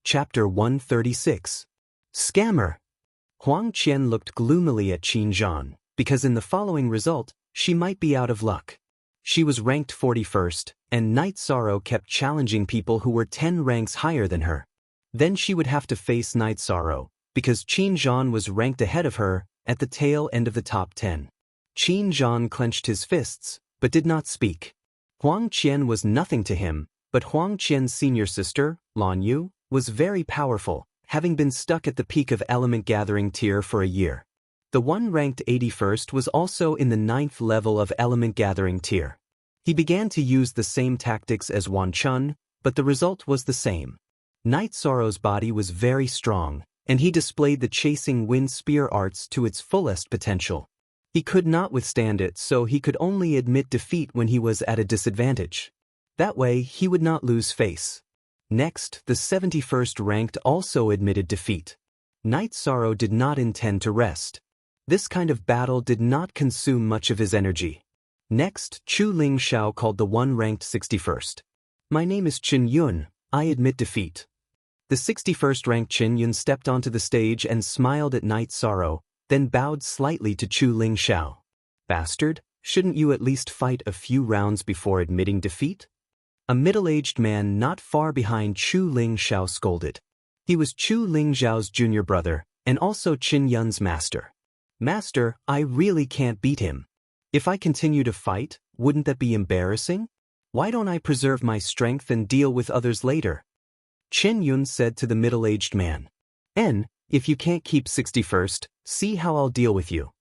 Chapter 136. Scammer. Huang Qian looked gloomily at Qin Zhan, because in the following result, she might be out of luck. She was ranked 41st, and Night Sorrow kept challenging people who were 10 ranks higher than her. Then she would have to face Night Sorrow, because Qin Zhan was ranked ahead of her, at the tail end of the top 10. Qin Zhan clenched his fists, but did not speak. Huang Qian was nothing to him, but Huang Qian's senior sister, Lan Yu, was very powerful, having been stuck at the peak of element gathering tier for a year. The one ranked 81st was also in the 9th level of element gathering tier. He began to use the same tactics as Wan Chun, but the result was the same. Night Sorrow's body was very strong, and he displayed the chasing wind spear arts to its fullest potential. He could not withstand it, so he could only admit defeat when he was at a disadvantage. That way, he would not lose face. Next, the 71st ranked also admitted defeat. Night Sorrow did not intend to rest. This kind of battle did not consume much of his energy. Next, Chu Ling Xiao called the one ranked 61st. "My name is Qin Yun, I admit defeat." The 61st ranked Qin Yun stepped onto the stage and smiled at Night Sorrow, then bowed slightly to Chu Ling Xiao. "Bastard, shouldn't you at least fight a few rounds before admitting defeat?" A middle-aged man not far behind Chu Ling Xiao scolded. He was Chu Ling Xiao's junior brother, and also Qin Yun's master. "Master, I really can't beat him. If I continue to fight, wouldn't that be embarrassing? Why don't I preserve my strength and deal with others later?" Qin Yun said to the middle-aged man. If you can't keep 61st, see how I'll deal with you."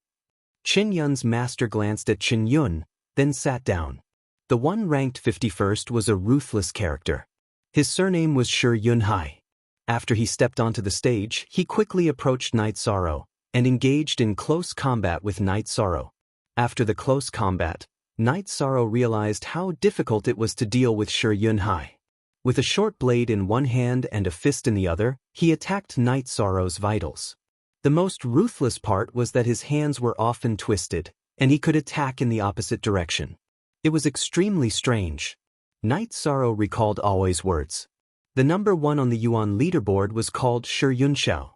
Qin Yun's master glanced at Qin Yun, then sat down. The one ranked 51st was a ruthless character. His surname was Shi Yunhai. After he stepped onto the stage, he quickly approached Night Sorrow, and engaged in close combat with Night Sorrow. After the close combat, Night Sorrow realized how difficult it was to deal with Shi Yunhai. With a short blade in one hand and a fist in the other, he attacked Night Sorrow's vitals. The most ruthless part was that his hands were often twisted, and he could attack in the opposite direction. It was extremely strange. Night Sorrow recalled Always words. The number 1 on the Yuan leaderboard was called Shi Yunxiao.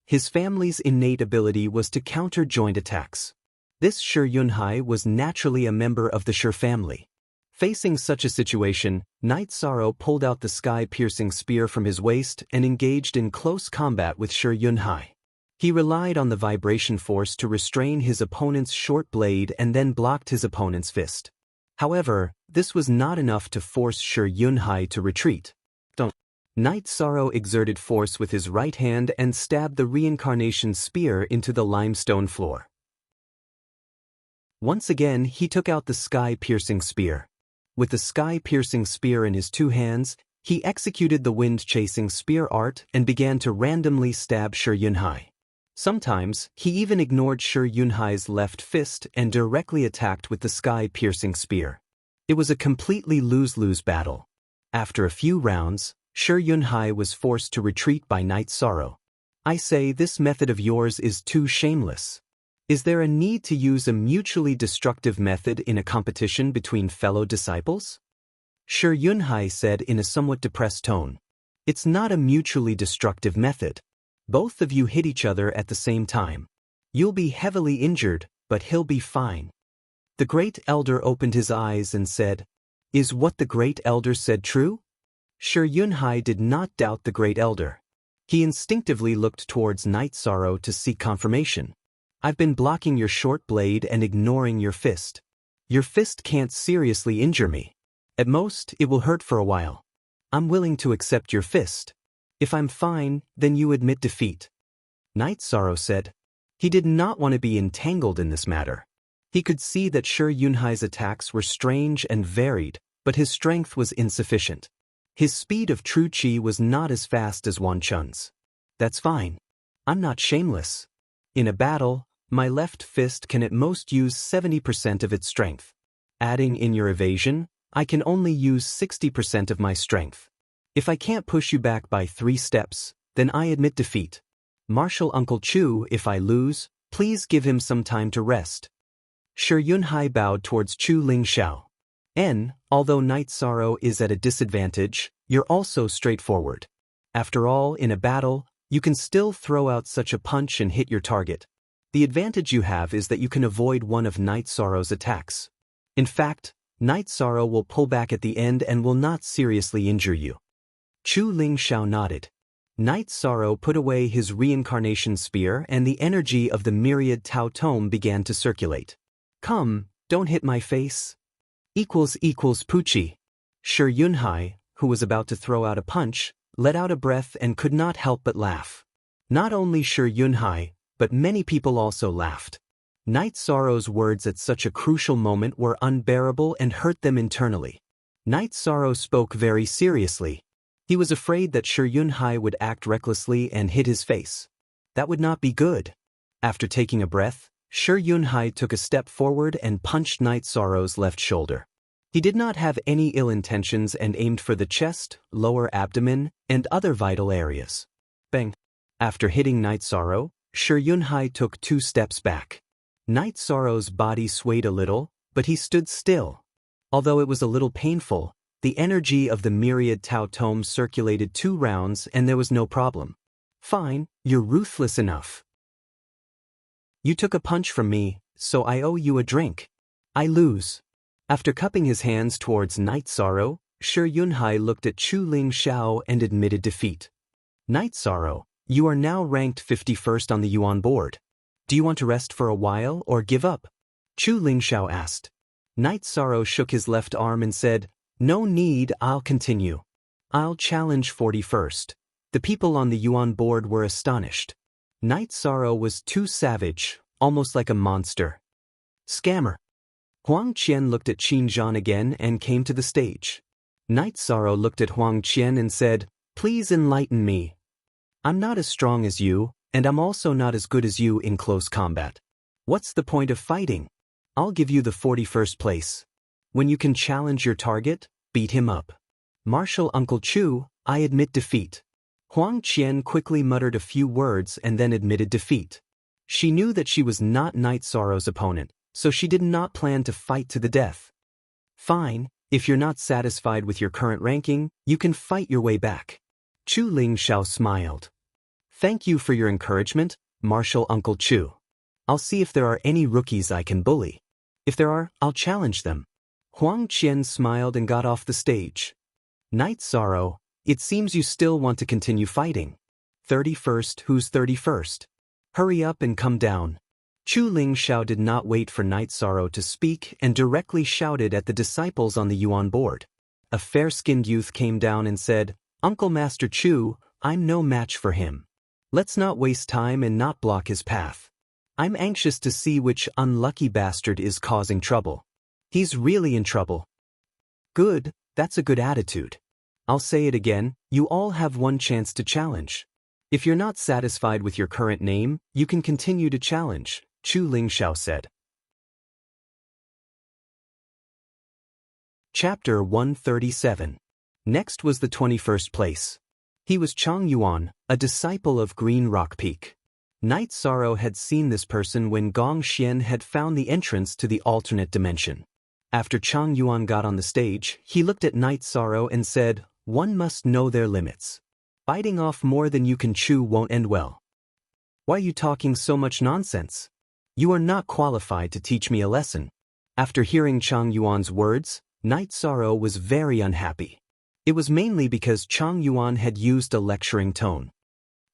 His family's innate ability was to counter joint attacks. This Shi Yunhai was naturally a member of the Shi family. Facing such a situation, Night Sorrow pulled out the sky-piercing spear from his waist and engaged in close combat with Shi Yunhai. He relied on the vibration force to restrain his opponent's short blade and then blocked his opponent's fist. However, this was not enough to force Shi Yunhai to retreat. Night Sorrow exerted force with his right hand and stabbed the reincarnation spear into the limestone floor. Once again, he took out the sky-piercing spear. With the sky-piercing spear in his 2 hands, he executed the wind-chasing spear art and began to randomly stab Shi Yunhai. Sometimes, he even ignored Shi Yunhai's left fist and directly attacked with the sky-piercing spear. It was a completely lose-lose battle. After a few rounds, Shi Yunhai was forced to retreat by Night Sorrow. "I say this method of yours is too shameless. Is there a need to use a mutually destructive method in a competition between fellow disciples?" Shi Yunhai said in a somewhat depressed tone. "It's not a mutually destructive method. Both of you hit each other at the same time. You'll be heavily injured, but he'll be fine." The Great Elder opened his eyes and said, "Is what the Great Elder said true?" Shi Yunhai did not doubt the Great Elder. He instinctively looked towards Night Sorrow to seek confirmation. "I've been blocking your short blade and ignoring your fist. Your fist can't seriously injure me. At most, it will hurt for a while. I'm willing to accept your fist. If I'm fine, then you admit defeat." Night Sorrow said. He did not want to be entangled in this matter. He could see that Shi Yunhai's attacks were strange and varied, but his strength was insufficient. His speed of true qi was not as fast as Wan Chun's. "That's fine. I'm not shameless. In a battle, my left fist can at most use 70% of its strength. Adding in your evasion, I can only use 60% of my strength. If I can't push you back by 3 steps, then I admit defeat. Marshal Uncle Chu, if I lose, please give him some time to rest." Shi Yunhai bowed towards Chu Ling Xiao. "Although Night Sorrow is at a disadvantage, you're also straightforward. After all, in a battle, you can still throw out such a punch and hit your target. The advantage you have is that you can avoid one of Night Sorrow's attacks. In fact, Night Sorrow will pull back at the end and will not seriously injure you. Chu Ling Xiao nodded. Night Sorrow put away his reincarnation spear and the energy of the myriad Tao Tome began to circulate. Come, don't hit my face. Poochie. Shi Yunhai, who was about to throw out a punch, let out a breath and could not help but laugh. Not only Shi Yunhai, but many people also laughed. Night Sorrow's words at such a crucial moment were unbearable and hurt them internally. Night Sorrow spoke very seriously. He was afraid that Shi Yunhai would act recklessly and hit his face. That would not be good. After taking a breath, Shi Yunhai took a step forward and punched Night Sorrow's left shoulder. He did not have any ill intentions and aimed for the chest, lower abdomen, and other vital areas. Bang! After hitting Night Sorrow, Shi Yunhai took 2 steps back. Night Sorrow's body swayed a little, but he stood still. Although it was a little painful, the energy of the myriad Tao Tome circulated 2 rounds and there was no problem. Fine, you're ruthless enough. You took a punch from me, so I owe you a drink. I lose. After cupping his hands towards Night Sorrow, Shi Yunhai looked at Chu Ling Xiao and admitted defeat. Night Sorrow, you are now ranked 51st on the Yuan board. Do you want to rest for a while or give up? Chu Ling Xiao asked. Night Sorrow shook his left arm and said, No need, I'll continue. I'll challenge 41st. The people on the Yuan board were astonished. Night Sorrow was too savage, almost like a monster. Scammer. Huang Qian looked at Qin Zhan again and came to the stage. Night Sorrow looked at Huang Qian and said, Please enlighten me. I'm not as strong as you, and I'm also not as good as you in close combat. What's the point of fighting? I'll give you the 41st place. When you can challenge your target, beat him up. Martial Uncle Chu, I admit defeat. Huang Qian quickly muttered a few words and then admitted defeat. She knew that she was not Night Sorrow's opponent, so she did not plan to fight to the death. Fine, if you're not satisfied with your current ranking, you can fight your way back. Chu Ling Xiao smiled. Thank you for your encouragement, Martial Uncle Chu. I'll see if there are any rookies I can bully. If there are, I'll challenge them. Huang Qian smiled and got off the stage. Night Sorrow, it seems you still want to continue fighting. 31st, who's 31st? Hurry up and come down. Chu Ling Xiao did not wait for Night Sorrow to speak and directly shouted at the disciples on the Yuan board. A fair-skinned youth came down and said, Uncle Master Chu, I'm no match for him. Let's not waste time and not block his path. I'm anxious to see which unlucky bastard is causing trouble. He's really in trouble. Good, that's a good attitude. I'll say it again, you all have one chance to challenge. If you're not satisfied with your current name, you can continue to challenge, Chu Ling Xiao said. Chapter 137. Next was the 21st place. He was Chang Yuan, a disciple of Green Rock Peak. Night Sorrow had seen this person when Gong Xian had found the entrance to the alternate dimension. After Chang Yuan got on the stage, he looked at Night Sorrow and said, One must know their limits. Biting off more than you can chew won't end well. Why are you talking so much nonsense? You are not qualified to teach me a lesson. After hearing Chang Yuan's words, Night Sorrow was very unhappy. It was mainly because Chang Yuan had used a lecturing tone.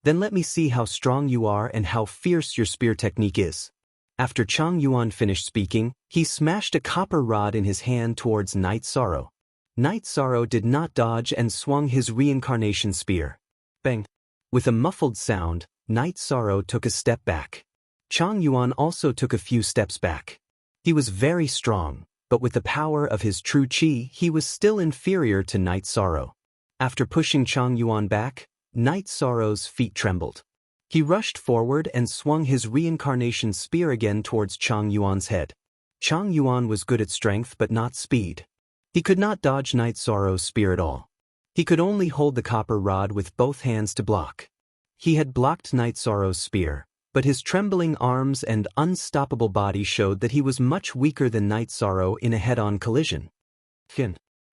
Then let me see how strong you are and how fierce your spear technique is. After Chang Yuan finished speaking, he smashed a copper rod in his hand towards Night Sorrow. Night Sorrow did not dodge and swung his reincarnation spear. Bang! With a muffled sound, Night Sorrow took a step back. Chang Yuan also took a few steps back. He was very strong, but with the power of his true qi, he was still inferior to Night Sorrow. After pushing Chang Yuan back, Night Sorrow's feet trembled. He rushed forward and swung his reincarnation spear again towards Chang Yuan's head. Chang Yuan was good at strength but not speed. He could not dodge Night Sorrow's spear at all. He could only hold the copper rod with both hands to block. He had blocked Night Sorrow's spear, but his trembling arms and unstoppable body showed that he was much weaker than Night Sorrow in a head-on collision.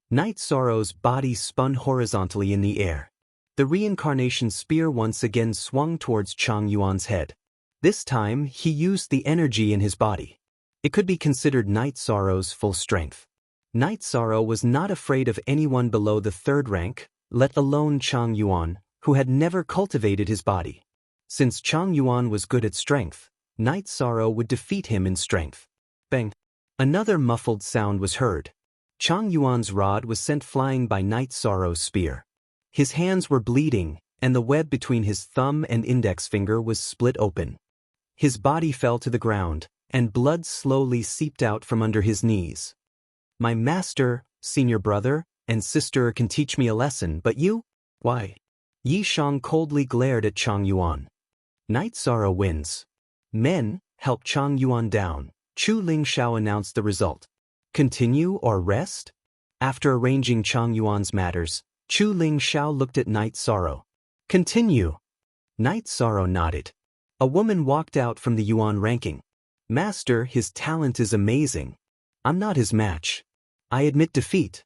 Night Sorrow's body spun horizontally in the air. The reincarnation spear once again swung towards Chang Yuan's head. This time, he used the energy in his body. It could be considered Night Sorrow's full strength. Night Sorrow was not afraid of anyone below the third rank, let alone Chang Yuan, who had never cultivated his body. Since Chang Yuan was good at strength, Night Sorrow would defeat him in strength. Bang! Another muffled sound was heard. Chang Yuan's rod was sent flying by Night Sorrow's spear. His hands were bleeding, and the web between his thumb and index finger was split open. His body fell to the ground, and blood slowly seeped out from under his knees. My master, senior brother, and sister can teach me a lesson, but you? Why? Yi Shang coldly glared at Chang Yuan. Night Sorrow wins. Men, help Chang Yuan down. Chu Ling Xiao announced the result. Continue or rest? After arranging Chang Yuan's matters, Chu Ling Xiao looked at Night Sorrow. Continue. Night Sorrow nodded. A woman walked out from the Yuan ranking. Master, his talent is amazing. I'm not his match. I admit defeat.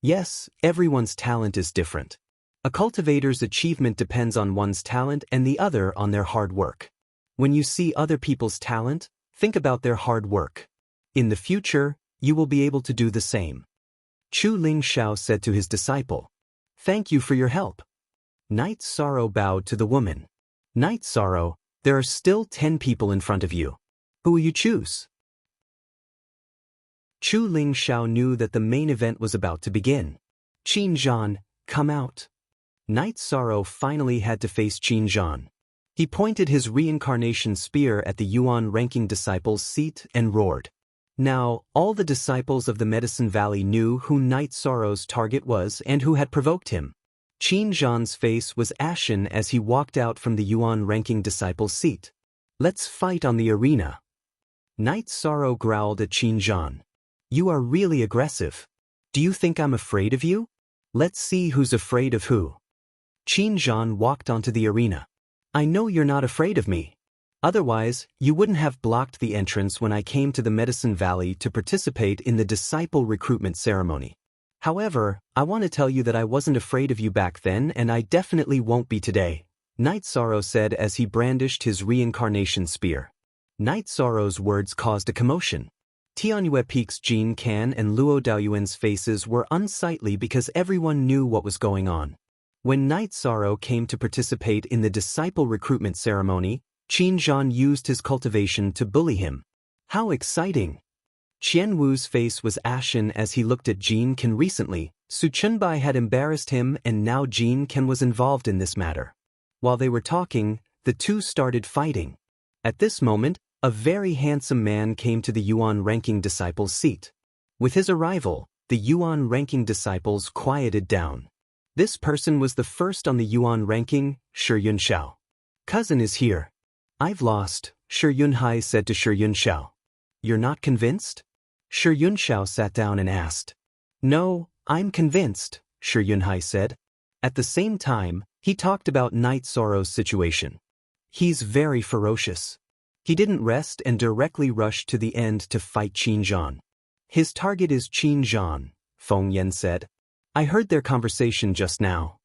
Yes, everyone's talent is different. A cultivator's achievement depends on one's talent and the other on their hard work. When you see other people's talent, think about their hard work. In the future, you will be able to do the same. Chu Ling Xiao said to his disciple. Thank you for your help. Night Sorrow bowed to the woman. Night Sorrow, there are still 10 people in front of you. Who will you choose? Chu Ling Xiao knew that the main event was about to begin. Qin Zhan, come out. Night Sorrow finally had to face Qin Zhan. He pointed his reincarnation spear at the Yuan ranking disciple's seat and roared. Now, all the disciples of the Medicine Valley knew who Night Sorrow's target was and who had provoked him. Qin Zhan's face was ashen as he walked out from the Yuan ranking disciple's seat. Let's fight on the arena. Night Sorrow growled at Qin Zhan. You are really aggressive. Do you think I'm afraid of you? Let's see who's afraid of who. Qin Zhan walked onto the arena. I know you're not afraid of me. Otherwise, you wouldn't have blocked the entrance when I came to the Medicine Valley to participate in the disciple recruitment ceremony. However, I want to tell you that I wasn't afraid of you back then and I definitely won't be today, Night Sorrow said as he brandished his reincarnation spear. Night Sorrow's words caused a commotion. Tianyue Peak's Jin Kan and Luo Daoyuan's faces were unsightly because everyone knew what was going on. When Night Sorrow came to participate in the disciple recruitment ceremony, Qin Zhan used his cultivation to bully him. How exciting! Qian Wu's face was ashen as he looked at Jin Kan recently. Su Chunbai had embarrassed him and now Jin Kan was involved in this matter. While they were talking, the two started fighting. At this moment, a very handsome man came to the Yuan ranking disciple's seat. With his arrival, the Yuan ranking disciples quieted down. This person was the first on the Yuan ranking, Shi Yunxiao. Cousin is here. I've lost, Shi Yunhai said to Shi Yunxiao. You're not convinced? Shi Yunxiao sat down and asked. No, I'm convinced, Shi Yunhai said. At the same time, he talked about Night Sorrow's situation. He's very ferocious. He didn't rest and directly rushed to the end to fight Qin Zhan. His target is Qin Zhan, Feng Yan said. I heard their conversation just now.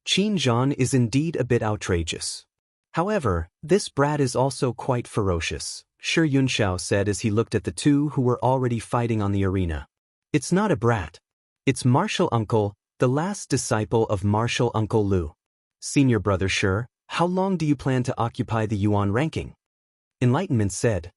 Qin Zhan is indeed a bit outrageous. However, this brat is also quite ferocious, Shi Yunxiao said as he looked at the two who were already fighting on the arena. It's not a brat. It's Martial Uncle, the last disciple of Martial Uncle Lu. Senior brother Shi, how long do you plan to occupy the Yuan ranking? Enlightenment said.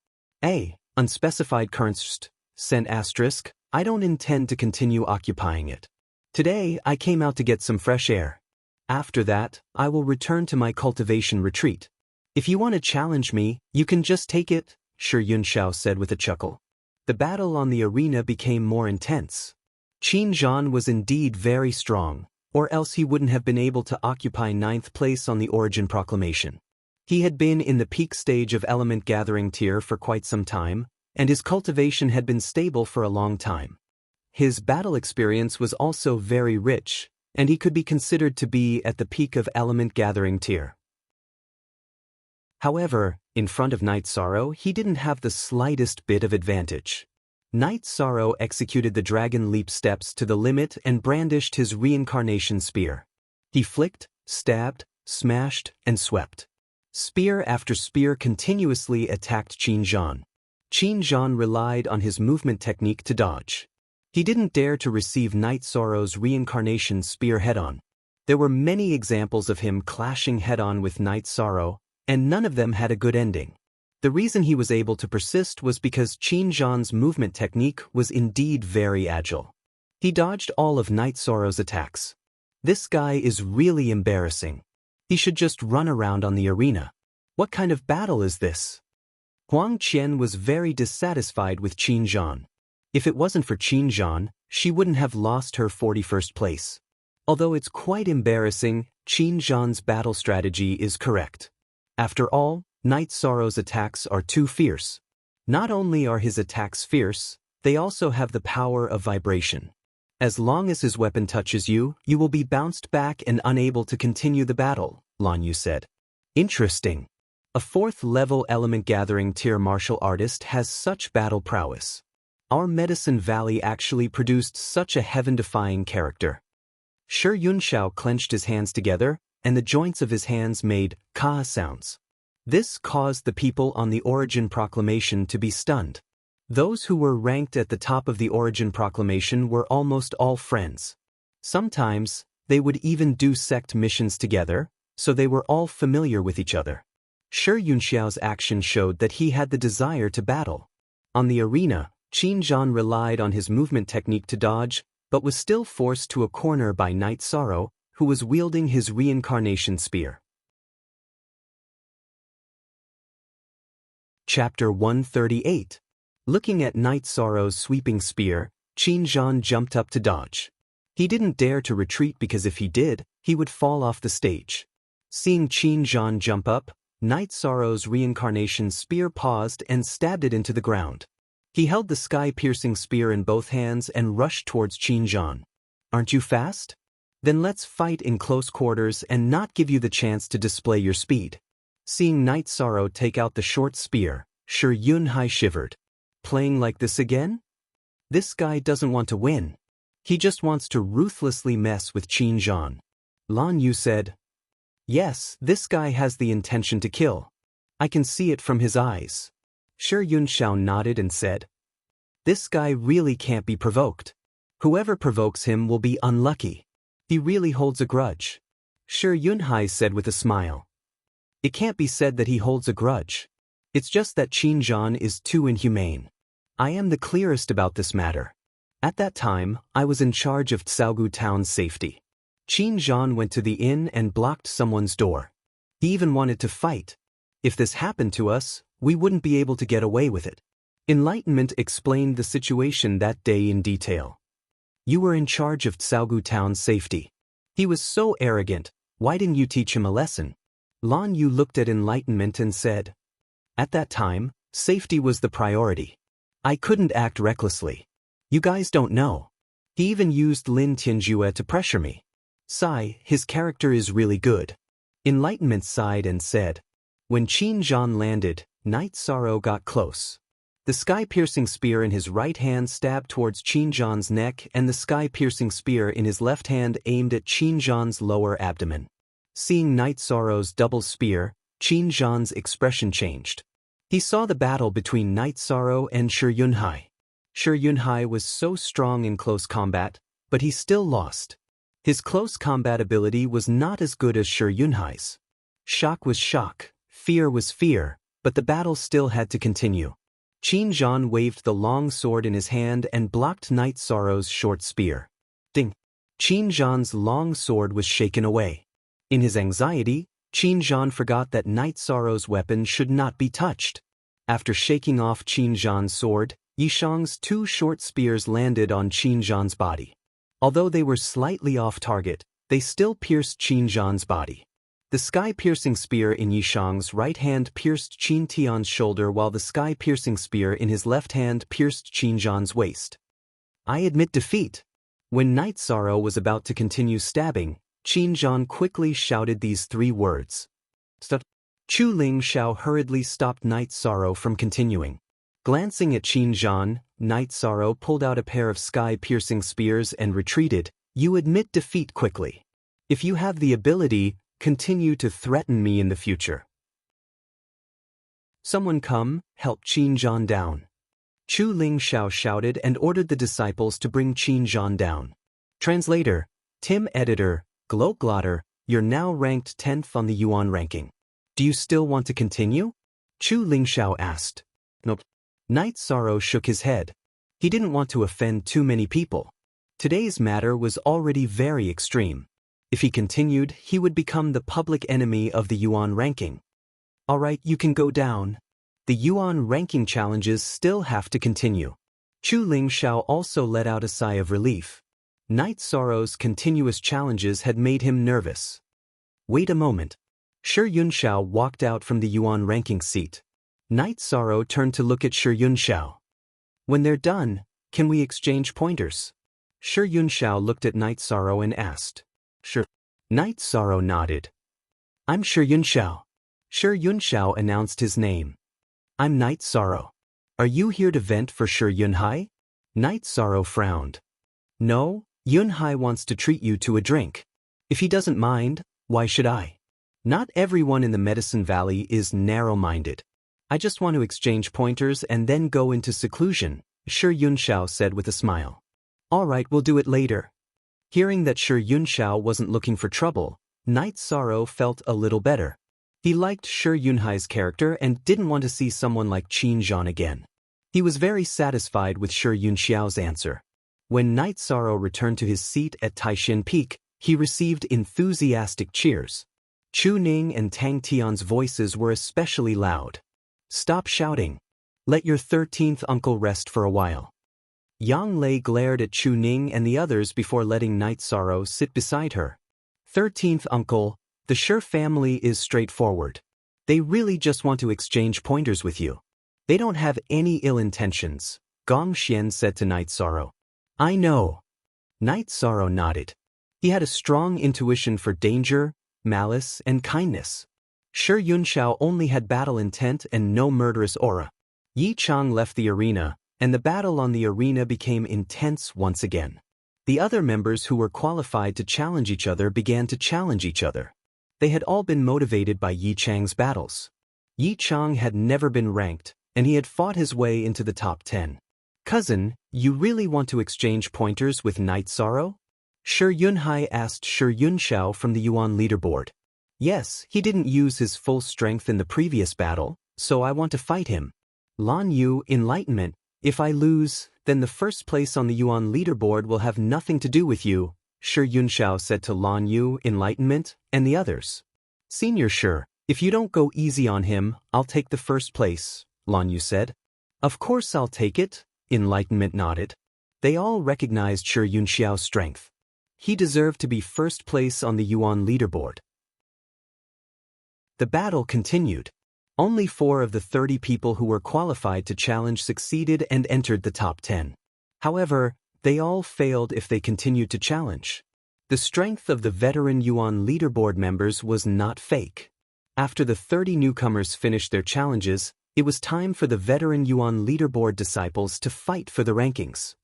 A. Unspecified current sent asterisk, I don't intend to continue occupying it. Today, I came out to get some fresh air. After that, I will return to my cultivation retreat. If you want to challenge me, you can just take it, Shi Yunxiao said with a chuckle. The battle on the arena became more intense. Qin Zhan was indeed very strong, or else he wouldn't have been able to occupy 9th place on the Origin Proclamation. He had been in the peak stage of element gathering tier for quite some time, and his cultivation had been stable for a long time. His battle experience was also very rich, and he could be considered to be at the peak of element gathering tier. However, in front of Night Sorrow, he didn't have the slightest bit of advantage. Night Sorrow executed the dragon leap steps to the limit and brandished his reincarnation spear. He flicked, stabbed, smashed, and swept. Spear after spear continuously attacked Qin Zhan. Qin Zhan relied on his movement technique to dodge. He didn't dare to receive Night Sorrow's reincarnation spear head-on. There were many examples of him clashing head-on with Night Sorrow, and none of them had a good ending. The reason he was able to persist was because Qin Zhan's movement technique was indeed very agile. He dodged all of Night Sorrow's attacks. This guy is really embarrassing. He should just run around on the arena. What kind of battle is this? Huang Qian was very dissatisfied with Qin Zhan. If it wasn't for Qin Zhan, she wouldn't have lost her 41st place. Although it's quite embarrassing, Qin Zhan's battle strategy is correct. After all, Night Sorrow's attacks are too fierce. Not only are his attacks fierce, they also have the power of vibration. As long as his weapon touches you, you will be bounced back and unable to continue the battle, Lan Yu said. Interesting. A 4th-level element-gathering tier martial artist has such battle prowess. Our Medicine Valley actually produced such a heaven-defying character. Shi Yunxiao clenched his hands together, and the joints of his hands made ka sounds. This caused the people on the Origin Proclamation to be stunned. Those who were ranked at the top of the Origin Proclamation were almost all friends. Sometimes, they would even do sect missions together, so they were all familiar with each other. Shi Yunxiao's action showed that he had the desire to battle. On the arena, Qin Zhan relied on his movement technique to dodge, but was still forced to a corner by Night Sorrow, who was wielding his reincarnation spear. Chapter 138. Looking at Night Sorrow's sweeping spear, Qin Zhan jumped up to dodge. He didn't dare to retreat because if he did, he would fall off the stage. Seeing Qin Zhan jump up, Night Sorrow's reincarnation spear paused and stabbed it into the ground. He held the sky-piercing spear in both hands and rushed towards Qin Zhan. Aren't you fast? Then let's fight in close quarters and not give you the chance to display your speed. Seeing Night Sorrow take out the short spear, Shi Yunhai shivered. Playing like this again? This guy doesn't want to win. He just wants to ruthlessly mess with Qin Zhan. Lan Yu said, Yes, this guy has the intention to kill. I can see it from his eyes. Shi Yunxiao nodded and said, This guy really can't be provoked. Whoever provokes him will be unlucky. He really holds a grudge. Shi Yunhai said with a smile. It can't be said that he holds a grudge. It's just that Qin Zhan is too inhumane. I am the clearest about this matter. At that time, I was in charge of Tsaogu town's safety. Qin Zhan went to the inn and blocked someone's door. He even wanted to fight. If this happened to us, we wouldn't be able to get away with it. Enlightenment explained the situation that day in detail. You were in charge of Tsaogu town's safety. He was so arrogant, why didn't you teach him a lesson? Lan Yu looked at Enlightenment and said, At that time, safety was the priority. I couldn't act recklessly. You guys don't know. He even used Lin Tianjue to pressure me. Sigh, his character is really good. Enlightenment sighed and said, When Qin Zhan landed, Night Sorrow got close. The sky-piercing spear in his right hand stabbed towards Qin Zhan's neck and the sky-piercing spear in his left hand aimed at Qin Zhan's lower abdomen. Seeing Night Sorrow's double spear, Qin Zhan's expression changed. He saw the battle between Night Sorrow and Shi Yunhai. Shi Yunhai was so strong in close combat, but he still lost. His close combat ability was not as good as Shi Yunhai's. Shock was shock, fear was fear, but the battle still had to continue. Qin Zhan waved the long sword in his hand and blocked Night Sorrow's short spear. Ding! Qin Zhan's long sword was shaken away. In his anxiety, Qin Zhan forgot that Night Sorrow's weapon should not be touched. After shaking off Qin Zhan's sword, Yishang's two short spears landed on Qin Zhan's body. Although they were slightly off target, they still pierced Qin Zhan's body. The sky-piercing spear in Yishang's right hand pierced Qin Tian's shoulder while the sky-piercing spear in his left hand pierced Qin Zhan's waist. I admit defeat. When Night Sorrow was about to continue stabbing, Qin Zhan quickly shouted these three words. Stop. Chu Ling Xiao hurriedly stopped Night Sorrow from continuing. Glancing at Qin Zhan, Night Sorrow pulled out a pair of sky-piercing spears and retreated. You admit defeat quickly. If you have the ability, continue to threaten me in the future. Someone come, help Qin Zhan down. Chu Lingxiao shouted and ordered the disciples to bring Qin Zhan down. Translator, Tim Editor, Glotglotter, you're now ranked 10th on the Yuan ranking. Do you still want to continue? Chu Lingxiao asked. Nope. Knight Sorrow shook his head. He didn't want to offend too many people. Today's matter was already very extreme. If he continued, he would become the public enemy of the Yuan ranking. Alright, you can go down. The Yuan ranking challenges still have to continue. Chu Lingxiao also let out a sigh of relief. Knight Sorrow's continuous challenges had made him nervous. Wait a moment. Shi Yunxiao walked out from the Yuan ranking seat. Knight Sorrow turned to look at Shi Yunxiao. When they're done, can we exchange pointers? Shi Yunxiao looked at Knight Sorrow and asked. Sure. Knight Sorrow nodded. I'm Shi Yunxiao. Shi Yunxiao announced his name. I'm Knight Sorrow. Are you here to vent for Shi Yunhai? Knight Sorrow frowned. No, Yunhai wants to treat you to a drink. If he doesn't mind, why should I? Not everyone in the Medicine Valley is narrow-minded. I just want to exchange pointers and then go into seclusion, Shi Yunxiao said with a smile. All right, we'll do it later. Hearing that Shi Yunxiao wasn't looking for trouble, Knight Sorrow felt a little better. He liked Shi Yunhai's character and didn't want to see someone like Qin Zhan again. He was very satisfied with Shi Yunxiao's answer. When Knight Sorrow returned to his seat at Taishin Peak, he received enthusiastic cheers. Chu Ning and Tang Tian's voices were especially loud. Stop shouting. Let your 13th uncle rest for a while. Yang Lei glared at Chu Ning and the others before letting Knight Sorrow sit beside her. 13th uncle, the Shi family is straightforward. They really just want to exchange pointers with you. They don't have any ill intentions, Gong Xian said to Knight Sorrow. I know. Knight Sorrow nodded. He had a strong intuition for danger, malice, and kindness. Shi Yunxiao only had battle intent and no murderous aura. Yi Chang left the arena, and the battle on the arena became intense once again. The other members who were qualified to challenge each other began to challenge each other. They had all been motivated by Yi Chang's battles. Yi Chang had never been ranked, and he had fought his way into the top 10. Cousin, you really want to exchange pointers with Knight Sorrow? Shi Yunhai asked Shi Yunxiao from the Yuan leaderboard. Yes, he didn't use his full strength in the previous battle, so I want to fight him. Lan Yu, Enlightenment, if I lose, then the first place on the Yuan leaderboard will have nothing to do with you, Shi Yunxiao said to Lan Yu, Enlightenment, and the others. Senior Shi, if you don't go easy on him, I'll take the first place, Lan Yu said. Of course I'll take it, Enlightenment nodded. They all recognized Shi Yunxiao's strength. He deserved to be first place on the Yuan leaderboard. The battle continued. Only 4 of the 30 people who were qualified to challenge succeeded and entered the top 10. However, they all failed if they continued to challenge. The strength of the veteran Yuan leaderboard members was not fake. After the 30 newcomers finished their challenges, it was time for the veteran Yuan leaderboard disciples to fight for the rankings.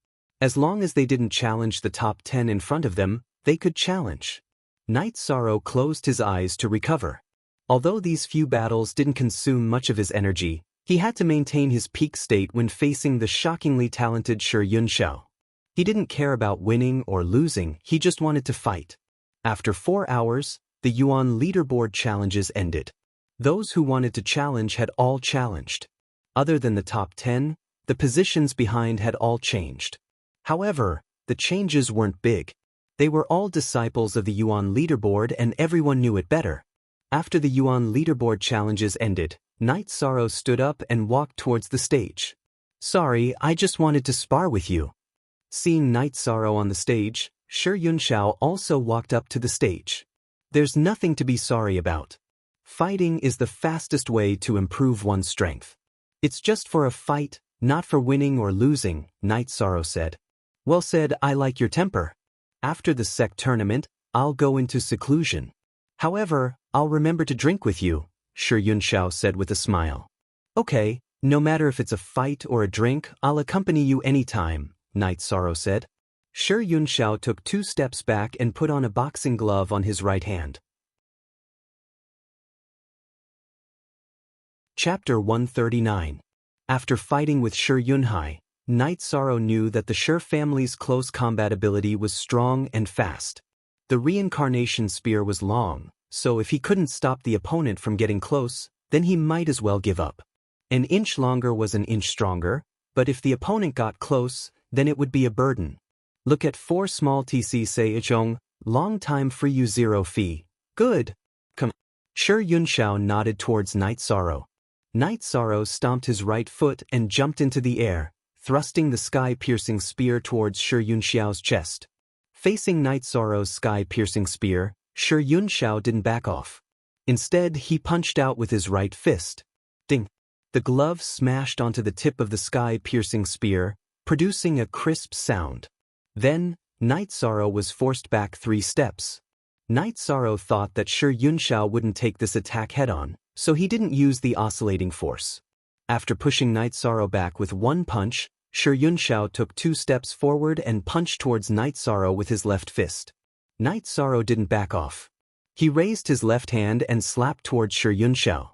As long as they didn't challenge the top 10 in front of them, they could challenge. Knight Sorrow closed his eyes to recover. Although these few battles didn't consume much of his energy, he had to maintain his peak state when facing the shockingly talented Shi Yunxiao. He didn't care about winning or losing, he just wanted to fight. After 4 hours, the Yuan leaderboard challenges ended. Those who wanted to challenge had all challenged. Other than the top 10, the positions behind had all changed. However, the changes weren't big. They were all disciples of the Yuan leaderboard and everyone knew it better. After the Yuan leaderboard challenges ended, Knight Sorrow stood up and walked towards the stage. Sorry, I just wanted to spar with you. Seeing Knight Sorrow on the stage, Shi Yunxiao also walked up to the stage. There's nothing to be sorry about. Fighting is the fastest way to improve one's strength. It's just for a fight, not for winning or losing, Knight Sorrow said. Well said, I like your temper. After the sect tournament, I'll go into seclusion. However, I'll remember to drink with you, Shi Yunxiao said with a smile. Okay, no matter if it's a fight or a drink, I'll accompany you anytime, Knight Sorrow said. Shi Yunxiao took 2 steps back and put on a boxing glove on his right hand. Chapter 139. After fighting with Shi Yunhai, Night Sorrow knew that the Shi family's close combat ability was strong and fast. The reincarnation spear was long, so if he couldn't stop the opponent from getting close, then he might as well give up. An inch longer was an inch stronger, but if the opponent got close, then it would be a burden. Look at 4 small tc say ichong, long time free you 0 fee. Good. Come. Shi Yunxiao nodded towards Night Sorrow. Night Sorrow stomped his right foot and jumped into the air, thrusting the sky-piercing spear towards Shi Yunxiao's chest. Facing Night Sorrow's sky-piercing spear, Shi Yunxiao didn't back off. Instead, he punched out with his right fist. Ding! The glove smashed onto the tip of the sky-piercing spear, producing a crisp sound. Then, Night Sorrow was forced back 3 steps. Night Sorrow thought that Shi Yunxiao wouldn't take this attack head-on, so he didn't use the oscillating force. After pushing Night Sorrow back with 1 punch, Shi Yunxiao took 2 steps forward and punched towards Night Sorrow with his left fist. Night Sorrow didn't back off. He raised his left hand and slapped towards Shi Yunxiao.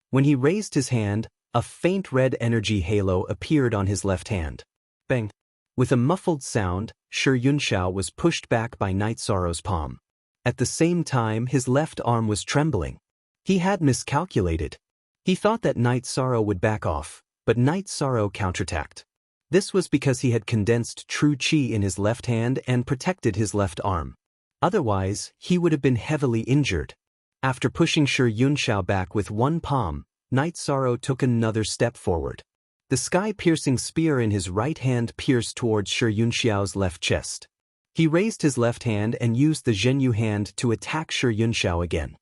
When he raised his hand, a faint red energy halo appeared on his left hand. Bang! With a muffled sound, Shi Yunxiao was pushed back by Night Sorrow's palm. At the same time, his left arm was trembling. He had miscalculated. He thought that Night Sorrow would back off, but Night Sorrow counterattacked. This was because he had condensed true qi in his left hand and protected his left arm. Otherwise, he would have been heavily injured. After pushing Shi Yunxiao back with 1 palm, Night Sorrow took another step forward. The sky-piercing spear in his right hand pierced towards Shi Yunxiao's left chest. He raised his left hand and used the Zhenyu hand to attack Shi Yunxiao again.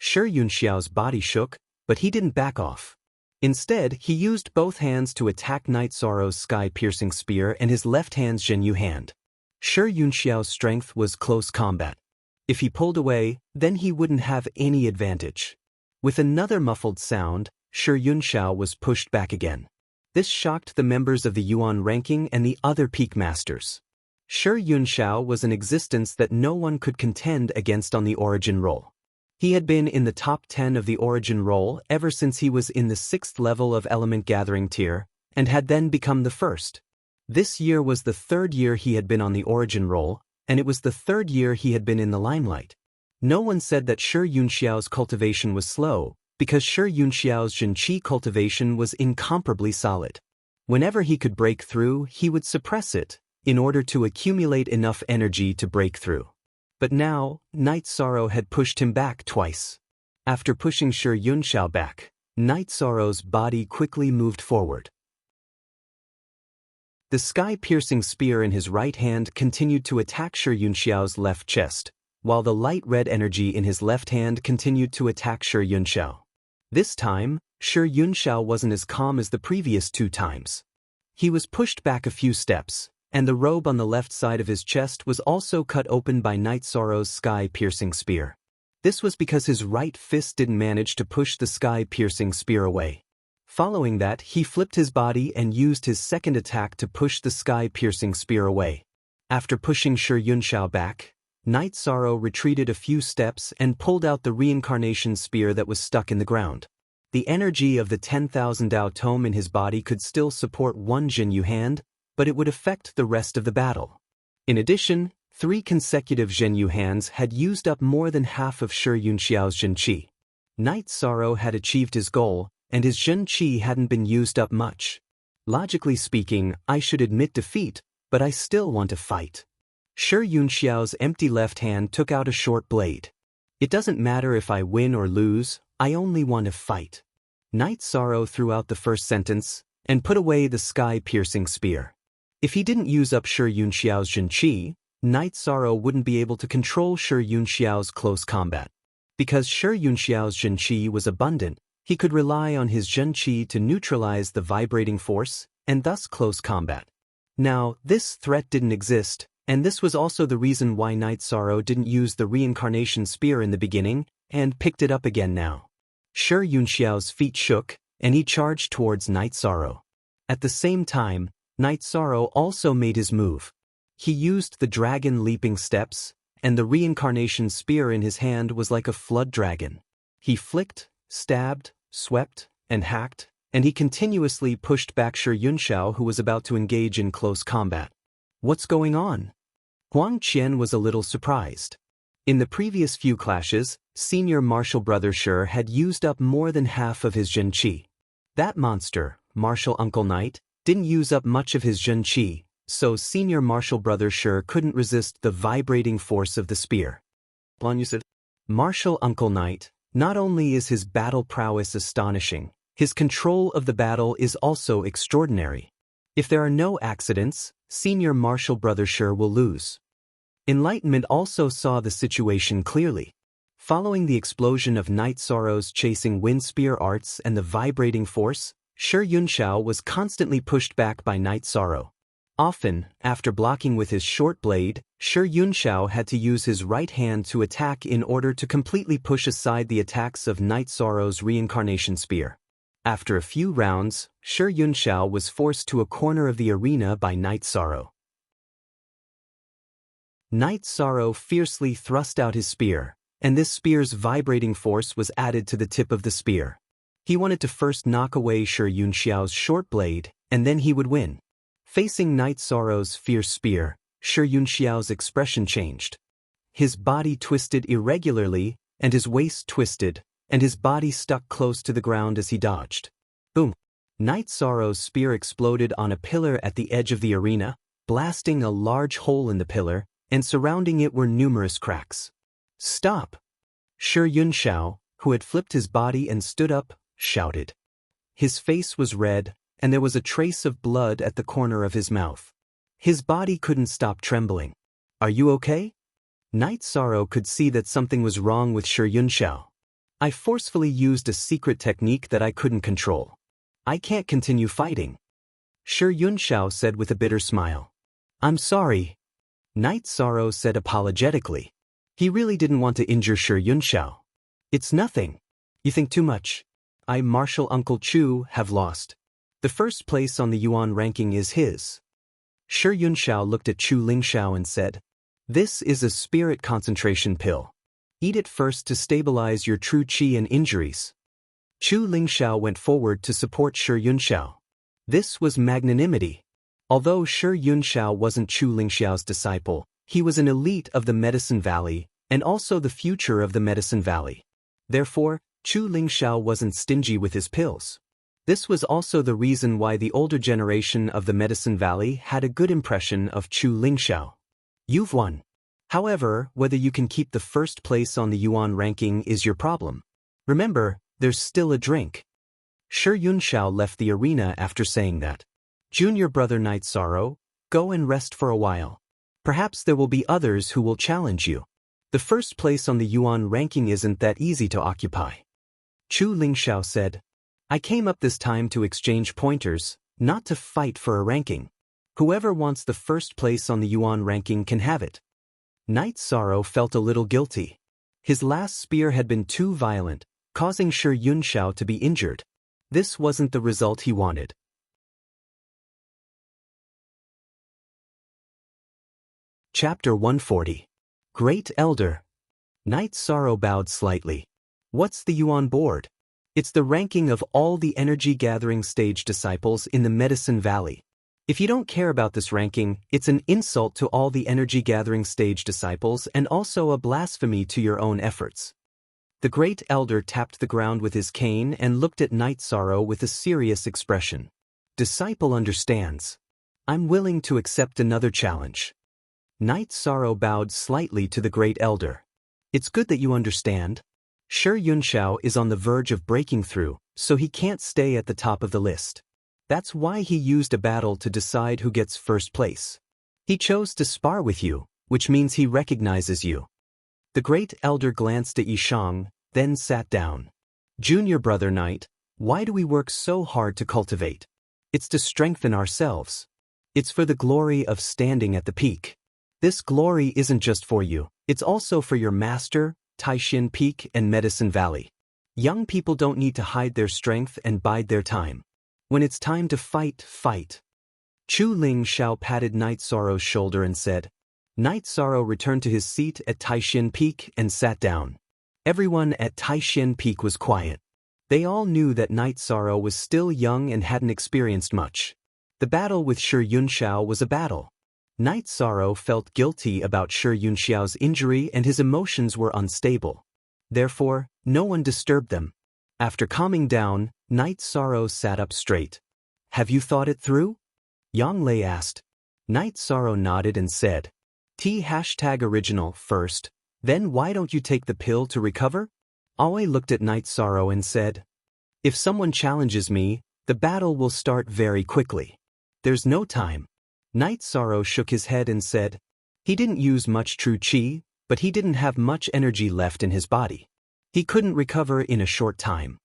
Shi Yunxiao's body shook, but he didn't back off. Instead, he used both hands to attack Night Sorrow's sky-piercing spear and his left hand's Zhenyu hand. Shi Yunxiao's strength was close combat. If he pulled away, then he wouldn't have any advantage. With another muffled sound, Shi Yunxiao was pushed back again. This shocked the members of the Yuan ranking and the other peak masters. Shi Yunxiao was an existence that no one could contend against on the origin roll. He had been in the top 10 of the origin roll ever since he was in the 6th level of element gathering tier, and had then become the 1st. This year was the 3rd year he had been on the origin roll, and it was the 3rd year he had been in the limelight. No one said that Shi Yunxiao's cultivation was slow, because Shi Yunxiao's Zhenqi cultivation was incomparably solid. Whenever he could break through, he would suppress it, in order to accumulate enough energy to break through. But now, Night Sorrow had pushed him back twice. After pushing Shi Yunxiao back, Night Sorrow's body quickly moved forward. The sky-piercing spear in his right hand continued to attack Shi Yunxiao's left chest, while the light red energy in his left hand continued to attack Shi Yunxiao. This time, Shi Yunxiao wasn't as calm as the previous 2 times. He was pushed back a few steps, and the robe on the left side of his chest was also cut open by Night Sorrow's sky-piercing spear. This was because his right fist didn't manage to push the sky-piercing spear away. Following that, he flipped his body and used his second attack to push the sky-piercing spear away. After pushing Shi Yunxiao back, Night Sorrow retreated a few steps and pulled out the reincarnation spear that was stuck in the ground. The energy of the 10,000 Dao tome in his body could still support 1 Zhenyu hand, but it would affect the rest of the battle. In addition, 3 consecutive Zhenyu hands had used up more than half of Shi Yunxiao's Zhenqi. Night Sorrow had achieved his goal, and his Zhenqi hadn't been used up much. Logically speaking, I should admit defeat, but I still want to fight. Shi Yunxiao's empty left hand took out a short blade. It doesn't matter if I win or lose, I only want to fight. Night Sorrow threw out the first sentence, and put away the sky-piercing spear. If he didn't use up Shi Yunxiao's Zhenqi, Night Sorrow wouldn't be able to control Shi Yunxiao's close combat. Because Shi Yunxiao's Zhenqi was abundant, he could rely on his Zhenqi to neutralize the vibrating force, and thus close combat. Now, this threat didn't exist, and this was also the reason why Night Sorrow didn't use the reincarnation spear in the beginning, and picked it up again now. Shi Yunxiao's feet shook, and he charged towards Night Sorrow. At the same time, Night Sorrow also made his move. He used the dragon leaping steps, and the reincarnation spear in his hand was like a flood dragon. He flicked, stabbed, swept, and hacked, and he continuously pushed back Shi Yunxiao, who was about to engage in close combat. What's going on? Huang Qian was a little surprised. In the previous few clashes, senior martial brother Shi had used up more than half of his Zhen Qi. That monster, martial uncle Knight, didn't use up much of his Zhen Qi, so senior martial brother Shi couldn't resist the vibrating force of the spear. Martial uncle Knight, not only is his battle prowess astonishing, his control of the battle is also extraordinary. If there are no accidents, senior martial brother Shi will lose. Enlightenment also saw the situation clearly. Following the explosion of Night Sorrow's chasing wind spear arts and the vibrating force, Shi Yunxiao was constantly pushed back by Night Sorrow. Often, after blocking with his short blade, Shi Yunxiao had to use his right hand to attack in order to completely push aside the attacks of Night Sorrow's reincarnation spear. After a few rounds, Shi Yunxiao was forced to a corner of the arena by Night Sorrow. Night Sorrow fiercely thrust out his spear, and this spear's vibrating force was added to the tip of the spear. He wanted to first knock away Shi Yunxiao's short blade, and then he would win. Facing Night Sorrow's fierce spear, Shi Yunxiao's expression changed. His body twisted irregularly, and his waist twisted, and his body stuck close to the ground as he dodged. Boom! Night Sorrow's spear exploded on a pillar at the edge of the arena, blasting a large hole in the pillar, and surrounding it were numerous cracks. Stop! Shi Yunxiao, who had flipped his body and stood up, shouted. His face was red, and there was a trace of blood at the corner of his mouth. His body couldn't stop trembling. Are you okay? Night Sorrow could see that something was wrong with Shi Yunxiao. I forcefully used a secret technique that I couldn't control. I can't continue fighting. Shi Yunxiao said with a bitter smile. I'm sorry. Night Sorrow said apologetically. He really didn't want to injure Shi Yunxiao. It's nothing. You think too much. I, Martial Uncle Chu, have lost. The first place on the Yuan ranking is his. Shi Yunxiao looked at Chu Lingxiao and said, This is a spirit concentration pill. Eat it first to stabilize your true qi and injuries. Chu Lingxiao went forward to support Shi Yunxiao. This was magnanimity. Although Shi Yunxiao wasn't Chu Lingxiao's disciple, he was an elite of the Medicine Valley, and also the future of the Medicine Valley. Therefore, Chu Lingxiao wasn't stingy with his pills. This was also the reason why the older generation of the Medicine Valley had a good impression of Chu Lingxiao. You've won. However, whether you can keep the first place on the Yuan ranking is your problem. Remember, there's still a drink. Shi Yunxiao left the arena after saying that. Junior brother Night Sorrow, go and rest for a while. Perhaps there will be others who will challenge you. The first place on the Yuan ranking isn't that easy to occupy. Chu Lingxiao said, I came up this time to exchange pointers, not to fight for a ranking. Whoever wants the first place on the Yuan ranking can have it. Night Sorrow felt a little guilty. His last spear had been too violent, causing Shi Yunxiao to be injured. This wasn't the result he wanted. Chapter 140. Great Elder. Night Sorrow bowed slightly. What's the Yuan board? It's the ranking of all the energy-gathering stage disciples in the Medicine Valley. If you don't care about this ranking, it's an insult to all the energy-gathering stage disciples and also a blasphemy to your own efforts. The Great Elder tapped the ground with his cane and looked at Night Sorrow with a serious expression. Disciple understands. I'm willing to accept another challenge. Night Sorrow bowed slightly to the Great Elder. It's good that you understand. Shi Yunxiao is on the verge of breaking through, so he can't stay at the top of the list. That's why he used a battle to decide who gets first place. He chose to spar with you, which means he recognizes you. The Great Elder glanced at Yishang, then sat down. Junior brother Knight, why do we work so hard to cultivate? It's to strengthen ourselves. It's for the glory of standing at the peak. This glory isn't just for you, it's also for your master, Taishan Peak and Medicine Valley. Young people don't need to hide their strength and bide their time. When it's time to fight, fight. Chu Lingxiao patted Night Sorrow's shoulder and said. Night Sorrow returned to his seat at Taishan Peak and sat down. Everyone at Taishan Peak was quiet. They all knew that Night Sorrow was still young and hadn't experienced much. The battle with Shi Yunxiao was a battle. Night Sorrow felt guilty about Shi Yunxiao's injury and his emotions were unstable. Therefore, no one disturbed them. After calming down, Night Sorrow sat up straight. "Have you thought it through?" Yang Lei asked. Night Sorrow nodded and said, #original first, then why don't you take the pill to recover? Aoi looked at Night Sorrow and said, "If someone challenges me, the battle will start very quickly. There's no time." Night Sorrow shook his head and said, "He didn't use much true qi, but he didn't have much energy left in his body. He couldn't recover in a short time.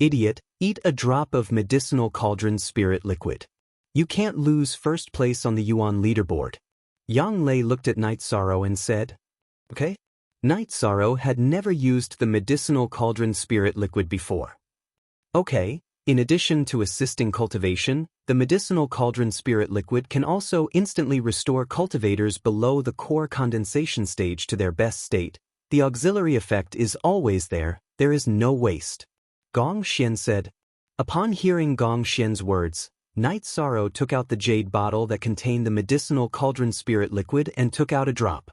Idiot, eat a drop of medicinal cauldron spirit liquid. You can't lose first place on the Yuan leaderboard." Yang Lei looked at Night Sorrow and said, "Okay." Night Sorrow had never used the medicinal cauldron spirit liquid before. "Okay, in addition to assisting cultivation, the medicinal cauldron spirit liquid can also instantly restore cultivators below the core condensation stage to their best state. The auxiliary effect is always there is no waste." Gong Xian said. Upon hearing Gong Xian's words, Night Sorrow took out the jade bottle that contained the medicinal cauldron spirit liquid and took out a drop.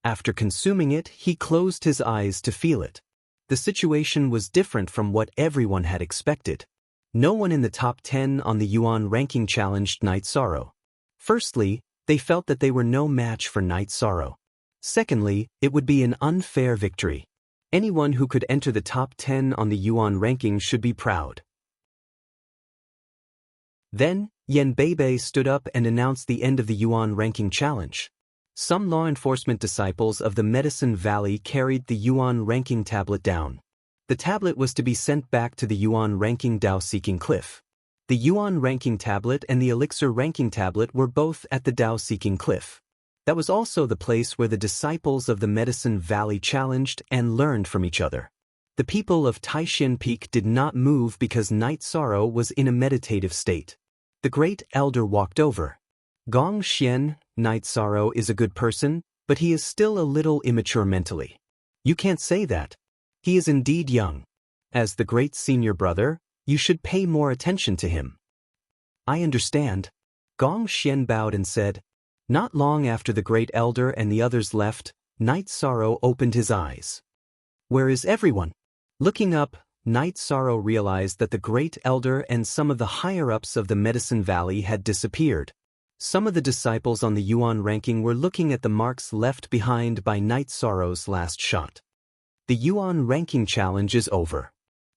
After consuming it, he closed his eyes to feel it. The situation was different from what everyone had expected. No one in the top 10 on the Yuan ranking challenged Night Sorrow. Firstly, they felt that they were no match for Night Sorrow. Secondly, it would be an unfair victory. Anyone who could enter the top 10 on the Yuan ranking should be proud. Then, Yan Beibei stood up and announced the end of the Yuan ranking challenge. Some law enforcement disciples of the Medicine Valley carried the Yuan ranking tablet down. The tablet was to be sent back to the Yuan ranking Dao-seeking cliff. The Yuan ranking tablet and the Elixir ranking tablet were both at the Dao-seeking cliff. That was also the place where the disciples of the Medicine Valley challenged and learned from each other. The people of Taishan Peak did not move because Night Sorrow was in a meditative state. The Great Elder walked over. "Gong Xian, Night Sorrow is a good person, but he is still a little immature mentally." "You can't say that. He is indeed young. As the great senior brother, you should pay more attention to him." "I understand." Gong Xian bowed and said. Not long after the Great Elder and the others left, Night Sorrow opened his eyes. "Where is everyone?" Looking up, Night Sorrow realized that the Great Elder and some of the higher-ups of the Medicine Valley had disappeared. Some of the disciples on the Yuan ranking were looking at the marks left behind by Night Sorrow's last shot. The Yuan ranking challenge is over.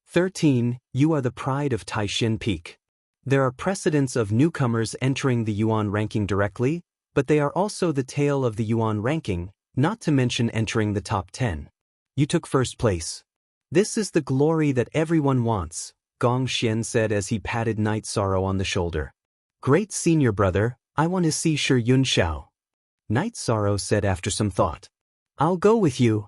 13. You are the pride of Taishan Peak. There are precedents of newcomers entering the Yuan ranking directly, but they are also the tail of the Yuan ranking, not to mention entering the top 10. You took first place. This is the glory that everyone wants, Gong Xian said as he patted Night Sorrow on the shoulder. "Great senior brother, I want to see Shi Yunxiao." Night Sorrow said after some thought. "I'll go with you."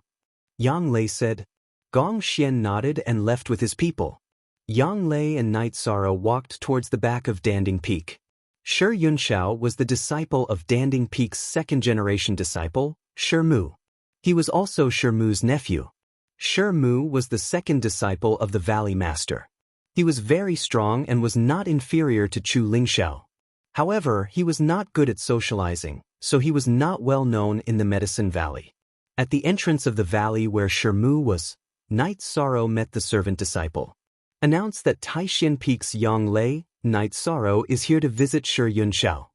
Yang Lei said. Gong Xian nodded and left with his people. Yang Lei and Night Sorrow walked towards the back of Danding Peak. Shi Yunxiao was the disciple of Danding Peak's second-generation disciple, Shi Mu. He was also Shi Mu's nephew. Shi Mu was the second disciple of the Valley Master. He was very strong and was not inferior to Chu Lingxiao. However, he was not good at socializing, so he was not well known in the Medicine Valley. At the entrance of the valley where Shi Mu was, Night Sorrow met the servant disciple. Announced that Taishan Peak's Yang Lei, Night Sorrow, is here to visit Shi Yunxiao.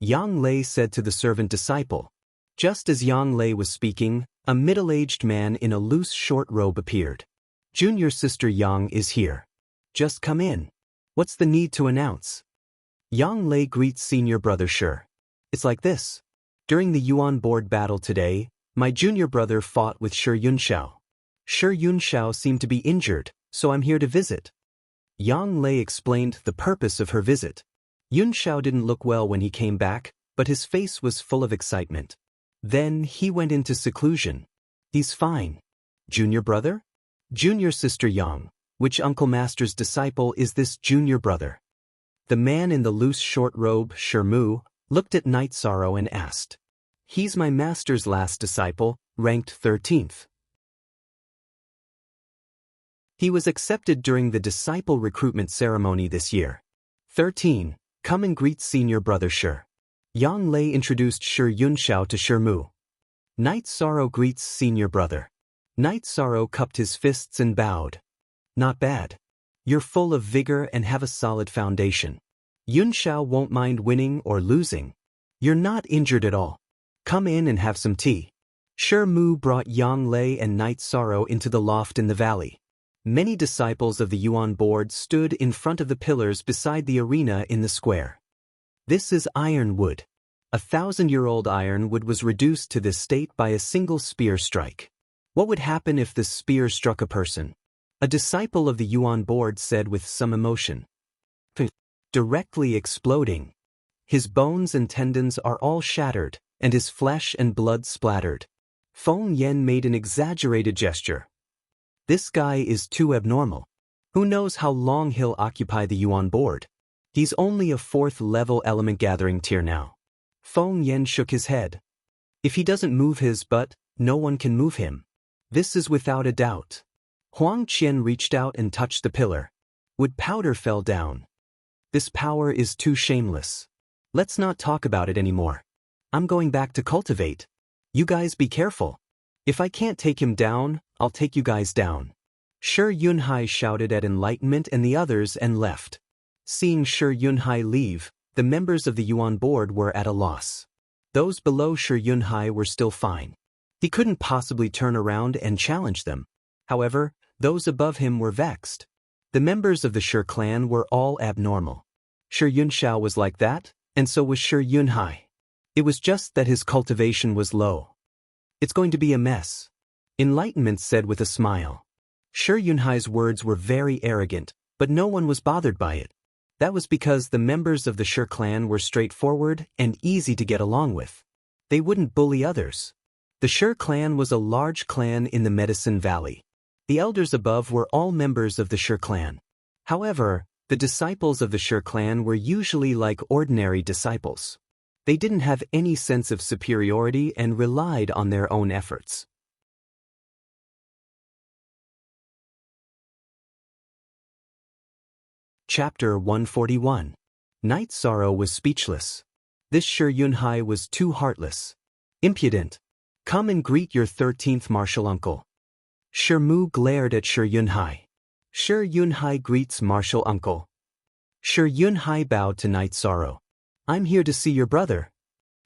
Yang Lei said to the servant disciple. Just as Yang Lei was speaking, a middle-aged man in a loose short robe appeared. "Junior sister Yang is here. Just come in. What's the need to announce?" Yang Lei greets senior brother Shi. "It's like this. During the Yuan board battle today, my junior brother fought with Shi Yunxiao. Shi Yunxiao seemed to be injured, so I'm here to visit." Yang Lei explained the purpose of her visit. Yunxiao didn't look well when he came back, but his face was full of excitement. Then he went into seclusion. "He's fine." "Junior brother?" "Junior sister Yang. Which Uncle Master's disciple is this junior brother?" The man in the loose short robe, Shi Mu, looked at Night Sorrow and asked. "He's my master's last disciple, ranked 13th. He was accepted during the disciple recruitment ceremony this year. 13. Come and greet senior brother Shi. Yang Lei introduced Shi Yunxiao to Shi Mu. Night Sorrow greets senior brother. Night Sorrow cupped his fists and bowed. Not bad. You're full of vigor and have a solid foundation. Yunxiao won't mind winning or losing. You're not injured at all. Come in and have some tea. Shi Mu brought Yang Lei and Night Sorrow into the loft in the valley. Many disciples of the Yuan board stood in front of the pillars beside the arena in the square. This is ironwood. 1,000-year-old ironwood was reduced to this state by a single spear strike. What would happen if the spear struck a person? A disciple of the Yuan board said with some emotion. Directly exploding. His bones and tendons are all shattered, and his flesh and blood splattered. Feng Yan made an exaggerated gesture. This guy is too abnormal. Who knows how long he'll occupy the Yuan board? He's only a 4th-level element gathering tier now. Feng Yan shook his head. If he doesn't move his butt, no one can move him. This is without a doubt. Huang Qian reached out and touched the pillar. Wood powder fell down. This power is too shameless. Let's not talk about it anymore. I'm going back to cultivate. You guys be careful. If I can't take him down, I'll take you guys down. Shi Yunhai shouted at Enlightenment and the others and left. Seeing Shi Yunhai leave, the members of the Yuan board were at a loss. Those below Shi Yunhai were still fine. He couldn't possibly turn around and challenge them. However, those above him were vexed. The members of the Shi clan were all abnormal. Shi Yunxiao was like that, and so was Shi Yunhai. It was just that his cultivation was low. It's going to be a mess. Enlightenment said with a smile. Shi Yunhai's words were very arrogant, but no one was bothered by it. That was because the members of the Shi clan were straightforward and easy to get along with. They wouldn't bully others. The Shi clan was a large clan in the Medicine Valley. The elders above were all members of the Shi clan. However, the disciples of the Shi clan were usually like ordinary disciples. They didn't have any sense of superiority and relied on their own efforts. Chapter 141. Night Sorrow was speechless. This Shi Yunhai was too heartless. Impudent. Come and greet your 13th martial uncle. Shi Mu glared at Shi Yunhai. Shi Yunhai greets martial uncle. Shi Yunhai bowed to Night Sorrow. I'm here to see your brother.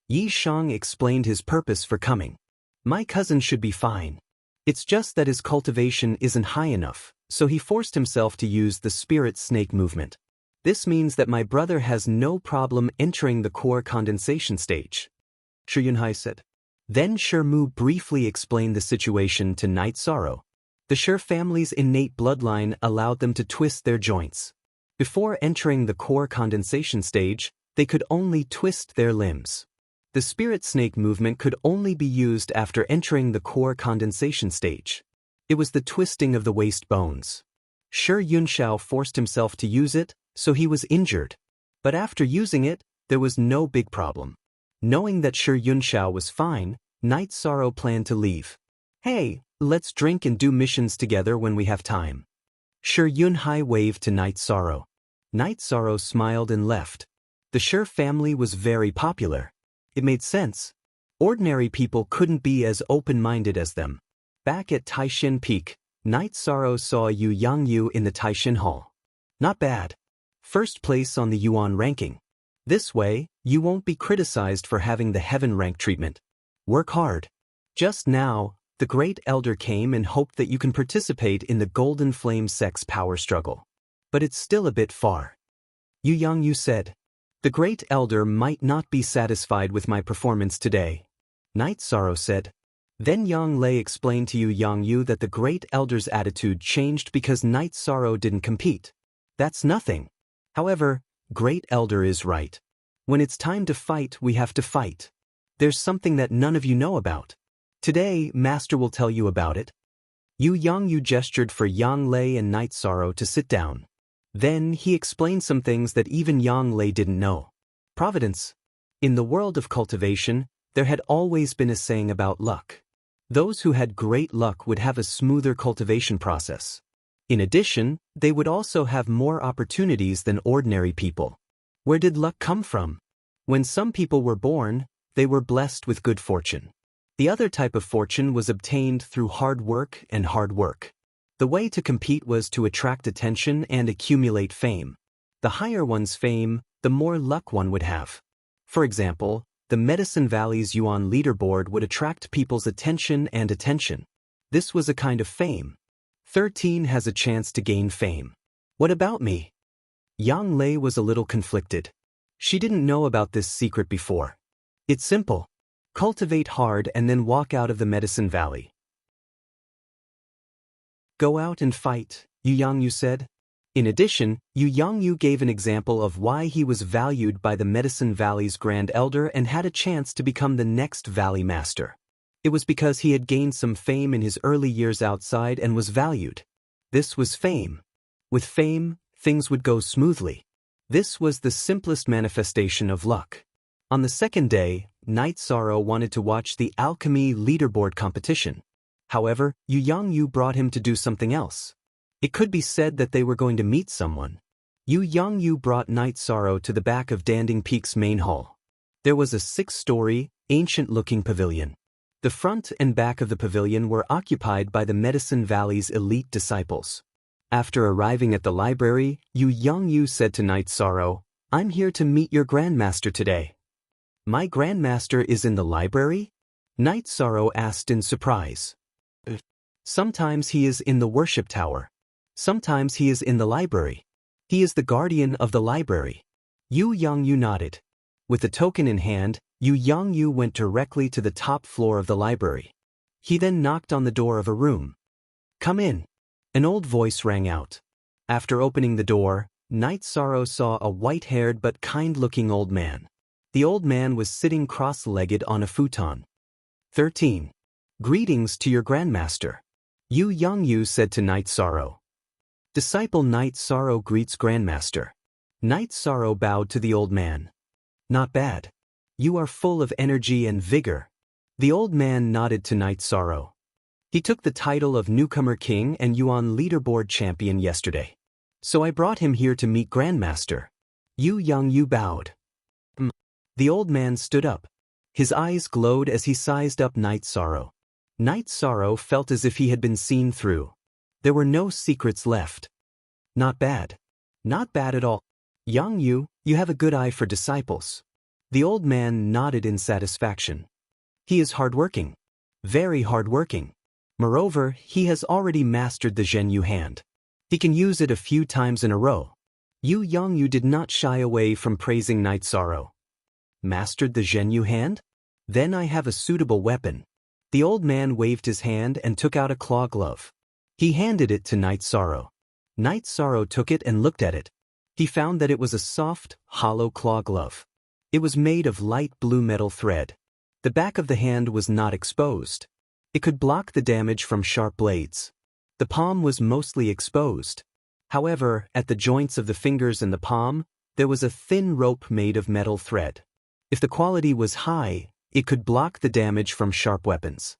Yi Shang explained his purpose for coming. My cousin should be fine. It's just that his cultivation isn't high enough, so he forced himself to use the spirit snake movement. This means that my brother has no problem entering the core condensation stage. Shi Yunhai said. Then Shi Mu briefly explained the situation to Night Sorrow. The Shi family's innate bloodline allowed them to twist their joints. Before entering the core condensation stage, they could only twist their limbs. The spirit snake movement could only be used after entering the core condensation stage. It was the twisting of the waist bones. Shi Yunxiao forced himself to use it, so he was injured. But after using it, there was no big problem. Knowing that Shi Yunxiao was fine, Night Sorrow planned to leave. Hey, let's drink and do missions together when we have time. Shi Yunhai waved to Night Sorrow. Night Sorrow smiled and left. The Shi family was very popular. It made sense. Ordinary people couldn't be as open-minded as them. Back at Taishin Peak, Night Sorrow saw Yu Yangyu in the Taishin Hall. Not bad. First place on the Yuan ranking. This way, you won't be criticized for having the heaven rank treatment. Work hard. Just now, the Great Elder came and hoped that you can participate in the Golden Flame sex power struggle. But it's still a bit far. Yu Yangyu said. The Great Elder might not be satisfied with my performance today. Night Sorrow said. Then Yang Lei explained to Yu Yangyu that the Great Elder's attitude changed because Night Sorrow didn't compete. That's nothing. However, Great Elder is right. When it's time to fight, we have to fight. There's something that none of you know about. Today, Master will tell you about it. Yu Yangyu gestured for Yang Lei and Night Sorrow to sit down. Then he explained some things that even Yang Lei didn't know. Providence. In the world of cultivation, there had always been a saying about luck. Those who had great luck would have a smoother cultivation process. In addition, they would also have more opportunities than ordinary people. Where did luck come from? When some people were born, they were blessed with good fortune. The other type of fortune was obtained through hard work and hard work. The way to compete was to attract attention and accumulate fame. The higher one's fame, the more luck one would have. For example, the Medicine Valley's Yuan leaderboard would attract people's attention and attention. This was a kind of fame. 13 has a chance to gain fame. What about me? Yang Lei was a little conflicted. She didn't know about this secret before. It's simple. Cultivate hard and then walk out of the Medicine Valley. Go out and fight, Yu Yangyu said. In addition, Yu Yangyu gave an example of why he was valued by the Medicine Valley's Grand Elder and had a chance to become the next Valley Master. It was because he had gained some fame in his early years outside and was valued. This was fame. With fame, things would go smoothly. This was the simplest manifestation of luck. On the second day, Night Sorrow wanted to watch the alchemy leaderboard competition. However, Yu Yangyu brought him to do something else. It could be said that they were going to meet someone. Yu Yangyu brought Night Sorrow to the back of Danding Peak's main hall. There was a 6-story, ancient-looking pavilion. The front and back of the pavilion were occupied by the Medicine Valley's elite disciples. After arriving at the library, Yu Yangyu said to Night Sorrow, "I'm here to meet your Grandmaster today." "My Grandmaster is in the library?" Night Sorrow asked in surprise. "Sometimes he is in the worship tower. Sometimes he is in the library. He is the guardian of the library." Yu Yangyu nodded. With the token in hand, Yu Yangyu went directly to the top floor of the library. He then knocked on the door of a room. "Come in." An old voice rang out. After opening the door, Night Sorrow saw a white-haired but kind-looking old man. The old man was sitting cross-legged on a futon. 13. "Greetings to your Grandmaster," Yu Yangyu said to Night Sorrow. Disciple Night Sorrow greets Grandmaster. Night Sorrow bowed to the old man. "Not bad. You are full of energy and vigor." The old man nodded to Night Sorrow. He took the title of Newcomer King and Yuan Leaderboard Champion yesterday. So I brought him here to meet Grandmaster. Yu Yangyu bowed. The old man stood up. His eyes glowed as he sized up Night Sorrow. Night Sorrow felt as if he had been seen through. There were no secrets left. "Not bad. Not bad at all. Yangyu, you have a good eye for disciples." The old man nodded in satisfaction. "He is hardworking. Very hardworking. Moreover, he has already mastered the Zhenyu hand. He can use it a few times in a row." Yu Yangyu did not shy away from praising Night Sorrow. "Mastered the Zhenyu hand? Then I have a suitable weapon." The old man waved his hand and took out a claw glove. He handed it to Night Sorrow. Night Sorrow took it and looked at it. He found that it was a soft, hollow claw glove. It was made of light blue metal thread. The back of the hand was not exposed. It could block the damage from sharp blades. The palm was mostly exposed. However, at the joints of the fingers and the palm, there was a thin rope made of metal thread. If the quality was high, it could block the damage from sharp weapons.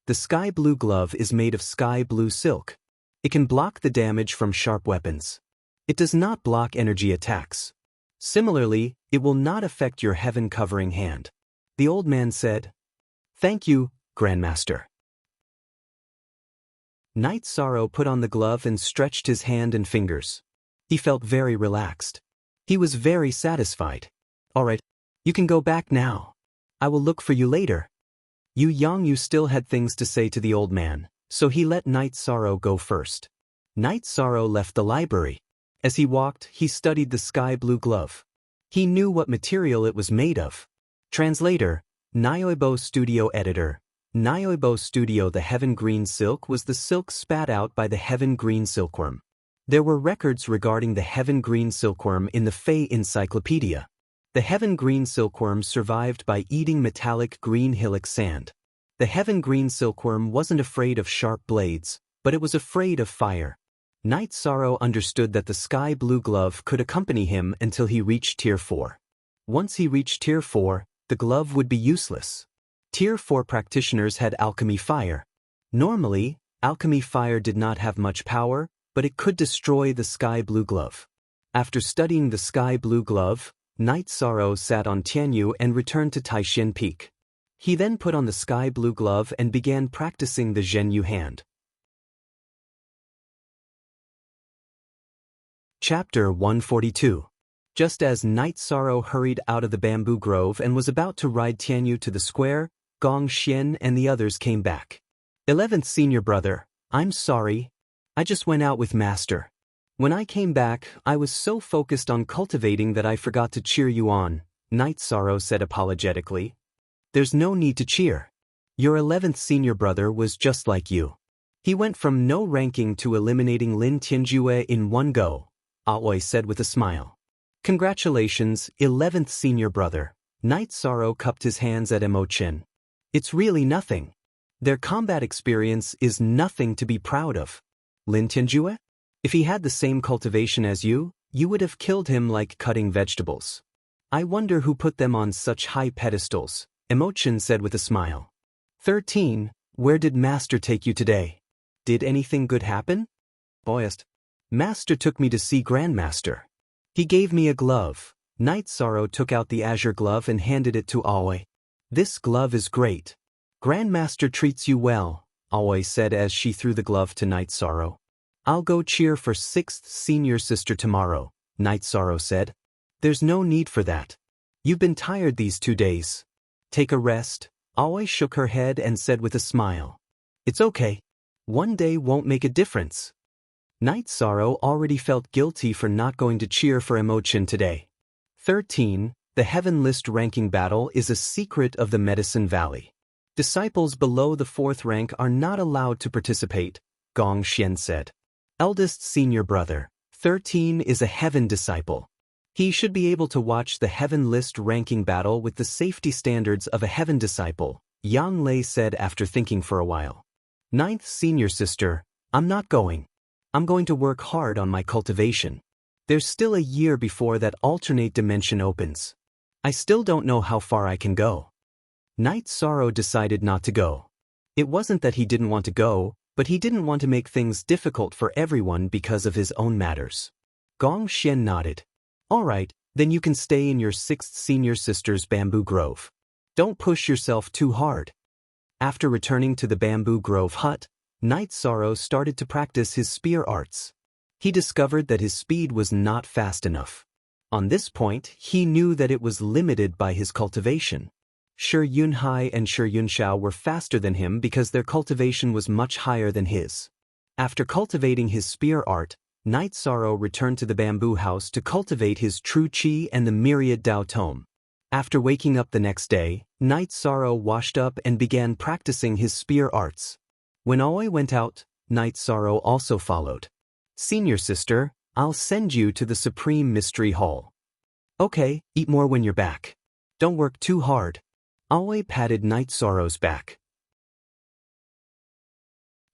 The sky blue glove is made of sky blue silk. It can block the damage from sharp weapons. It does not block energy attacks. Similarly, it will not affect your heaven-covering hand. The old man said, "Thank you, Grandmaster." Night Sorrow put on the glove and stretched his hand and fingers. He felt very relaxed. He was very satisfied. "All right, you can go back now. I will look for you later." Yu Yangyu still had things to say to the old man, so he let Night Sorrow go first. Night Sorrow left the library. As he walked, he studied the sky blue glove. He knew what material it was made of. Translator, Nyoibo Studio Editor. Nyoibo Studio. The heaven green silk was the silk spat out by the heaven green silkworm. There were records regarding the heaven green silkworm in the Fey Encyclopedia. The heaven green silkworm survived by eating metallic green hillock sand. The heaven green silkworm wasn't afraid of sharp blades, but it was afraid of fire. Night Sorrow understood that the sky blue glove could accompany him until he reached Tier 4. Once he reached Tier 4, the glove would be useless. Tier 4 practitioners had alchemy fire. Normally, alchemy fire did not have much power, but it could destroy the sky blue glove. After studying the sky blue glove, Night Sorrow sat on Tianyu and returned to Taishan Peak. He then put on the sky blue glove and began practicing the Zhenyu hand. Chapter 142. Just as Night Sorrow hurried out of the bamboo grove and was about to ride Tianyu to the square, Gong Xian and the others came back. 11th senior brother, I'm sorry. I just went out with Master. When I came back, I was so focused on cultivating that I forgot to cheer you on, Night Sorrow said apologetically. There's no need to cheer. Your 11th senior brother was just like you. He went from no ranking to eliminating Lin Tianjue in one go, Aoi said with a smile. Congratulations, 11th senior brother. Night Sorrow cupped his hands at Emo-chin. It's really nothing. Their combat experience is nothing to be proud of. Lin Tianjue? If he had the same cultivation as you would have killed him like cutting vegetables. I wonder who put them on such high pedestals, Emo-chin said with a smile. 13, where did Master take you today? Did anything good happen? Boyest. Master took me to see Grandmaster. He gave me a glove. Night Sorrow took out the azure glove and handed it to Aoi. This glove is great. Grandmaster treats you well, Aoi said as she threw the glove to Night Sorrow. I'll go cheer for 6th senior sister tomorrow, Night Sorrow said. There's no need for that. You've been tired these 2 days. Take a rest. Aoi shook her head and said with a smile. It's okay. 1 day won't make a difference. Night Sorrow already felt guilty for not going to cheer for Emo-chin today. 13. The Heaven List ranking battle is a secret of the Medicine Valley. Disciples below the 4th rank are not allowed to participate, Gong Xian said. Eldest senior brother, 13 is a Heaven disciple. He should be able to watch the Heaven List ranking battle with the safety standards of a Heaven disciple, Yang Lei said after thinking for a while. 9th senior sister, I'm not going. I'm going to work hard on my cultivation. There's still a year before that alternate dimension opens. I still don't know how far I can go. Night Sorrow decided not to go. It wasn't that he didn't want to go, but he didn't want to make things difficult for everyone because of his own matters. Gong Xian nodded. All right, then you can stay in your 6th senior sister's bamboo grove. Don't push yourself too hard. After returning to the bamboo grove hut, Night Sorrow started to practice his spear arts. He discovered that his speed was not fast enough. On this point, he knew that it was limited by his cultivation. Shi Yunhai and Shi Yunxiao were faster than him because their cultivation was much higher than his. After cultivating his spear art, Night Sorrow returned to the bamboo house to cultivate his true qi and the myriad Dao tome. After waking up the next day, Night Sorrow washed up and began practicing his spear arts. When Aoi went out, Night Sorrow also followed. Senior sister, I'll send you to the Supreme Mystery Hall. Okay, eat more when you're back. Don't work too hard. Aoi patted Night Sorrow's back.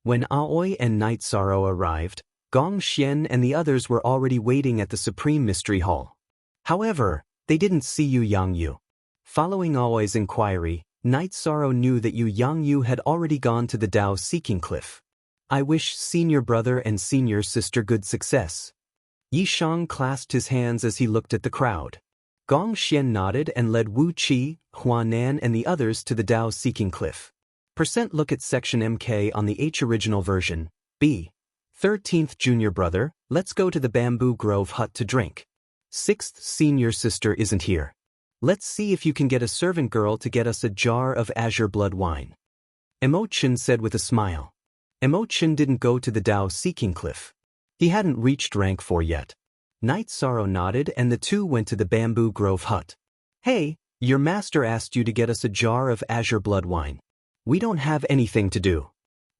When Aoi and Night Sorrow arrived, Gong Xian and the others were already waiting at the Supreme Mystery Hall. However, they didn't see Yu Yangyu. Following Aoi's inquiry, Night Sorrow knew that Yu Yangyu had already gone to the Dao Seeking Cliff. I wish senior brother and senior sister good success. Yishang clasped his hands as he looked at the crowd. Gong Xian nodded and led Wu Qi, Huanan and the others to the Dao Seeking Cliff. Look at section MK on the H original version, B. 13th junior brother, let's go to the bamboo grove hut to drink. 6th senior sister isn't here. Let's see if you can get a servant girl to get us a jar of azure blood wine. Emo-chin said with a smile. Emo-chin didn't go to the Dao Seeking Cliff. He hadn't reached rank 4 yet. Night Sorrow nodded and the two went to the bamboo grove hut. Hey, your master asked you to get us a jar of azure blood wine. We don't have anything to do.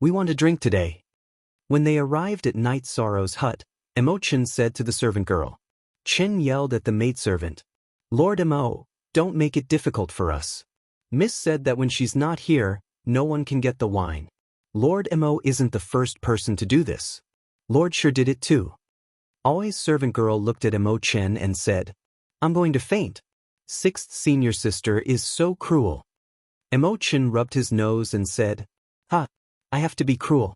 We want to drink today. When they arrived at Night Sorrow's hut, Emo-chin said to the servant girl. Chen yelled at the maidservant. Lord Emo, don't make it difficult for us. Miss said that when she's not here, no one can get the wine. Lord Emo isn't the first person to do this. Lord sure did it too. Aoi's servant girl looked at Emo-chin and said, I'm going to faint. 6th senior sister is so cruel. Emo-chin rubbed his nose and said, Ha, I have to be cruel.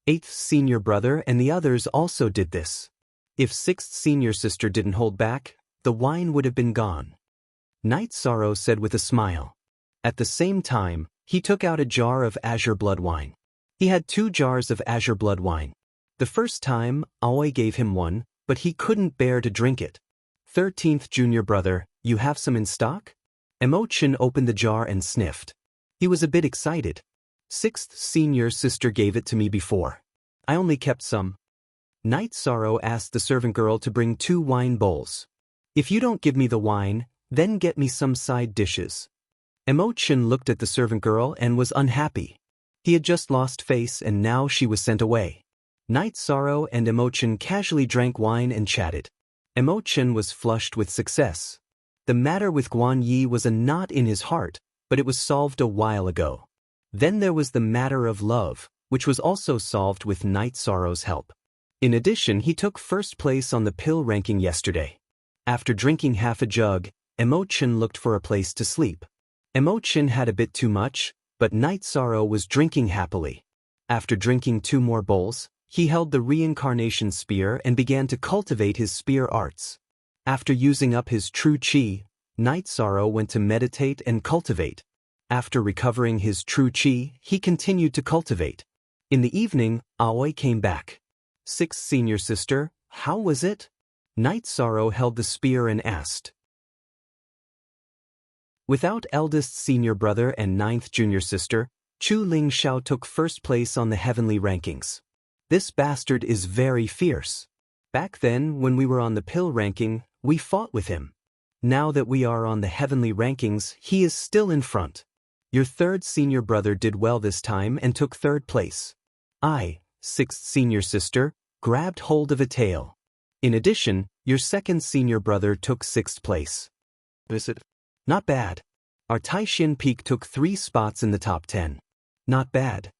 8th senior brother and the others also did this. If 6th senior sister didn't hold back, the wine would have been gone. Night Sorrow said with a smile. At the same time, he took out a jar of azure blood wine. He had 2 jars of azure blood wine. The first time, Aoi gave him one, but he couldn't bear to drink it. 13th junior brother, you have some in stock? Emochin opened the jar and sniffed. He was a bit excited. 6th senior sister gave it to me before. I only kept some. Night Sorrow asked the servant girl to bring 2 wine bowls. If you don't give me the wine, then get me some side dishes. Emochin looked at the servant girl and was unhappy. He had just lost face and now she was sent away. Night Sorrow and Emochin casually drank wine and chatted. Emochin was flushed with success. The matter with Guan Yi was a knot in his heart, but it was solved a while ago. Then there was the matter of love, which was also solved with Night Sorrow's help. In addition, he took first place on the pill ranking yesterday. After drinking half a jug, Emochin looked for a place to sleep. Emochin had a bit too much, but Night Sorrow was drinking happily. After drinking 2 more bowls, he held the reincarnation spear and began to cultivate his spear arts. After using up his true chi, Night Sorrow went to meditate and cultivate. After recovering his true chi, he continued to cultivate. In the evening, Aoi came back. 6th senior sister, how was it? Night Sorrow held the spear and asked. Without eldest senior brother and 9th junior sister, Chu Ling Xiao took first place on the heavenly rankings. This bastard is very fierce. Back then, when we were on the pill ranking, we fought with him. Now that we are on the heavenly rankings, he is still in front. Your 3rd senior brother did well this time and took 3rd place. I, 6th senior sister, grabbed hold of a tail. In addition, your 2nd senior brother took 6th place. Visit. Not bad. Our Taishin Peak took 3 spots in the top 10. Not bad.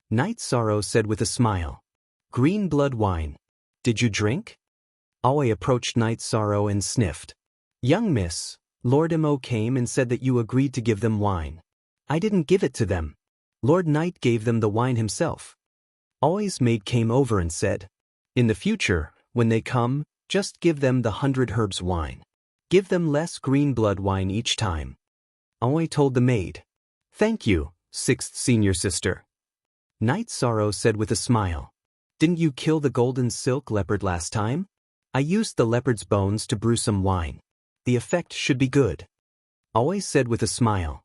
Night Sorrow said with a smile. Green blood wine. Did you drink? Aoi approached Night Sorrow and sniffed. Young miss, Lord Emo came and said that you agreed to give them wine. I didn't give it to them. Lord Knight gave them the wine himself. Aoi's maid came over and said, in the future, when they come, just give them the 100 herbs wine. Give them less green blood wine each time. Aoi told the maid. Thank you, 6th senior sister. Night Sorrow said with a smile. Didn't you kill the golden silk leopard last time? I used the leopard's bones to brew some wine. The effect should be good. Aoi said with a smile.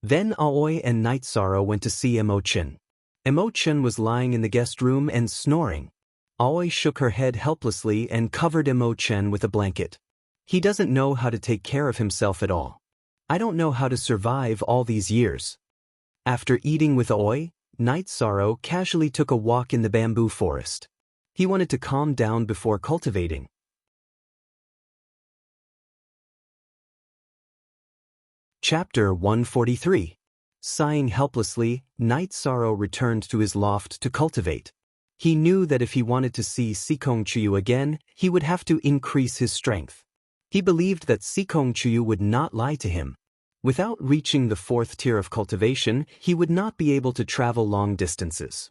Then Aoi and Night Sorrow went to see Emochin. Emochin was lying in the guest room and snoring. Aoi shook her head helplessly and covered Emochin with a blanket. He doesn't know how to take care of himself at all. I don't know how to survive all these years. After eating with Aoi, Night Sorrow casually took a walk in the bamboo forest. He wanted to calm down before cultivating. Chapter 143. Sighing helplessly, Night Sorrow returned to his loft to cultivate. He knew that if he wanted to see Sikong Chuyu again, he would have to increase his strength. He believed that Sikong Chuyu would not lie to him. Without reaching the 4th tier of cultivation, he would not be able to travel long distances.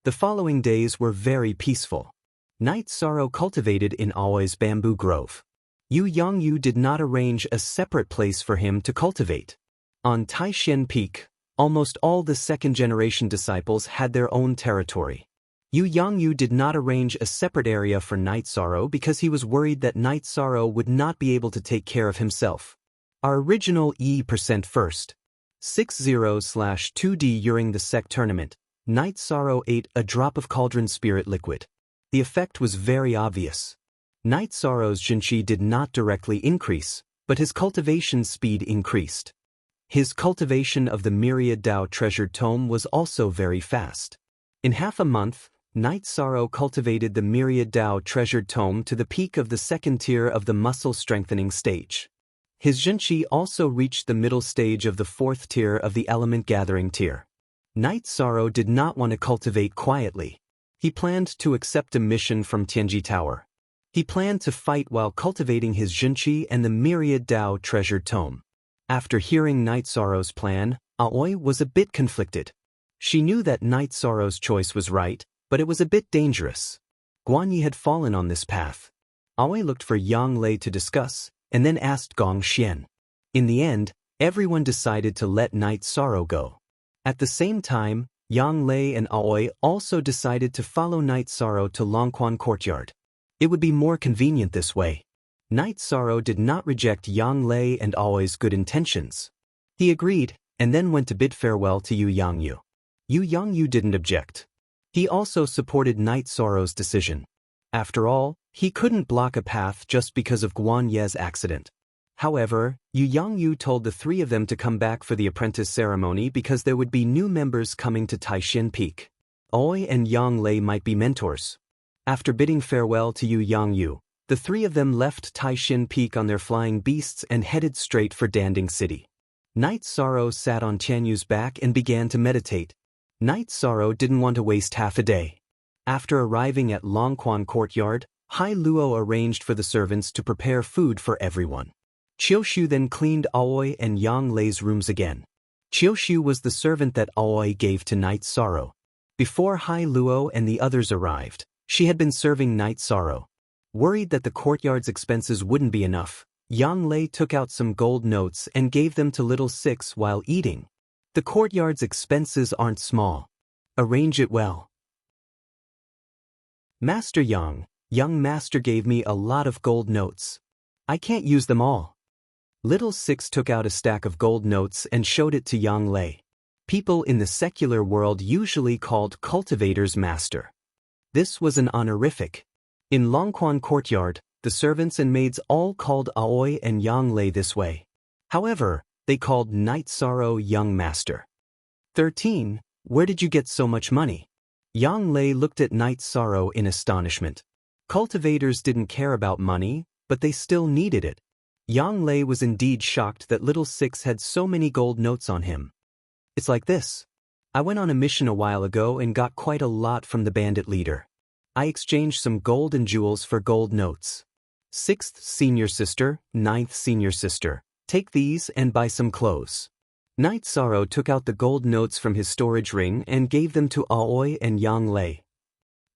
The following days were very peaceful. Night Sorrow cultivated in Aoi's bamboo grove. Yu Yongyu did not arrange a separate place for him to cultivate. On Taishin Peak, almost all the 2nd-generation disciples had their own territory. Yu Yongyu did not arrange a separate area for Night Sorrow because he was worried that Night Sorrow would not be able to take care of himself. Our original E% first. 60/2D during the SEC tournament, Night Sorrow ate a drop of cauldron spirit liquid. The effect was very obvious. Night Sorrow's Jinchi did not directly increase, but his cultivation speed increased. His cultivation of the Myriad Dao Treasured Tome was also very fast. In half a month, Night Sorrow cultivated the Myriad Dao Treasured Tome to the peak of the 2nd tier of the muscle strengthening stage. His Jinchi also reached the middle stage of the 4th tier of the element gathering tier. Night Sorrow did not want to cultivate quietly. He planned to accept a mission from Tianji Tower. He planned to fight while cultivating his Jinchi and the Myriad Dao Treasured Tome. After hearing Night Sorrow's plan, Aoi was a bit conflicted. She knew that Night Sorrow's choice was right, but it was a bit dangerous. Guanyi had fallen on this path. Aoi looked for Yang Lei to discuss, and then asked Gong Xian. In the end, everyone decided to let Night Sorrow go. At the same time, Yang Lei and Aoi also decided to follow Night Sorrow to Longquan Courtyard. It would be more convenient this way. Night Sorrow did not reject Yang Lei and Aoi's good intentions. He agreed, and then went to bid farewell to Yu Yangyu. Yu Yangyu didn't object. He also supported Night Sorrow's decision. After all, he couldn't block a path just because of Guan Ye's accident. However, Yu Yangyu told the three of them to come back for the apprentice ceremony because there would be new members coming to Taishin Peak. Aoi and Yang Lei might be mentors. After bidding farewell to Yu Yangyu, the three of them left Taishin Peak on their flying beasts and headed straight for Danding City. Night Sorrow sat on Tianyu's back and began to meditate. Night Sorrow didn't want to waste half a day. After arriving at Longquan Courtyard, Hai Luo arranged for the servants to prepare food for everyone. Qiushu then cleaned Aoi and Yang Lei's rooms again. Qiushu was the servant that Aoi gave to Night Sorrow. Before Hai Luo and the others arrived, she had been serving Night Sorrow. Worried that the courtyard's expenses wouldn't be enough, Yang Lei took out some gold notes and gave them to Little Six while eating. The courtyard's expenses aren't small. Arrange it well. Master Yang, young master gave me a lot of gold notes. I can't use them all. Little Six took out a stack of gold notes and showed it to Yang Lei. People in the secular world usually called cultivators master. This was an honorific. In Longquan Courtyard, the servants and maids all called Aoi and Yang Lei this way. However, they called Night Sorrow young master. 13. Where did you get so much money? Yang Lei looked at Night Sorrow in astonishment. Cultivators didn't care about money, but they still needed it. Yang Lei was indeed shocked that Little Six had so many gold notes on him. It's like this. I went on a mission a while ago and got quite a lot from the bandit leader. I exchanged some gold and jewels for gold notes. 6th senior sister, 9th senior sister, take these and buy some clothes. Night Sorrow took out the gold notes from his storage ring and gave them to Aoi and Yang Lei.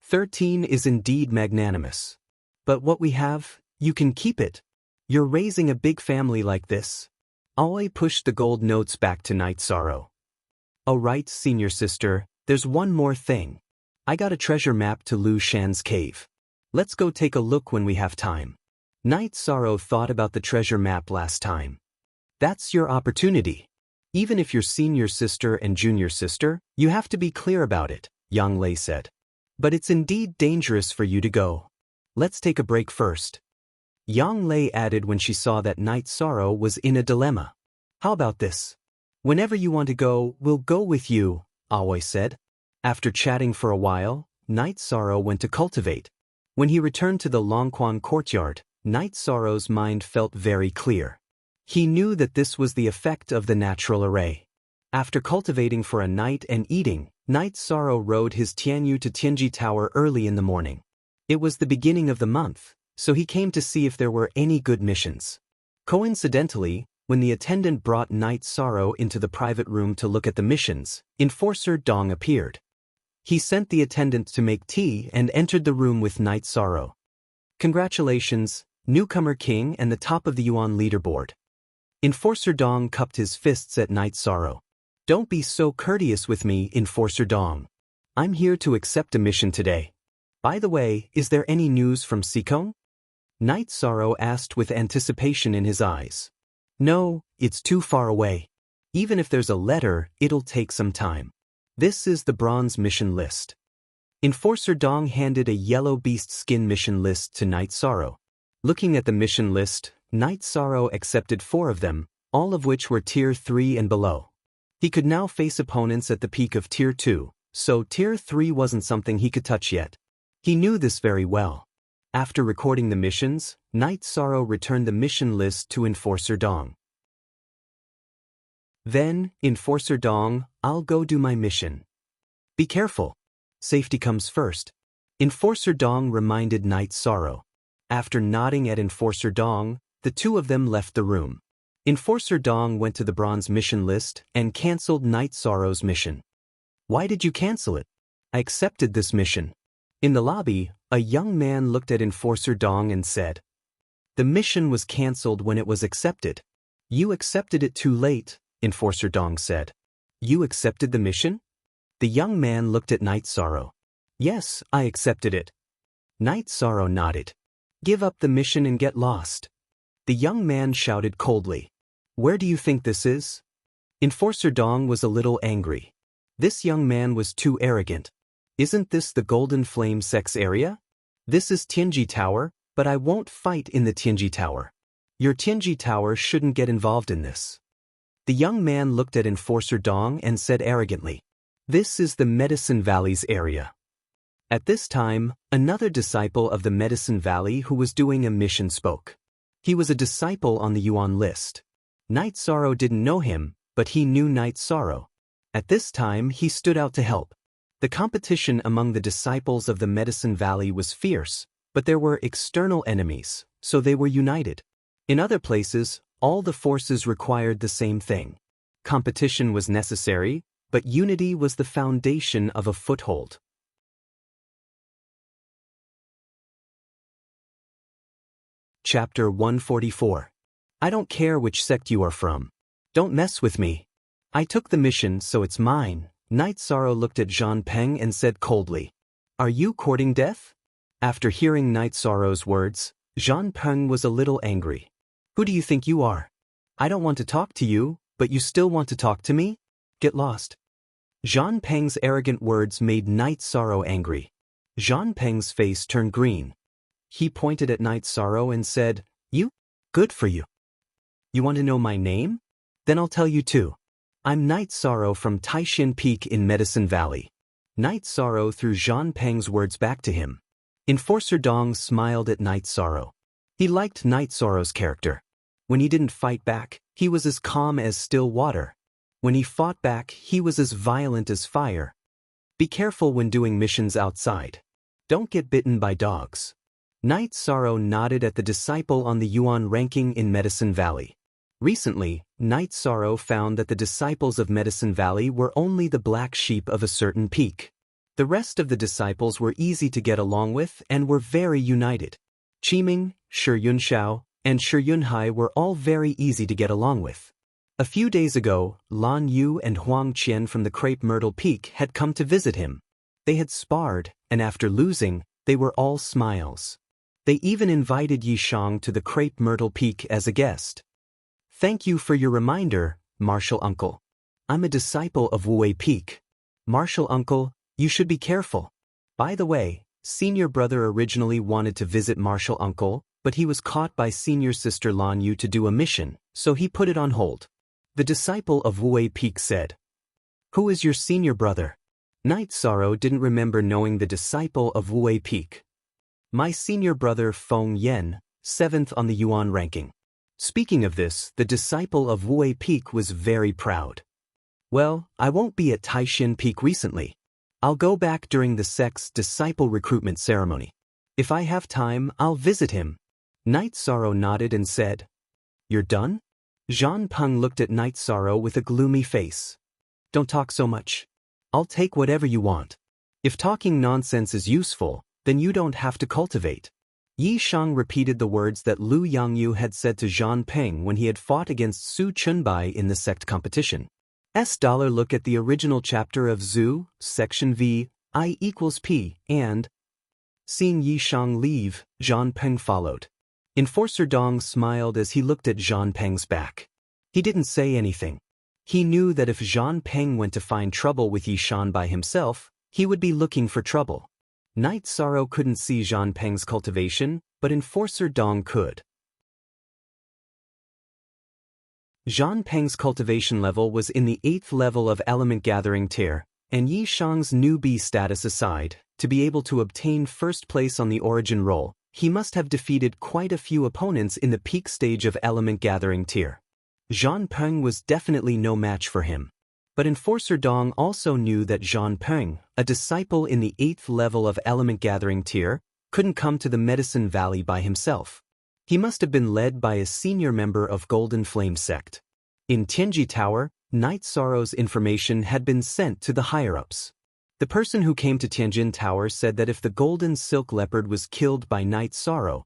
13 is indeed magnanimous. But what we have, you can keep it. You're raising a big family like this. Aoi pushed the gold notes back to Night Sorrow. Oh right, senior sister, there's one more thing. I got a treasure map to Lu Shan's cave. Let's go take a look when we have time. Night Sorrow thought about the treasure map last time. That's your opportunity. Even if you're senior sister and junior sister, you have to be clear about it, Yang Lei said. But it's indeed dangerous for you to go. Let's take a break first. Yang Lei added when she saw that Night Sorrow was in a dilemma. How about this? Whenever you want to go, we'll go with you, Aoi said. After chatting for a while, Night Sorrow went to cultivate. When he returned to the Longquan Courtyard, Night Sorrow's mind felt very clear. He knew that this was the effect of the natural array. After cultivating for a night and eating, Night Sorrow rode his Tianyu to Tianji Tower early in the morning. It was the beginning of the month, so he came to see if there were any good missions. Coincidentally, when the attendant brought Night Sorrow into the private room to look at the missions, Enforcer Dong appeared. He sent the attendant to make tea and entered the room with Night Sorrow. Congratulations, newcomer king and the top of the Yuan leaderboard. Enforcer Dong cupped his fists at Night Sorrow. Don't be so courteous with me, Enforcer Dong. I'm here to accept a mission today. By the way, is there any news from Sikong? Night Sorrow asked with anticipation in his eyes. No, it's too far away. Even if there's a letter, it'll take some time. This is the bronze mission list. Enforcer Dong handed a yellow beast skin mission list to Night Sorrow. Looking at the mission list, Night Sorrow accepted 4 of them, all of which were Tier 3 and below. He could now face opponents at the peak of Tier 2, so Tier 3 wasn't something he could touch yet. He knew this very well. After recording the missions, Night Sorrow returned the mission list to Enforcer Dong. Then, Enforcer Dong, I'll go do my mission. Be careful. Safety comes first. Enforcer Dong reminded Night Sorrow. After nodding at Enforcer Dong, the two of them left the room. Enforcer Dong went to the bronze mission list and cancelled Night Sorrow's mission. Why did you cancel it? I accepted this mission. In the lobby, a young man looked at Enforcer Dong and said, "The mission was cancelled when it was accepted." "You accepted it too late," Enforcer Dong said. "You accepted the mission?" The young man looked at Night Sorrow. "Yes, I accepted it." Night Sorrow nodded. "Give up the mission and get lost." The young man shouted coldly, "Where do you think this is?" Enforcer Dong was a little angry. This young man was too arrogant. "Isn't this the Golden Flame Sex area? This is Tianji Tower, but I won't fight in the Tianji Tower. Your Tianji Tower shouldn't get involved in this." The young man looked at Enforcer Dong and said arrogantly, "This is the Medicine Valley's area." At this time, another disciple of the Medicine Valley who was doing a mission spoke. He was a disciple on the Yuan list. Night Sorrow didn't know him, but he knew Night Sorrow. At this time, he stood out to help. The competition among the disciples of the Medicine Valley was fierce, but there were external enemies, so they were united. In other places, all the forces required the same thing. Competition was necessary, but unity was the foundation of a foothold. Chapter 144. I don't care which sect you are from. Don't mess with me. I took the mission, so it's mine. Night Sorrow looked at Jean Peng and said coldly, "Are you courting death?" After hearing Night Sorrow's words, Jean Peng was a little angry. "Who do you think you are? I don't want to talk to you, but you still want to talk to me? Get lost." Jean Peng's arrogant words made Night Sorrow angry. Jean Peng's face turned green. He pointed at Night Sorrow and said, "You? Good for you. You want to know my name? Then I'll tell you too. I'm Night Sorrow from Taishin Peak in Medicine Valley." Night Sorrow threw Jean Peng's words back to him. Enforcer Dong smiled at Night Sorrow. He liked Night Sorrow's character. When he didn't fight back, he was as calm as still water. When he fought back, he was as violent as fire. Be careful when doing missions outside. Don't get bitten by dogs. Night Sorrow nodded at the disciple on the Yuan ranking in Medicine Valley. Recently, Night Sorrow found that the disciples of Medicine Valley were only the black sheep of a certain peak. The rest of the disciples were easy to get along with and were very united. Qiming, Shi Yunxiao, and Shi Yunhai were all very easy to get along with. A few days ago, Lan Yu and Huang Qian from the Crepe Myrtle Peak had come to visit him. They had sparred, and after losing, they were all smiles. They even invited Yi Shang to the Crepe Myrtle Peak as a guest. "Thank you for your reminder, Martial Uncle. I'm a disciple of Wu Peak. Martial Uncle, you should be careful. By the way, Senior Brother originally wanted to visit Martial Uncle, but he was caught by Senior Sister Lan Yu to do a mission, so he put it on hold." The disciple of Wu Peak said, "Who is your senior brother?" Night Sorrow didn't remember knowing the disciple of Wu Peak. "My senior brother Feng Yen, 7th on the Yuan ranking." Speaking of this, the disciple of Wu Peak was very proud. "Well, I won't be at Taishin Peak recently. I'll go back during the sect's disciple recruitment ceremony. If I have time, I'll visit him." Night Sorrow nodded and said, "You're done?" Jean Peng looked at Night Sorrow with a gloomy face. "Don't talk so much. I'll take whatever you want. If talking nonsense is useful, then you don't have to cultivate." Yi Shang repeated the words that Lu Yangyu had said to Jean Peng when he had fought against Su Chunbai in the sect competition. Look at the original chapter of Zhu, section V, I equals P, and... Seeing Yi Shang leave, Jean Peng followed. Enforcer Dong smiled as he looked at Jean Peng's back. He didn't say anything. He knew that if Jean Peng went to find trouble with Yi Shan by himself, he would be looking for trouble. Night Sorrow couldn't see Jean Peng's cultivation, but Enforcer Dong could. Jean Peng's cultivation level was in the 8th level of Element Gathering Tier, and Yi Shang's newbie status aside, to be able to obtain first place on the Origin roll, he must have defeated quite a few opponents in the peak stage of Element Gathering Tier. Jean Peng was definitely no match for him. But Enforcer Dong also knew that Jean Peng, a disciple in the 8th level of Element Gathering Tier, couldn't come to the Medicine Valley by himself. He must have been led by a senior member of Golden Flame sect. In Tianji Tower, Night Sorrow's information had been sent to the higher-ups. The person who came to Tianjin Tower said that if the golden silk leopard was killed by Night Sorrow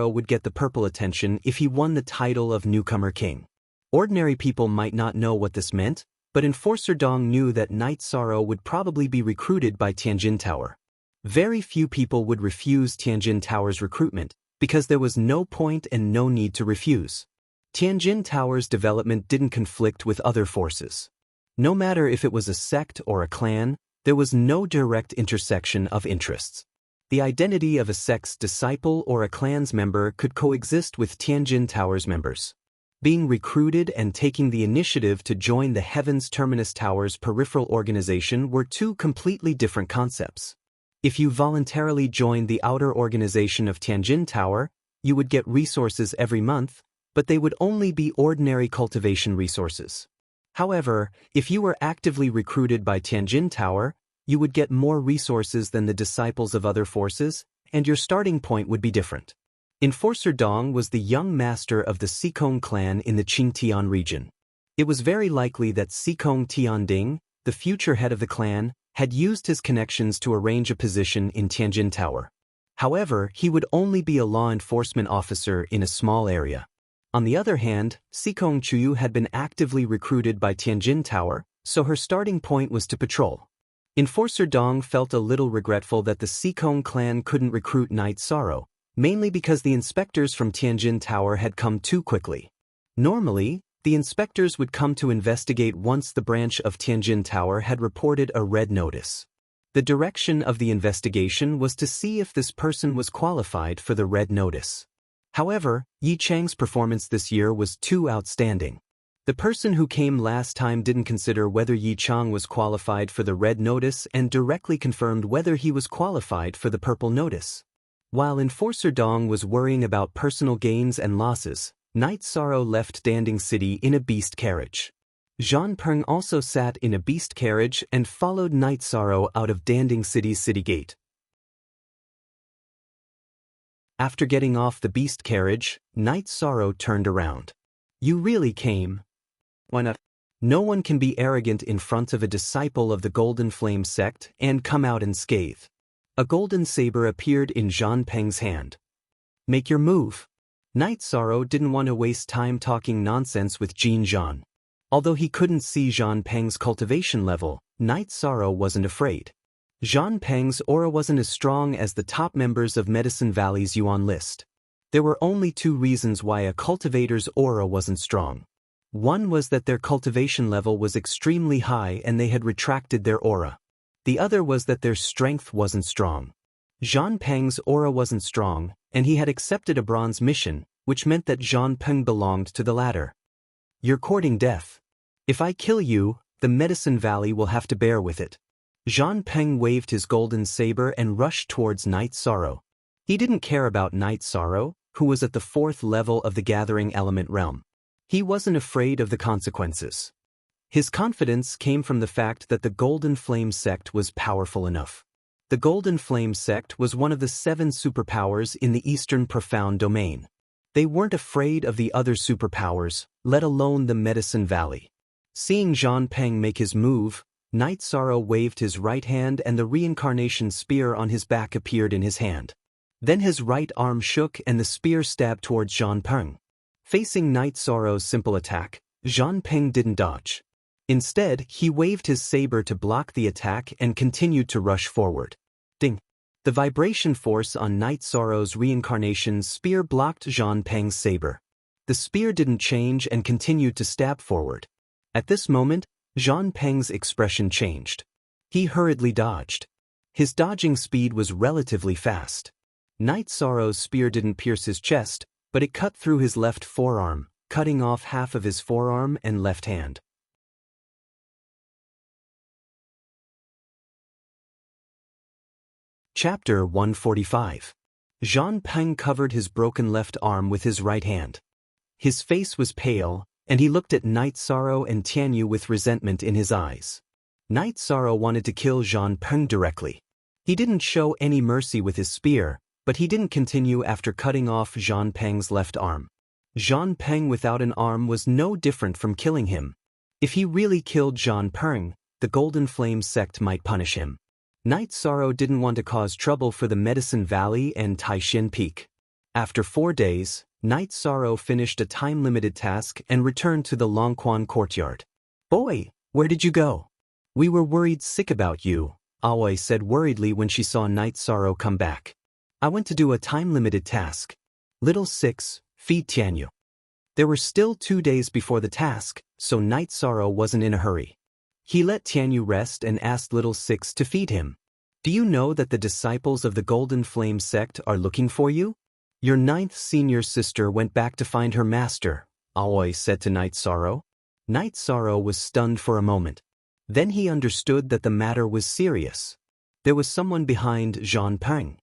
would get the purple attention if he won the title of newcomer king. Ordinary people might not know what this meant, but Enforcer Dong knew that Night Sorrow would probably be recruited by Tianjin Tower. Very few people would refuse Tianjin Tower's recruitment, because there was no point and no need to refuse. Tianjin Tower's development didn't conflict with other forces. No matter if it was a sect or a clan, there was no direct intersection of interests. The identity of a sect's disciple or a clan's member could coexist with Tianjin Tower's members. Being recruited and taking the initiative to join the Heaven's Terminus Tower's peripheral organization were two completely different concepts. If you voluntarily joined the outer organization of Tianjin Tower, you would get resources every month, but they would only be ordinary cultivation resources. However, if you were actively recruited by Tianjin Tower, you would get more resources than the disciples of other forces, and your starting point would be different. Enforcer Dong was the young master of the Sikong clan in the Qingtian region. It was very likely that Sikong Tianding, the future head of the clan, had used his connections to arrange a position in Tianjin Tower. However, he would only be a law enforcement officer in a small area. On the other hand, Sikong Chuyu had been actively recruited by Tianjin Tower, so her starting point was to patrol. Enforcer Dong felt a little regretful that the Sikong clan couldn't recruit Night Sorrow, mainly because the inspectors from Tianjin Tower had come too quickly. Normally, the inspectors would come to investigate once the branch of Tianjin Tower had reported a red notice. The direction of the investigation was to see if this person was qualified for the red notice. However, Yi Chang's performance this year was too outstanding. The person who came last time didn't consider whether Yi Chang was qualified for the red notice and directly confirmed whether he was qualified for the purple notice. While Enforcer Dong was worrying about personal gains and losses, Night Sorrow left Danding City in a beast carriage. Zhan Peng also sat in a beast carriage and followed Night Sorrow out of Danding City's city gate. After getting off the beast carriage, Night Sorrow turned around. "You really came? Why not? No one can be arrogant in front of a disciple of the Golden Flame sect and come out unscathed." A golden saber appeared in Zhan Peng's hand. "Make your move." Night Sorrow didn't want to waste time talking nonsense with Jin Zhan. Although he couldn't see Zhan Peng's cultivation level, Night Sorrow wasn't afraid. Zhan Peng's aura wasn't as strong as the top members of Medicine Valley's Yuan list. There were only two reasons why a cultivator's aura wasn't strong. One was that their cultivation level was extremely high and they had retracted their aura. The other was that their strength wasn't strong. Zhan Peng's aura wasn't strong, and he had accepted a bronze mission, which meant that Zhan Peng belonged to the latter. "You're courting death. If I kill you, the Medicine Valley will have to bear with it." Zhan Peng waved his golden saber and rushed towards Night Sorrow. He didn't care about Night Sorrow, who was at the 4th level of the Gathering Element realm. He wasn't afraid of the consequences. His confidence came from the fact that the Golden Flame sect was powerful enough. The Golden Flame sect was one of the 7 superpowers in the Eastern Profound Domain. They weren't afraid of the other superpowers, let alone the Medicine Valley. Seeing Zhan Peng make his move, Night Sorrow waved his right hand and the reincarnation spear on his back appeared in his hand. Then his right arm shook and the spear stabbed towards Zhan Peng. Facing Night Sorrow's simple attack, Zhan Peng didn't dodge. Instead, he waved his saber to block the attack and continued to rush forward. Ding! The vibration force on Night Sorrow's reincarnation spear blocked Zhan Peng's saber. The spear didn't change and continued to stab forward. At this moment, Zhan Peng's expression changed. He hurriedly dodged. His dodging speed was relatively fast. Night Sorrow's spear didn't pierce his chest, but it cut through his left forearm, cutting off half of his forearm and left hand. Chapter 145. Zhan Peng covered his broken left arm with his right hand. His face was pale, and he looked at Night Sorrow and Tianyu with resentment in his eyes. Night Sorrow wanted to kill Zhan Peng directly. He didn't show any mercy with his spear, but he didn't continue after cutting off Zhan Peng's left arm. Zhan Peng without an arm was no different from killing him. If he really killed Zhan Peng, the Golden Flame sect might punish him. Night Sorrow didn't want to cause trouble for the Medicine Valley and Taishin Peak. After 4 days, Night Sorrow finished a time-limited task and returned to the Longquan courtyard. "Boy, where did you go? We were worried sick about you," Aoi said worriedly when she saw Night Sorrow come back. "I went to do a time-limited task. Little 6, feed Tianyu." There were still 2 days before the task, so Night Sorrow wasn't in a hurry. He let Tianyu rest and asked Little 6 to feed him. "Do you know that the disciples of the Golden Flame sect are looking for you? Your 9th senior sister went back to find her master," Aoi said to Night Sorrow. Night Sorrow was stunned for a moment. Then he understood that the matter was serious. There was someone behind Zhan Peng.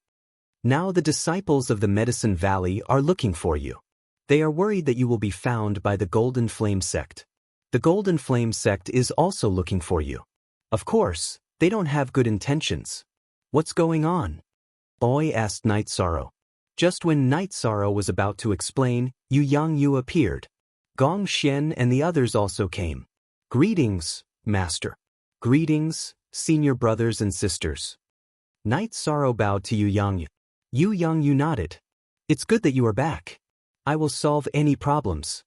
"Now the disciples of the Medicine Valley are looking for you. They are worried that you will be found by the Golden Flame sect. The Golden Flame sect is also looking for you. Of course, they don't have good intentions. What's going on?" Aoi asked Night Sorrow. Just when Night Sorrow was about to explain, Yu Yangyu appeared. Gong Xian and the others also came. "Greetings, Master." "Greetings, senior brothers and sisters." Night Sorrow bowed to Yu Yangyu. Yu Yangyu nodded. "It's good that you are back. I will solve any problems."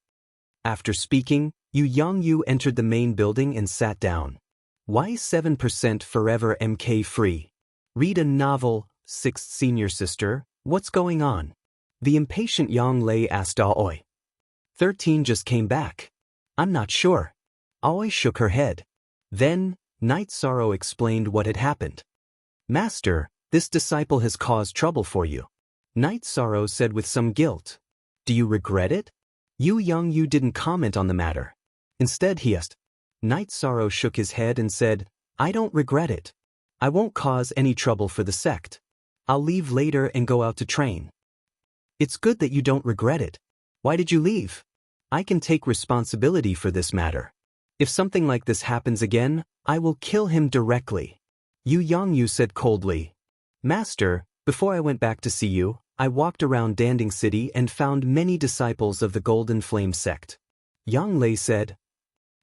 After speaking, Yu Yangyu entered the main building and sat down. "Why 7% forever MK free? Read a novel, 6th senior sister, what's going on?" The impatient Yang Lei asked Aoi. 13 just came back. "I'm not sure." Aoi shook her head. Then, Night Sorrow explained what had happened. "Master, this disciple has caused trouble for you," Night Sorrow said with some guilt. "Do you regret it?" Yu Yangyu didn't comment on the matter. Instead he asked. Night Sorrow shook his head and said, "I don't regret it. I won't cause any trouble for the sect. I'll leave later and go out to train." "It's good that you don't regret it. Why did you leave? I can take responsibility for this matter. If something like this happens again, I will kill him directly," Yu Yangyu said coldly. "Master, before I went back to see you, I walked around Danding City and found many disciples of the Golden Flame sect." Yang Lei said,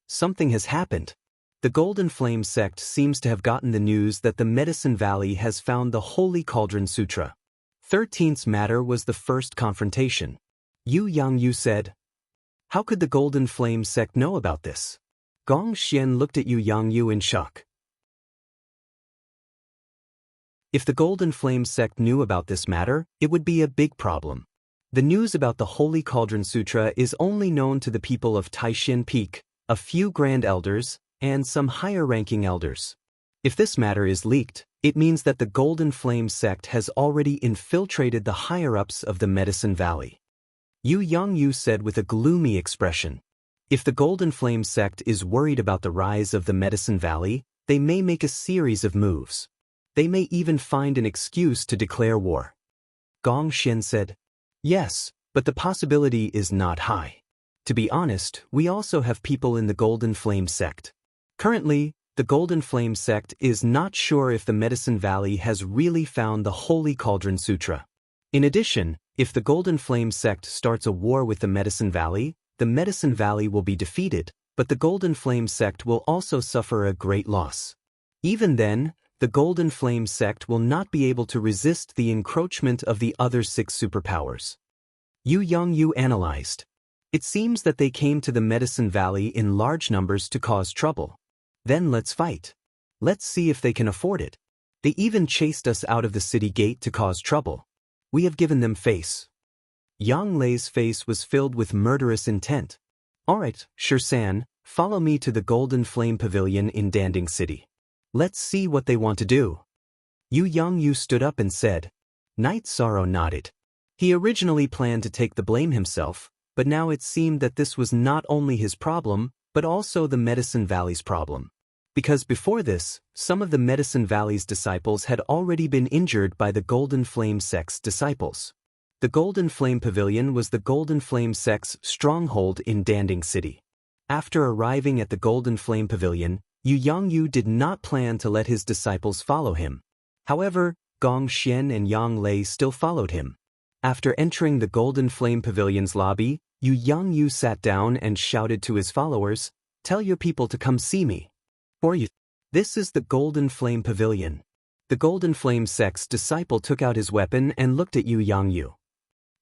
"Something has happened. The Golden Flame sect seems to have gotten the news that the Medicine Valley has found the Holy Cauldron Sutra." 13th's matter was the first confrontation. Yu Yangyu said, "How could the Golden Flame sect know about this?" Gong Xian looked at Yu Yangyu in shock. If the Golden Flame sect knew about this matter, it would be a big problem. The news about the Holy Cauldron Sutra is only known to the people of Taishin Peak, a few Grand Elders, and some higher-ranking elders. If this matter is leaked, it means that the Golden Flame sect has already infiltrated the higher-ups of the Medicine Valley. Yu Yangyu said with a gloomy expression. If the Golden Flame sect is worried about the rise of the Medicine Valley, they may make a series of moves. They may even find an excuse to declare war. Gong Xian said, "Yes, but the possibility is not high. To be honest, we also have people in the Golden Flame sect. Currently, the Golden Flame sect is not sure if the Medicine Valley has really found the Holy Cauldron Sutra. In addition, if the Golden Flame sect starts a war with the Medicine Valley will be defeated, but the Golden Flame sect will also suffer a great loss. Even then, the Golden Flame sect will not be able to resist the encroachment of the other 6 superpowers." Yu Yangyu analyzed. "It seems that they came to the Medicine Valley in large numbers to cause trouble. Then let's fight. Let's see if they can afford it. They even chased us out of the city gate to cause trouble. We have given them face." Yang Lei's face was filled with murderous intent. "All right, Shirsan, follow me to the Golden Flame Pavilion in Danding City. Let's see what they want to do." Yu Yangyu stood up and said. Night Sorrow nodded. He originally planned to take the blame himself, but now it seemed that this was not only his problem, but also the Medicine Valley's problem. Because before this, some of the Medicine Valley's disciples had already been injured by the Golden Flame sect's disciples. The Golden Flame Pavilion was the Golden Flame sect's stronghold in Danding City. After arriving at the Golden Flame Pavilion, Yu Yangyu did not plan to let his disciples follow him. However, Gong Xian and Yang Lei still followed him. After entering the Golden Flame Pavilion's lobby, Yu Yangyu sat down and shouted to his followers, "Tell your people to come see me." "For you." This is the Golden Flame Pavilion. The Golden Flame sect's disciple took out his weapon and looked at Yu Yangyu.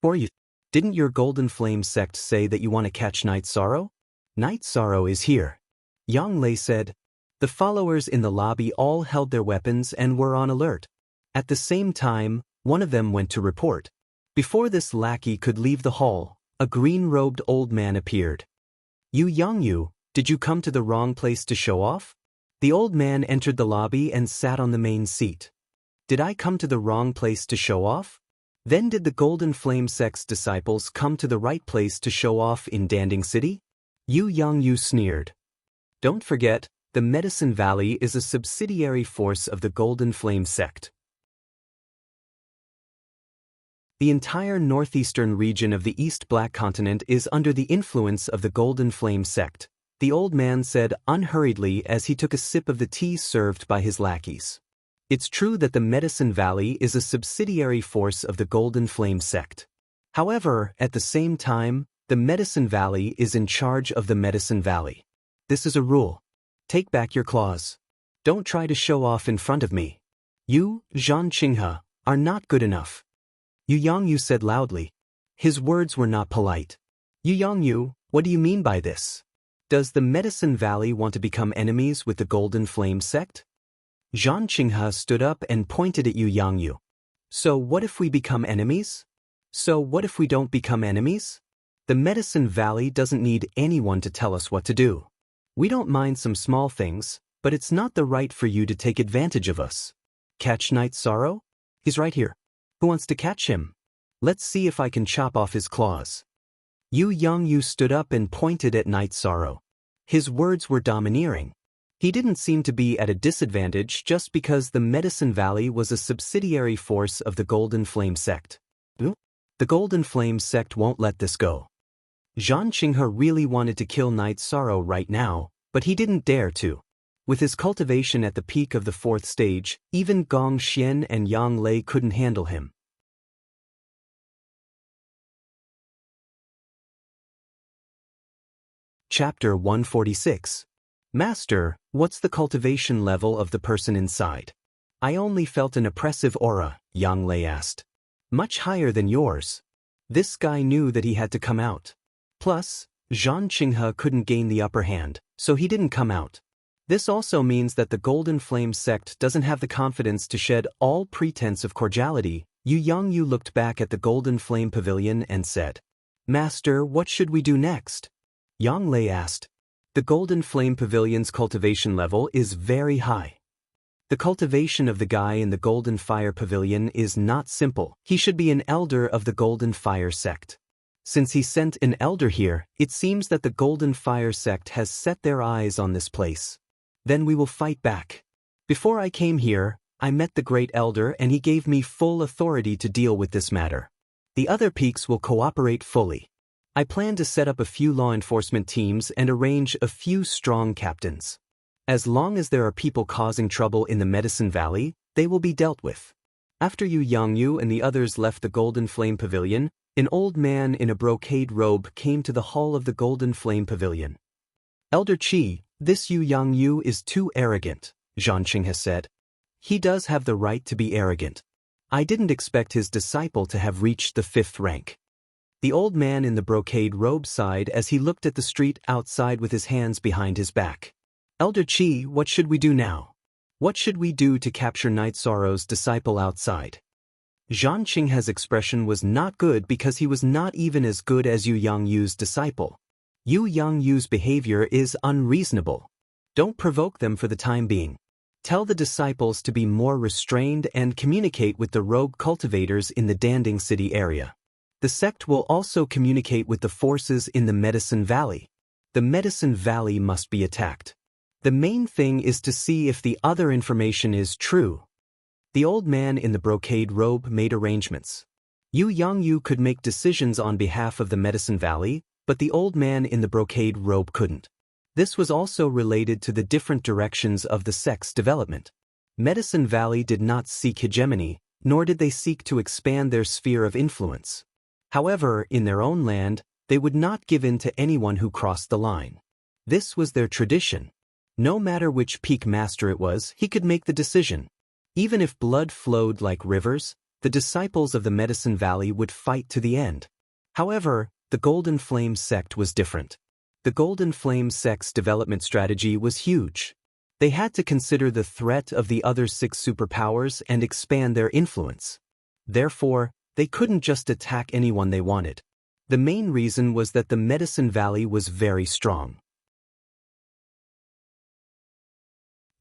Or you, didn't your Golden Flame sect say that you want to catch Night Sorrow? Night Sorrow is here. Yang Lei said. The followers in the lobby all held their weapons and were on alert. At the same time, one of them went to report. Before this lackey could leave the hall, a green-robed old man appeared. Yu Yangyu, did you come to the wrong place to show off? The old man entered the lobby and sat on the main seat. Did I come to the wrong place to show off? Then did the Golden Flame sect's disciples come to the right place to show off in Danding City? Yu Yangyu sneered. Don't forget, the Medicine Valley is a subsidiary force of the Golden Flame sect. The entire northeastern region of the East Black Continent is under the influence of the Golden Flame sect, the old man said unhurriedly as he took a sip of the tea served by his lackeys. It's true that the Medicine Valley is a subsidiary force of the Golden Flame sect. However, at the same time, the Medicine Valley is in charge of the Medicine Valley. This is a rule. Take back your claws. Don't try to show off in front of me. You, Zhan Qinghe, are not good enough. Yu Yangyu said loudly. His words were not polite. Yu Yangyu, what do you mean by this? Does the Medicine Valley want to become enemies with the Golden Flame sect? Zhan Qinghe stood up and pointed at Yu Yangyu. So what if we become enemies? So what if we don't become enemies? The Medicine Valley doesn't need anyone to tell us what to do. We don't mind some small things, but it's not the right for you to take advantage of us. Catch Night Sorrow? He's right here. Who wants to catch him? Let's see if I can chop off his claws. Yu Yangyu stood up and pointed at Night Sorrow. His words were domineering. He didn't seem to be at a disadvantage just because the Medicine Valley was a subsidiary force of the Golden Flame sect. The Golden Flame sect won't let this go. Zhan Qinghe really wanted to kill Night Sorrow right now, but he didn't dare to. With his cultivation at the peak of the 4th stage, even Gong Xian and Yang Lei couldn't handle him. Chapter 146. Master, what's the cultivation level of the person inside? I only felt an oppressive aura, Yang Lei asked. Much higher than yours. This guy knew that he had to come out. Plus, Zhan Qinghe couldn't gain the upper hand, so he didn't come out. This also means that the Golden Flame sect doesn't have the confidence to shed all pretense of cordiality. Yu Yangyu looked back at the Golden Flame Pavilion and said, Master, what should we do next? Yang Lei asked. The Golden Flame Pavilion's cultivation level is very high. The cultivation of the guy in the Golden Fire Pavilion is not simple. He should be an elder of the Golden Fire sect. Since he sent an elder here, it seems that the Golden Fire sect has set their eyes on this place. Then we will fight back. Before I came here, I met the Great Elder and he gave me full authority to deal with this matter. The other peaks will cooperate fully. I plan to set up a few law enforcement teams and arrange a few strong captains. As long as there are people causing trouble in the Medicine Valley, they will be dealt with. After Yu Yangyu and the others left the Golden Flame Pavilion, an old man in a brocade robe came to the hall of the Golden Flame Pavilion. Elder Qi, this Yu Yangyu is too arrogant, Zhan Qinghe said. He does have the right to be arrogant. I didn't expect his disciple to have reached the 5th rank. The old man in the brocade robe sighed as he looked at the street outside with his hands behind his back. Elder Qi, what should we do now? What should we do to capture Night Sorrow's disciple outside? Zhan Qinghe's expression was not good because he was not even as good as Yu Yangyu's disciple. Yu Yangyu's behavior is unreasonable. Don't provoke them for the time being. Tell the disciples to be more restrained and communicate with the rogue cultivators in the Danding City area. The sect will also communicate with the forces in the Medicine Valley. The Medicine Valley must be attacked. The main thing is to see if the other information is true. The old man in the brocade robe made arrangements. Yu Yangyu could make decisions on behalf of the Medicine Valley, but the old man in the brocade robe couldn't. This was also related to the different directions of the sect's development. Medicine Valley did not seek hegemony, nor did they seek to expand their sphere of influence. However, in their own land, they would not give in to anyone who crossed the line. This was their tradition. No matter which peak master it was, he could make the decision. Even if blood flowed like rivers, the disciples of the Medicine Valley would fight to the end. However, the Golden Flame sect was different. The Golden Flame sect's development strategy was huge. They had to consider the threat of the other 6 superpowers and expand their influence. Therefore, they couldn't just attack anyone they wanted. The main reason was that the Medicine Valley was very strong.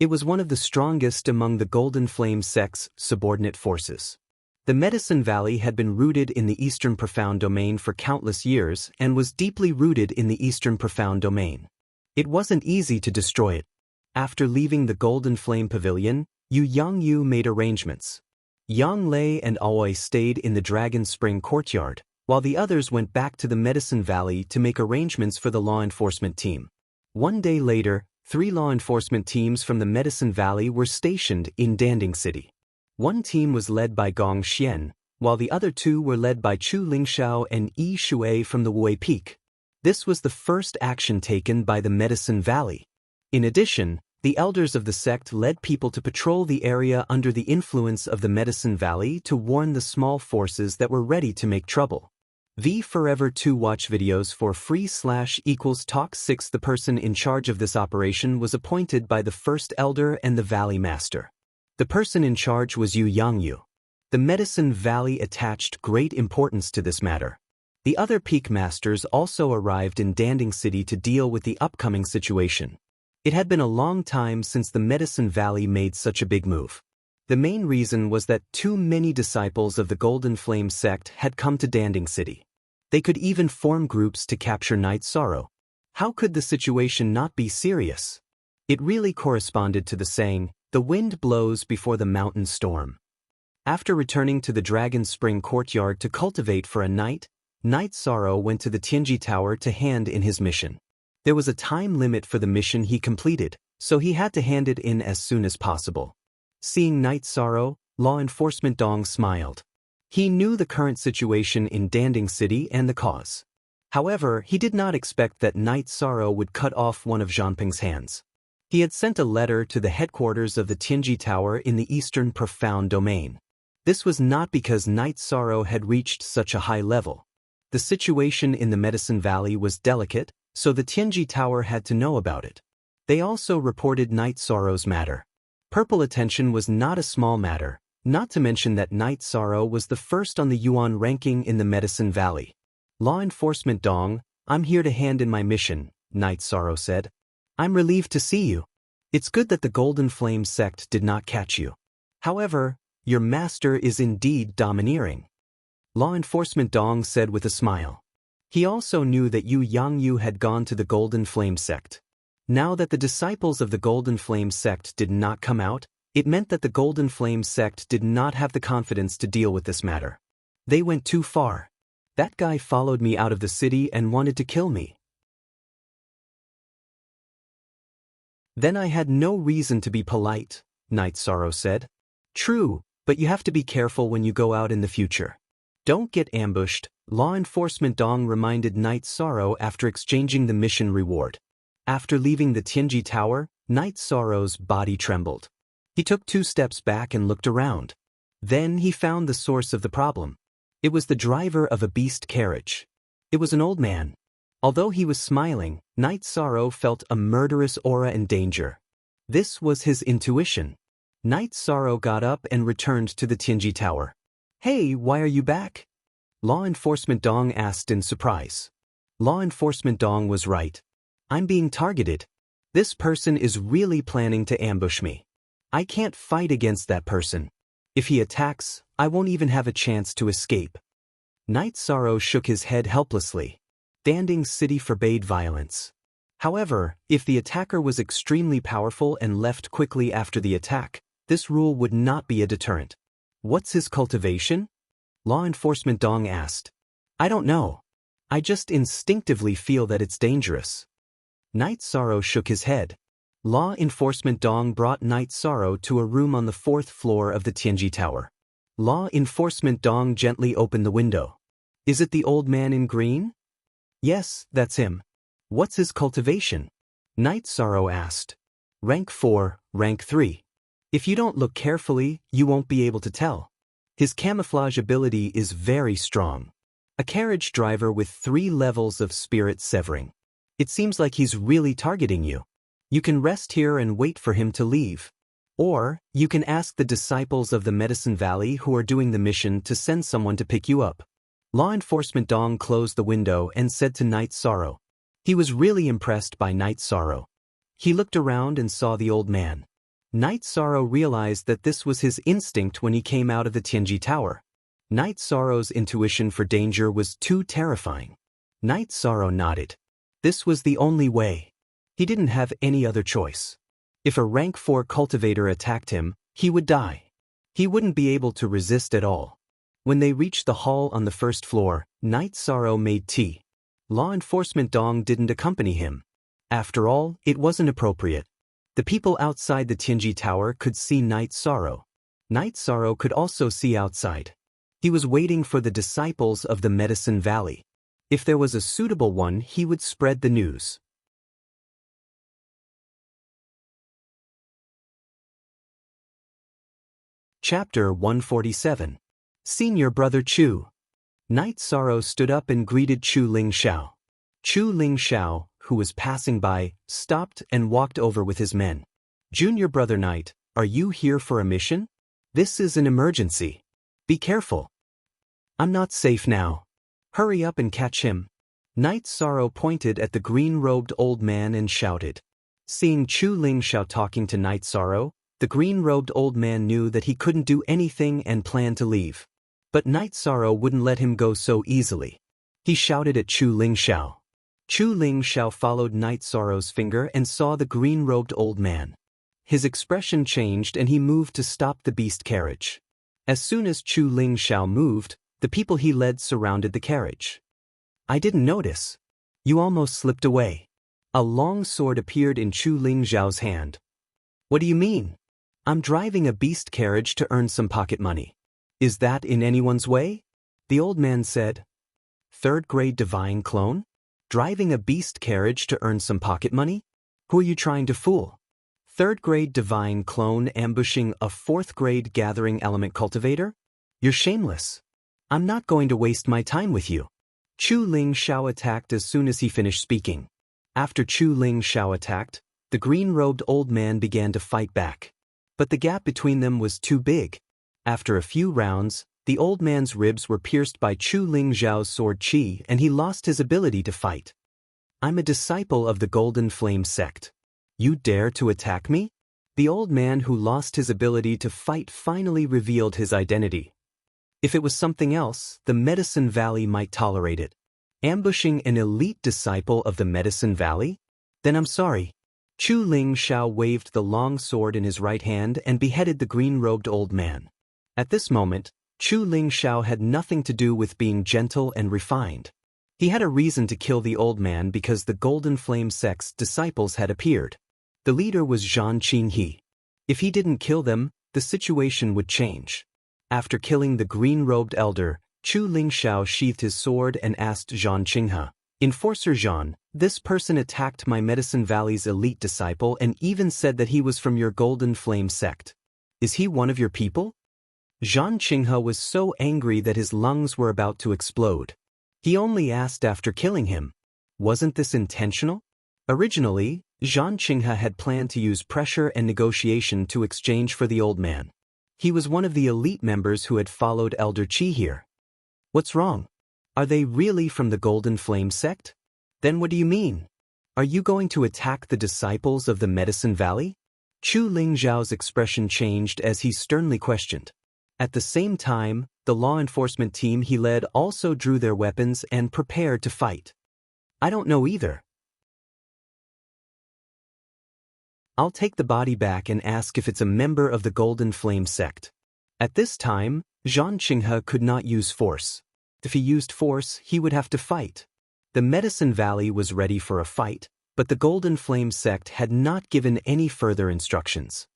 It was one of the strongest among the Golden Flame sect's subordinate forces. The Medicine Valley had been rooted in the Eastern Profound Domain for countless years and was deeply rooted in the Eastern Profound Domain. It wasn't easy to destroy it. After leaving the Golden Flame Pavilion, Yu Yangyu made arrangements. Yang Lei and Aoi stayed in the Dragon Spring courtyard, while the others went back to the Medicine Valley to make arrangements for the law enforcement team. One day later, 3 law enforcement teams from the Medicine Valley were stationed in Danding City. One team was led by Gong Xian, while the other 2 were led by Chu Lingxiao and Yi Shui from the Wei Peak. This was the first action taken by the Medicine Valley. In addition, the elders of the sect led people to patrol the area under the influence of the Medicine Valley to warn the small forces that were ready to make trouble. Forever 2 watch videos for free/talk 6. The person in charge of this operation was appointed by the First Elder and the Valley Master. The person in charge was Yu Yangyu. The Medicine Valley attached great importance to this matter. The other peak masters also arrived in Danding City to deal with the upcoming situation. It had been a long time since the Medicine Valley made such a big move. The main reason was that too many disciples of the Golden Flame sect had come to Danding City. They could even form groups to capture Night Sorrow. How could the situation not be serious? It really corresponded to the saying, "The wind blows before the mountains storm." After returning to the Dragon Spring courtyard to cultivate for a night, Night Sorrow went to the Tianji Tower to hand in his mission. There was a time limit for the mission he completed, so he had to hand it in as soon as possible. Seeing Night Sorrow, Law Enforcement Dong smiled. He knew the current situation in Danding City and the cause. However, he did not expect that Night Sorrow would cut off one of Zhanping's hands. He had sent a letter to the headquarters of the Tianji Tower in the Eastern Profound Domain. This was not because Night Sorrow had reached such a high level. The situation in the Medicine Valley was delicate, so the Tianji Tower had to know about it. They also reported Night Sorrow's matter. Purple attention was not a small matter, not to mention that Night Sorrow was the first on the Yuan ranking in the Medicine Valley. "Law Enforcement Dong, I'm here to hand in my mission," Night Sorrow said. "I'm relieved to see you. It's good that the Golden Flame sect did not catch you. However, your master is indeed domineering." Law Enforcement Dong said with a smile. He also knew that Yu Yangyu had gone to the Golden Flame sect. Now that the disciples of the Golden Flame sect did not come out, it meant that the Golden Flame sect did not have the confidence to deal with this matter. They went too far. That guy followed me out of the city and wanted to kill me. Then I had no reason to be polite, Night Sorrow said. "True, but you have to be careful when you go out in the future. Don't get ambushed," Law Enforcement Dong reminded Night Sorrow after exchanging the mission reward. After leaving the Tianji Tower, Night Sorrow's body trembled. He took 2 steps back and looked around. Then he found the source of the problem. It was the driver of a beast carriage. It was an old man. Although he was smiling, Night Sorrow felt a murderous aura and danger. This was his intuition. Night Sorrow got up and returned to the Tianji Tower. "Hey, why are you back?" Law Enforcement Dong asked in surprise. Law Enforcement Dong was right. "I'm being targeted. This person is really planning to ambush me. I can't fight against that person. If he attacks, I won't even have a chance to escape." Night Sorrow shook his head helplessly. Danding City forbade violence. However, if the attacker was extremely powerful and left quickly after the attack, this rule would not be a deterrent. "What's his cultivation?" Law Enforcement Dong asked. "I don't know. I just instinctively feel that it's dangerous." Night Sorrow shook his head. Law Enforcement Dong brought Night Sorrow to a room on the 4th floor of the Tianji Tower. Law Enforcement Dong gently opened the window. "Is it the old man in green?" "Yes, that's him." "What's his cultivation?" Night Sorrow asked. Rank 4, Rank 3. If you don't look carefully, you won't be able to tell. His camouflage ability is very strong. A carriage driver with 3 levels of spirit severing. It seems like he's really targeting you. You can rest here and wait for him to leave. Or, you can ask the disciples of the Medicine Valley who are doing the mission to send someone to pick you up. Law Enforcement Dong closed the window and said to Night Sorrow. He was really impressed by Night Sorrow. He looked around and saw the old man. Night Sorrow realized that this was his instinct when he came out of the Tianji Tower. Night Sorrow's intuition for danger was too terrifying. Night Sorrow nodded. This was the only way. He didn't have any other choice. If a rank 4 cultivator attacked him, he would die. He wouldn't be able to resist at all. When they reached the hall on the first floor, Night Sorrow made tea. Law Enforcement Dong didn't accompany him. After all, it wasn't appropriate. The people outside the Tianji Tower could see Night Sorrow. Night Sorrow could also see outside. He was waiting for the disciples of the Medicine Valley. If there was a suitable one, he would spread the news. Chapter 147. Senior Brother Chu. Night Sorrow stood up and greeted Chu Ling Xiao. Chu Ling Xiao, who was passing by, stopped and walked over with his men. Junior Brother Night, are you here for a mission? This is an emergency. Be careful. I'm not safe now. Hurry up and catch him. Night Sorrow pointed at the green-robed old man and shouted. Seeing Chu Ling Xiao talking to Night Sorrow, the green-robed old man knew that he couldn't do anything and planned to leave. But Night Sorrow wouldn't let him go so easily. He shouted at Chu Ling Xiao. Chu Ling Xiao followed Night Sorrow's finger and saw the green-robed old man. His expression changed and he moved to stop the beast carriage. As soon as Chu Ling Xiao moved, the people he led surrounded the carriage. I didn't notice. You almost slipped away. A long sword appeared in Chu Ling Xiao's hand. What do you mean? I'm driving a beast carriage to earn some pocket money. Is that in anyone's way? The old man said. 3rd grade divine clone? Driving a beast carriage to earn some pocket money? Who are you trying to fool? 3rd grade divine clone ambushing a 4th grade gathering element cultivator? You're shameless. I'm not going to waste my time with you. Chu Ling Xiao attacked as soon as he finished speaking. After Chu Ling Xiao attacked, the green-robed old man began to fight back. But the gap between them was too big. After a few rounds, the old man's ribs were pierced by Chu Ling Xiao's sword qi and he lost his ability to fight. I'm a disciple of the Golden Flame sect. You dare to attack me? The old man who lost his ability to fight finally revealed his identity. If it was something else, the Medicine Valley might tolerate it. Ambushing an elite disciple of the Medicine Valley? Then I'm sorry. Chu Ling Xiao waved the long sword in his right hand and beheaded the green-robed old man. At this moment, Chu Ling Xiao had nothing to do with being gentle and refined. He had a reason to kill the old man because the Golden Flame sect's disciples had appeared. The leader was Zhang Qinghe. If he didn't kill them, the situation would change. After killing the green-robed elder, Chu Ling Xiao sheathed his sword and asked Zhang Qinghe, Enforcer Zhang, this person attacked my Medicine Valley's elite disciple and even said that he was from your Golden Flame sect. Is he one of your people? Zhang Qinghe was so angry that his lungs were about to explode. He only asked after killing him. Wasn't this intentional? Originally, Zhang Qinghe had planned to use pressure and negotiation to exchange for the old man. He was one of the elite members who had followed Elder Qi here. What's wrong? Are they really from the Golden Flame sect? Then what do you mean? Are you going to attack the disciples of the Medicine Valley? Chu Ling Xiao's expression changed as he sternly questioned. At the same time, the law enforcement team he led also drew their weapons and prepared to fight. I don't know either. I'll take the body back and ask if it's a member of the Golden Flame sect. At this time, Zhang Qinghe could not use force. If he used force, he would have to fight. The Medicine Valley was ready for a fight, but the Golden Flame sect had not given any further instructions.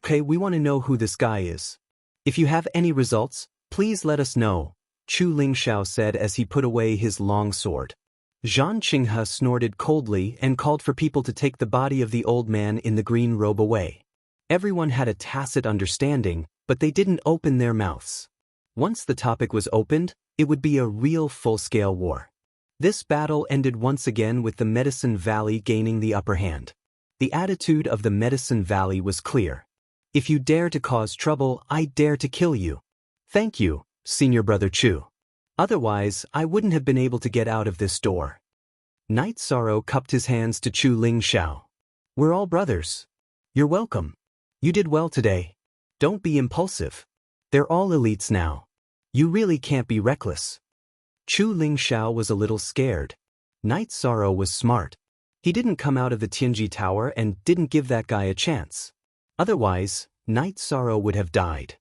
Okay, we want to know who this guy is. If you have any results, please let us know, Chu Ling Xiao said as he put away his long sword. Zhang Qinghe snorted coldly and called for people to take the body of the old man in the green robe away. Everyone had a tacit understanding, but they didn't open their mouths. Once the topic was opened, it would be a real full-scale war. This battle ended once again with the Medicine Valley gaining the upper hand. The attitude of the Medicine Valley was clear. If you dare to cause trouble, I dare to kill you. Thank you, Senior Brother Chu. Otherwise, I wouldn't have been able to get out of this door. Night Sorrow cupped his hands to Chu Ling Xiao. We're all brothers. You're welcome. You did well today. Don't be impulsive. They're all elites now. You really can't be reckless. Chu Ling Xiao was a little scared. Night Sorrow was smart. He didn't come out of the Tianji Tower and didn't give that guy a chance. Otherwise, Night Sorrow would have died.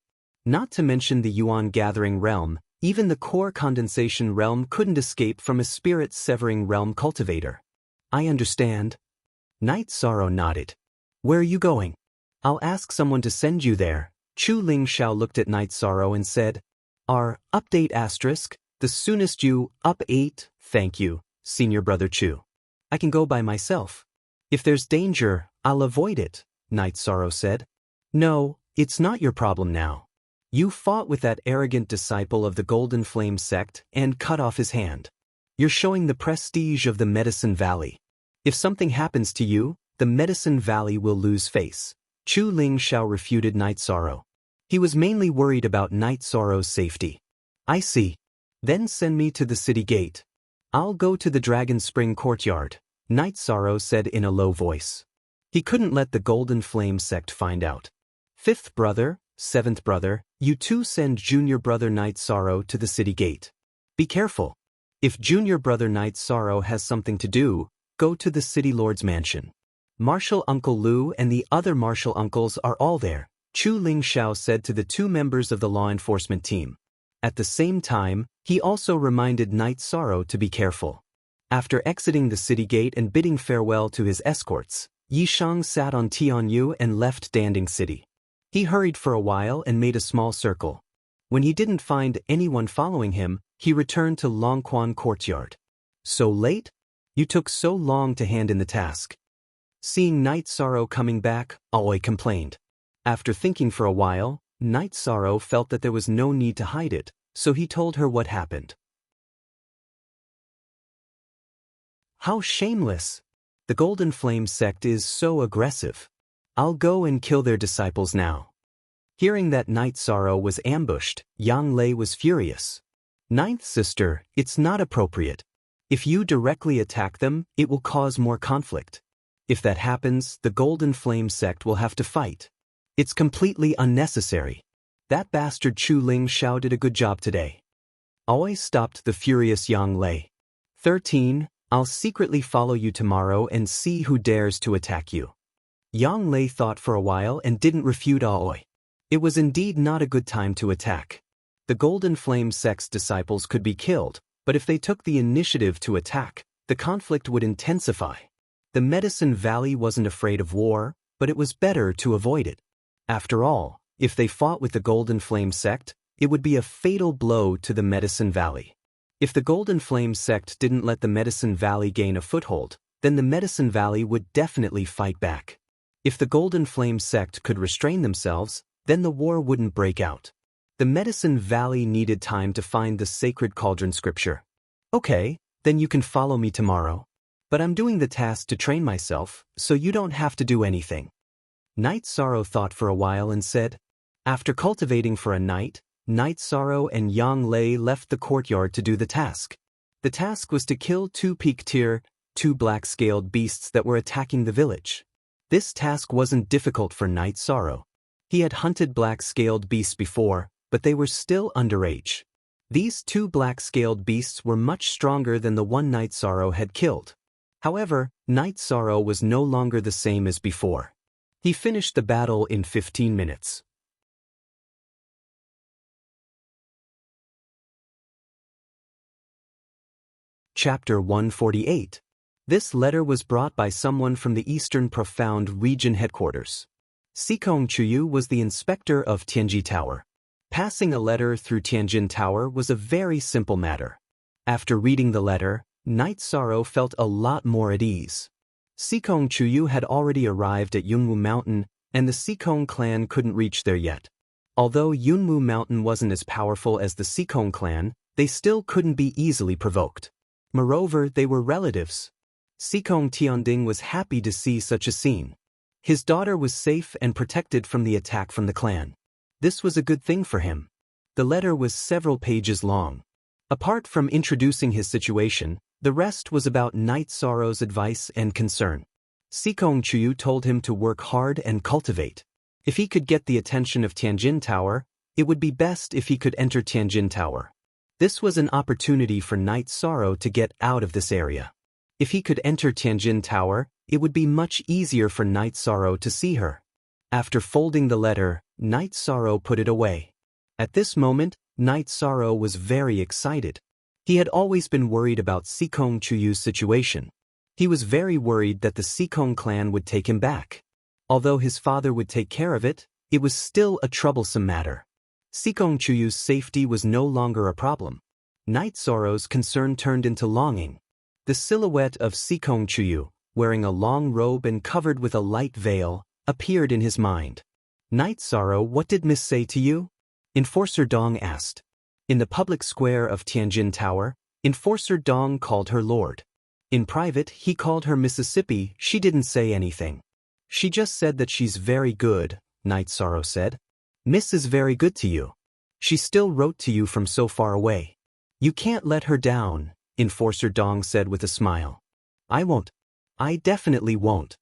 Not to mention the Yuan Gathering Realm, even the Core Condensation Realm couldn't escape from a spirit-severing realm cultivator. I understand. Night Sorrow nodded. Where are you going? I'll ask someone to send you there. Chu Ling Xiao looked at Night Sorrow and said, update asterisk, the soonest you, up 8, thank you, Senior Brother Chu. I can go by myself. If there's danger, I'll avoid it, Night Sorrow said. No, it's not your problem now. You fought with that arrogant disciple of the Golden Flame sect and cut off his hand. You're showing the prestige of the Medicine Valley. If something happens to you, the Medicine Valley will lose face. Chu Ling Xiao refuted Night Sorrow. He was mainly worried about Night Sorrow's safety. I see. Then send me to the city gate. I'll go to the Dragon Spring courtyard, Night Sorrow said in a low voice. He couldn't let the Golden Flame sect find out. Fifth brother, seventh brother, you two send junior brother Night Sorrow to the city gate. Be careful. If junior brother Night Sorrow has something to do, go to the city lord's mansion. Martial Uncle Lu and the other martial uncles are all there, Chu Ling Xiao said to the two members of the law enforcement team. At the same time, he also reminded Night Sorrow to be careful. After exiting the city gate and bidding farewell to his escorts, Yishang sat on Tianyu and left Danding City. He hurried for a while and made a small circle. When he didn't find anyone following him, he returned to Longquan Courtyard. So late? You took so long to hand in the task. Seeing Night Sorrow coming back, Aoi complained. After thinking for a while, Night Sorrow felt that there was no need to hide it, so he told her what happened. How shameless! The Golden Flame sect is so aggressive. I'll go and kill their disciples now. Hearing that Night Sorrow was ambushed, Yang Lei was furious. Ninth sister, it's not appropriate. If you directly attack them, it will cause more conflict. If that happens, the Golden Flame sect will have to fight. It's completely unnecessary. That bastard Chu Ling Xiao did a good job today. Aoi stopped the furious Yang Lei. 13. I'll secretly follow you tomorrow and see who dares to attack you. Yang Lei thought for a while and didn't refute Aoi. It was indeed not a good time to attack. The Golden Flame sect's disciples could be killed, but if they took the initiative to attack, the conflict would intensify. The Medicine Valley wasn't afraid of war, but it was better to avoid it. After all, if they fought with the Golden Flame sect, it would be a fatal blow to the Medicine Valley. If the Golden Flame sect didn't let the Medicine Valley gain a foothold, then the Medicine Valley would definitely fight back. If the Golden Flame sect could restrain themselves, then the war wouldn't break out. The Medicine Valley needed time to find the sacred cauldron scripture. Okay, then you can follow me tomorrow. But I'm doing the task to train myself, so you don't have to do anything. Night Sorrow thought for a while and said, after cultivating for a night, Night Sorrow and Yang Lei left the courtyard to do the task. The task was to kill 2 peak tier, 2 black-scaled beasts that were attacking the village. This task wasn't difficult for Night Sorrow. He had hunted black-scaled beasts before, but they were still underage. These 2 black-scaled beasts were much stronger than the one Night Sorrow had killed. However, Night Sorrow was no longer the same as before. He finished the battle in 15 minutes. Chapter 148. This letter was brought by someone from the Eastern Profound Region headquarters. Sikong Chuyu was the inspector of Tianji Tower. Passing a letter through Tianjin Tower was a very simple matter. After reading the letter, Night Sorrow felt a lot more at ease. Sikong Chuyu had already arrived at Yunwu Mountain, and the Sikong clan couldn't reach there yet. Although Yunwu Mountain wasn't as powerful as the Sikong clan, they still couldn't be easily provoked. Moreover, they were relatives. Sikong Tianding was happy to see such a scene. His daughter was safe and protected from the attack from the clan. This was a good thing for him. The letter was several pages long. Apart from introducing his situation, the rest was about Night Sorrow's advice and concern. Sikong Chuyu told him to work hard and cultivate. If he could get the attention of Tianjin Tower, it would be best if he could enter Tianjin Tower. This was an opportunity for Night Sorrow to get out of this area. If he could enter Tianjin Tower, it would be much easier for Night Sorrow to see her. After folding the letter, Night Sorrow put it away. At this moment, Night Sorrow was very excited. He had always been worried about Sikong Chuyu's situation. He was very worried that the Sikong clan would take him back. Although his father would take care of it, it was still a troublesome matter. Sikong Chuyu's safety was no longer a problem. Night Sorrow's concern turned into longing. The silhouette of Sikong Chuyu, wearing a long robe and covered with a light veil, appeared in his mind. Night Sorrow, what did Miss say to you? Enforcer Dong asked. In the public square of Tianjin Tower, Enforcer Dong called her Lord. In private, he called her Mississippi. She didn't say anything. She just said that she's very good, Night Sorrow said. Miss is very good to you. She still wrote to you from so far away. You can't let her down, Enforcer Dong said with a smile. I won't. I definitely won't.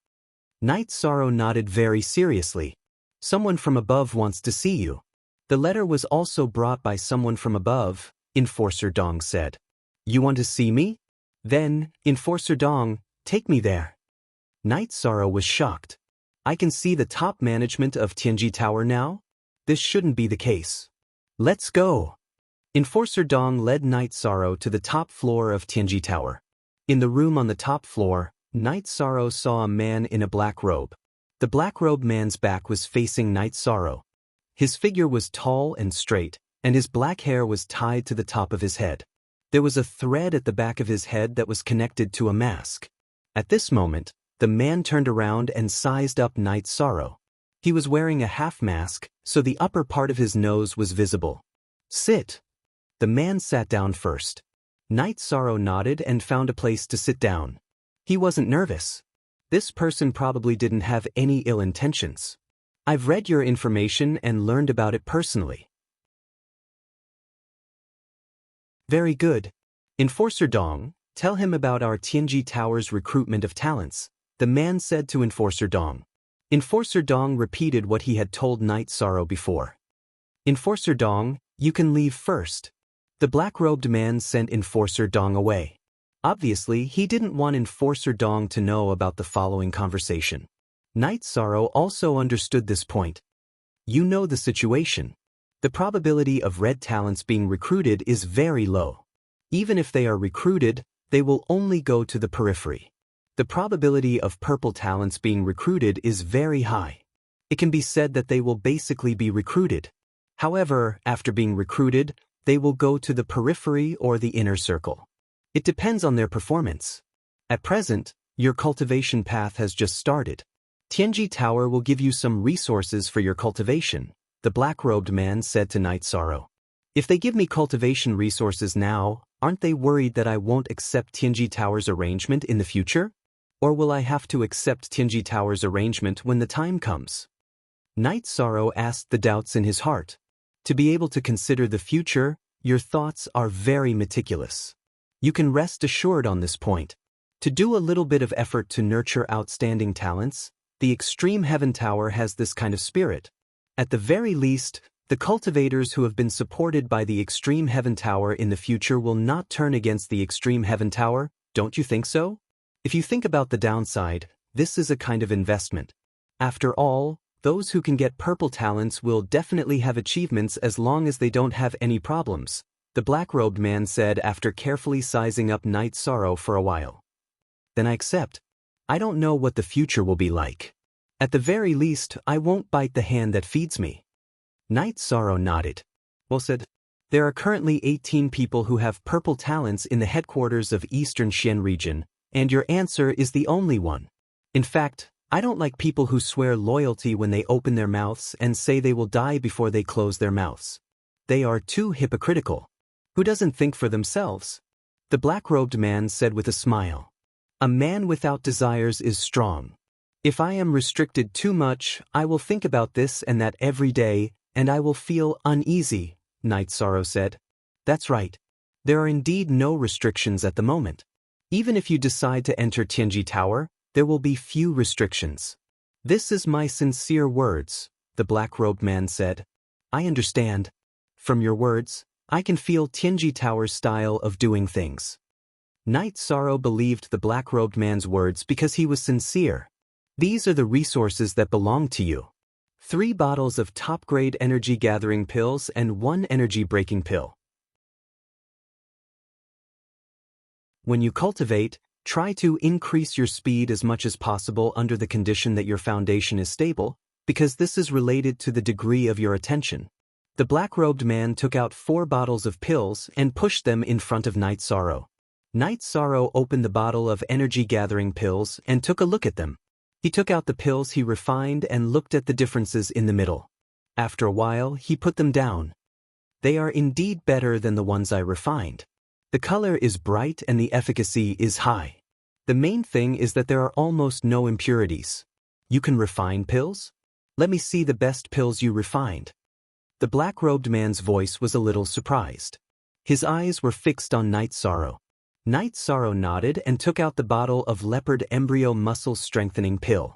Night Sorrow nodded very seriously. Someone from above wants to see you. The letter was also brought by someone from above, Enforcer Dong said. You want to see me? Then, Enforcer Dong, take me there. Night Sorrow was shocked. I can see the top management of Tianji Tower now? This shouldn't be the case. Let's go. Enforcer Dong led Night Sorrow to the top floor of Tianji Tower. In the room on the top floor, Night Sorrow saw a man in a black robe. The black-robed man's back was facing Night Sorrow. His figure was tall and straight, and his black hair was tied to the top of his head. There was a thread at the back of his head that was connected to a mask. At this moment, the man turned around and sized up Night Sorrow. He was wearing a half mask, so the upper part of his nose was visible. Sit. The man sat down first. Night Sorrow nodded and found a place to sit down. He wasn't nervous. This person probably didn't have any ill intentions. I've read your information and learned about it personally. Very good. Enforcer Dong, tell him about our Tianji Tower's recruitment of talents, the man said to Enforcer Dong. Enforcer Dong repeated what he had told Night Sorrow before. Enforcer Dong, you can leave first. The black-robed man sent Enforcer Dong away. Obviously, he didn't want Enforcer Dong to know about the following conversation. Night Sorrow also understood this point. You know the situation. The probability of red talents being recruited is very low. Even if they are recruited, they will only go to the periphery. The probability of purple talents being recruited is very high. It can be said that they will basically be recruited. However, after being recruited, they will go to the periphery or the inner circle. It depends on their performance. At present, your cultivation path has just started. Tianji Tower will give you some resources for your cultivation, the black-robed man said to Night Sorrow. If they give me cultivation resources now, aren't they worried that I won't accept Tianji Tower's arrangement in the future? Or will I have to accept Tianji Tower's arrangement when the time comes? Night Sorrow asked the doubts in his heart. To be able to consider the future, your thoughts are very meticulous. You can rest assured on this point. To do a little bit of effort to nurture outstanding talents, the Extreme Heaven Tower has this kind of spirit. At the very least, the cultivators who have been supported by the Extreme Heaven Tower in the future will not turn against the Extreme Heaven Tower, don't you think so? If you think about the downside, this is a kind of investment. After all, those who can get purple talents will definitely have achievements as long as they don't have any problems, the black-robed man said after carefully sizing up Night Sorrow for a while. Then I accept. I don't know what the future will be like. At the very least, I won't bite the hand that feeds me. Night Sorrow nodded. Well said. There are currently 18 people who have purple talents in the headquarters of Eastern Xian region, and your answer is the only one. In fact, I don't like people who swear loyalty when they open their mouths and say they will die before they close their mouths. They are too hypocritical. Who doesn't think for themselves? The black-robed man said with a smile. A man without desires is strong. If I am restricted too much, I will think about this and that every day, and I will feel uneasy, Night Sorrow said. That's right. There are indeed no restrictions at the moment. Even if you decide to enter Tianji Tower, there will be few restrictions. This is my sincere words, the black-robed man said. I understand. From your words, I can feel Tianji Tower's style of doing things. Night Sorrow believed the black-robed man's words because he was sincere. These are the resources that belong to you. 3 bottles of top-grade energy-gathering pills and 1 energy-breaking pill. When you cultivate, try to increase your speed as much as possible under the condition that your foundation is stable, because this is related to the degree of your attention. The black-robed man took out 4 bottles of pills and pushed them in front of Night Sorrow. Night Sorrow opened the bottle of energy-gathering pills and took a look at them. He took out the pills he refined and looked at the differences in the middle. After a while, he put them down. They are indeed better than the ones I refined. The color is bright and the efficacy is high. The main thing is that there are almost no impurities. You can refine pills? Let me see the best pills you refined. The black-robed man's voice was a little surprised. His eyes were fixed on Night Sorrow. Night Sorrow nodded and took out the bottle of leopard embryo muscle strengthening pill.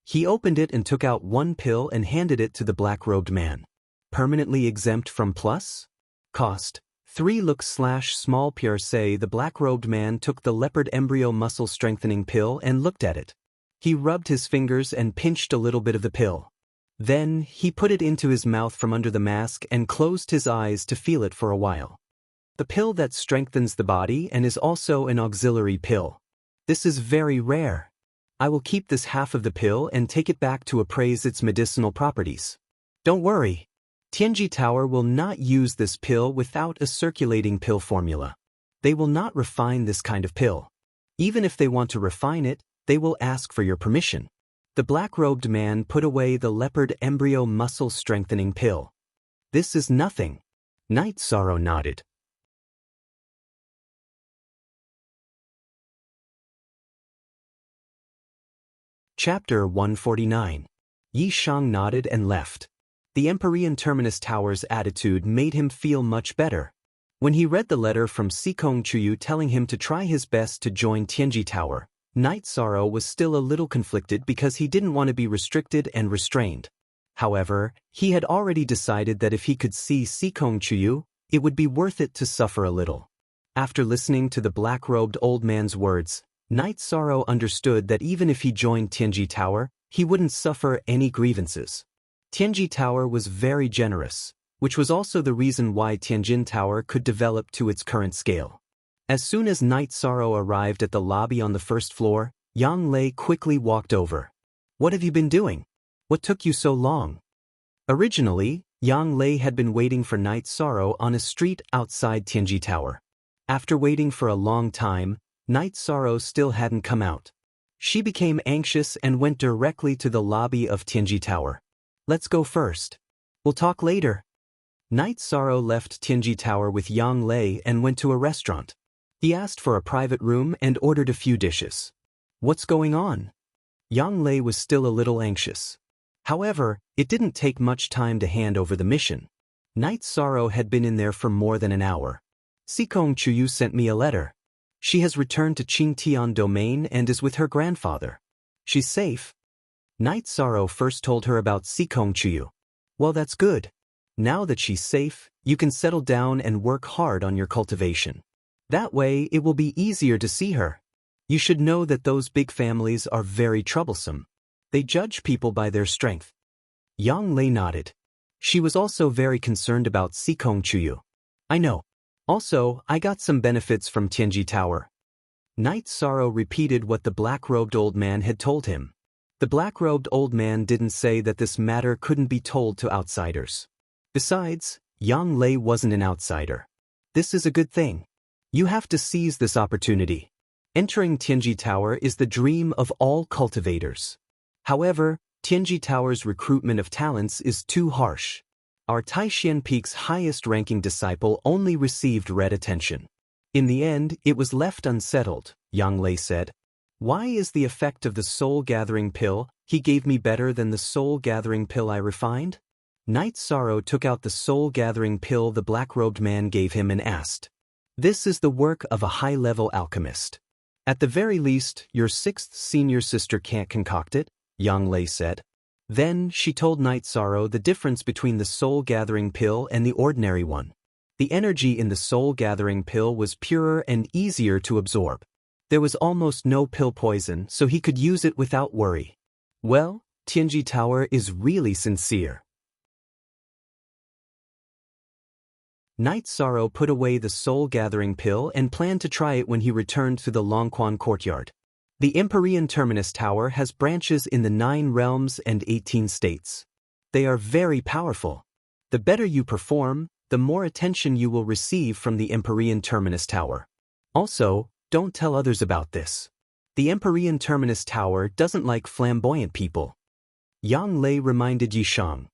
He opened it and took out 1 pill and handed it to the black-robed man. Permanently exempt from plus? Cost. 3 looks/small pierce. The black-robed man took the leopard embryo muscle strengthening pill and looked at it. He rubbed his fingers and pinched a little bit of the pill. Then, he put it into his mouth from under the mask and closed his eyes to feel it for a while. The pill that strengthens the body and is also an auxiliary pill. This is very rare. I will keep this half of the pill and take it back to appraise its medicinal properties. Don't worry. Tianji Tower will not use this pill without a circulating pill formula. They will not refine this kind of pill. Even if they want to refine it, they will ask for your permission. The black-robed man put away the leopard embryo muscle strengthening pill. This is nothing. Night Sorrow nodded. Chapter 149. Yi Shang nodded and left. The Empyrean Terminus Tower's attitude made him feel much better. When he read the letter from Sikong Chuyu telling him to try his best to join Tianji Tower, Night Sorrow was still a little conflicted because he didn't want to be restricted and restrained. However, he had already decided that if he could see Sikong Chuyu, it would be worth it to suffer a little. After listening to the black-robed old man's words, Night Sorrow understood that even if he joined Tianji Tower, he wouldn't suffer any grievances. Tianji Tower was very generous, which was also the reason why Tianjin Tower could develop to its current scale. As soon as Night Sorrow arrived at the lobby on the first floor, Yang Lei quickly walked over. What have you been doing? What took you so long? Originally, Yang Lei had been waiting for Night Sorrow on a street outside Tianji Tower. After waiting for a long time, Night Sorrow still hadn't come out. She became anxious and went directly to the lobby of Tianji Tower. Let's go first. We'll talk later. Night Sorrow left Tianji Tower with Yang Lei and went to a restaurant. He asked for a private room and ordered a few dishes. What's going on? Yang Lei was still a little anxious. However, it didn't take much time to hand over the mission. Night Sorrow had been in there for more than an hour. Sikong Chuyu sent me a letter. She has returned to Qingtian Domain and is with her grandfather. She's safe. Night Sorrow first told her about Sikong Chuyu. Well, that's good. Now that she's safe, you can settle down and work hard on your cultivation. That way, it will be easier to see her. You should know that those big families are very troublesome. They judge people by their strength. Yang Lei nodded. She was also very concerned about Sikong Chuyu. I know. Also, I got some benefits from Tianji Tower. Night Sorrow repeated what the black-robed old man had told him. The black-robed old man didn't say that this matter couldn't be told to outsiders. Besides, Yang Lei wasn't an outsider. This is a good thing. You have to seize this opportunity. Entering Tianji Tower is the dream of all cultivators. However, Tianji Tower's recruitment of talents is too harsh. Our Taishan Peak's highest-ranking disciple only received red attention. In the end, it was left unsettled, Yang Lei said. Why is the effect of the soul-gathering pill he gave me better than the soul-gathering pill I refined? Night Sorrow took out the soul-gathering pill the black-robed man gave him and asked. This is the work of a high-level alchemist. At the very least, your sixth senior sister can't concoct it, Yang Lei said. Then she told Night Sorrow the difference between the soul-gathering pill and the ordinary one. The energy in the soul-gathering pill was purer and easier to absorb. There was almost no pill poison, so he could use it without worry. Well, Tianji Tower is really sincere. Night Sorrow put away the soul-gathering pill and planned to try it when he returned to the Longquan courtyard. The Empyrean Terminus Tower has branches in the 9 realms and 18 states. They are very powerful. The better you perform, the more attention you will receive from the Empyrean Terminus Tower. Also, don't tell others about this. The Empyrean Terminus Tower doesn't like flamboyant people. Yang Lei reminded Yishang.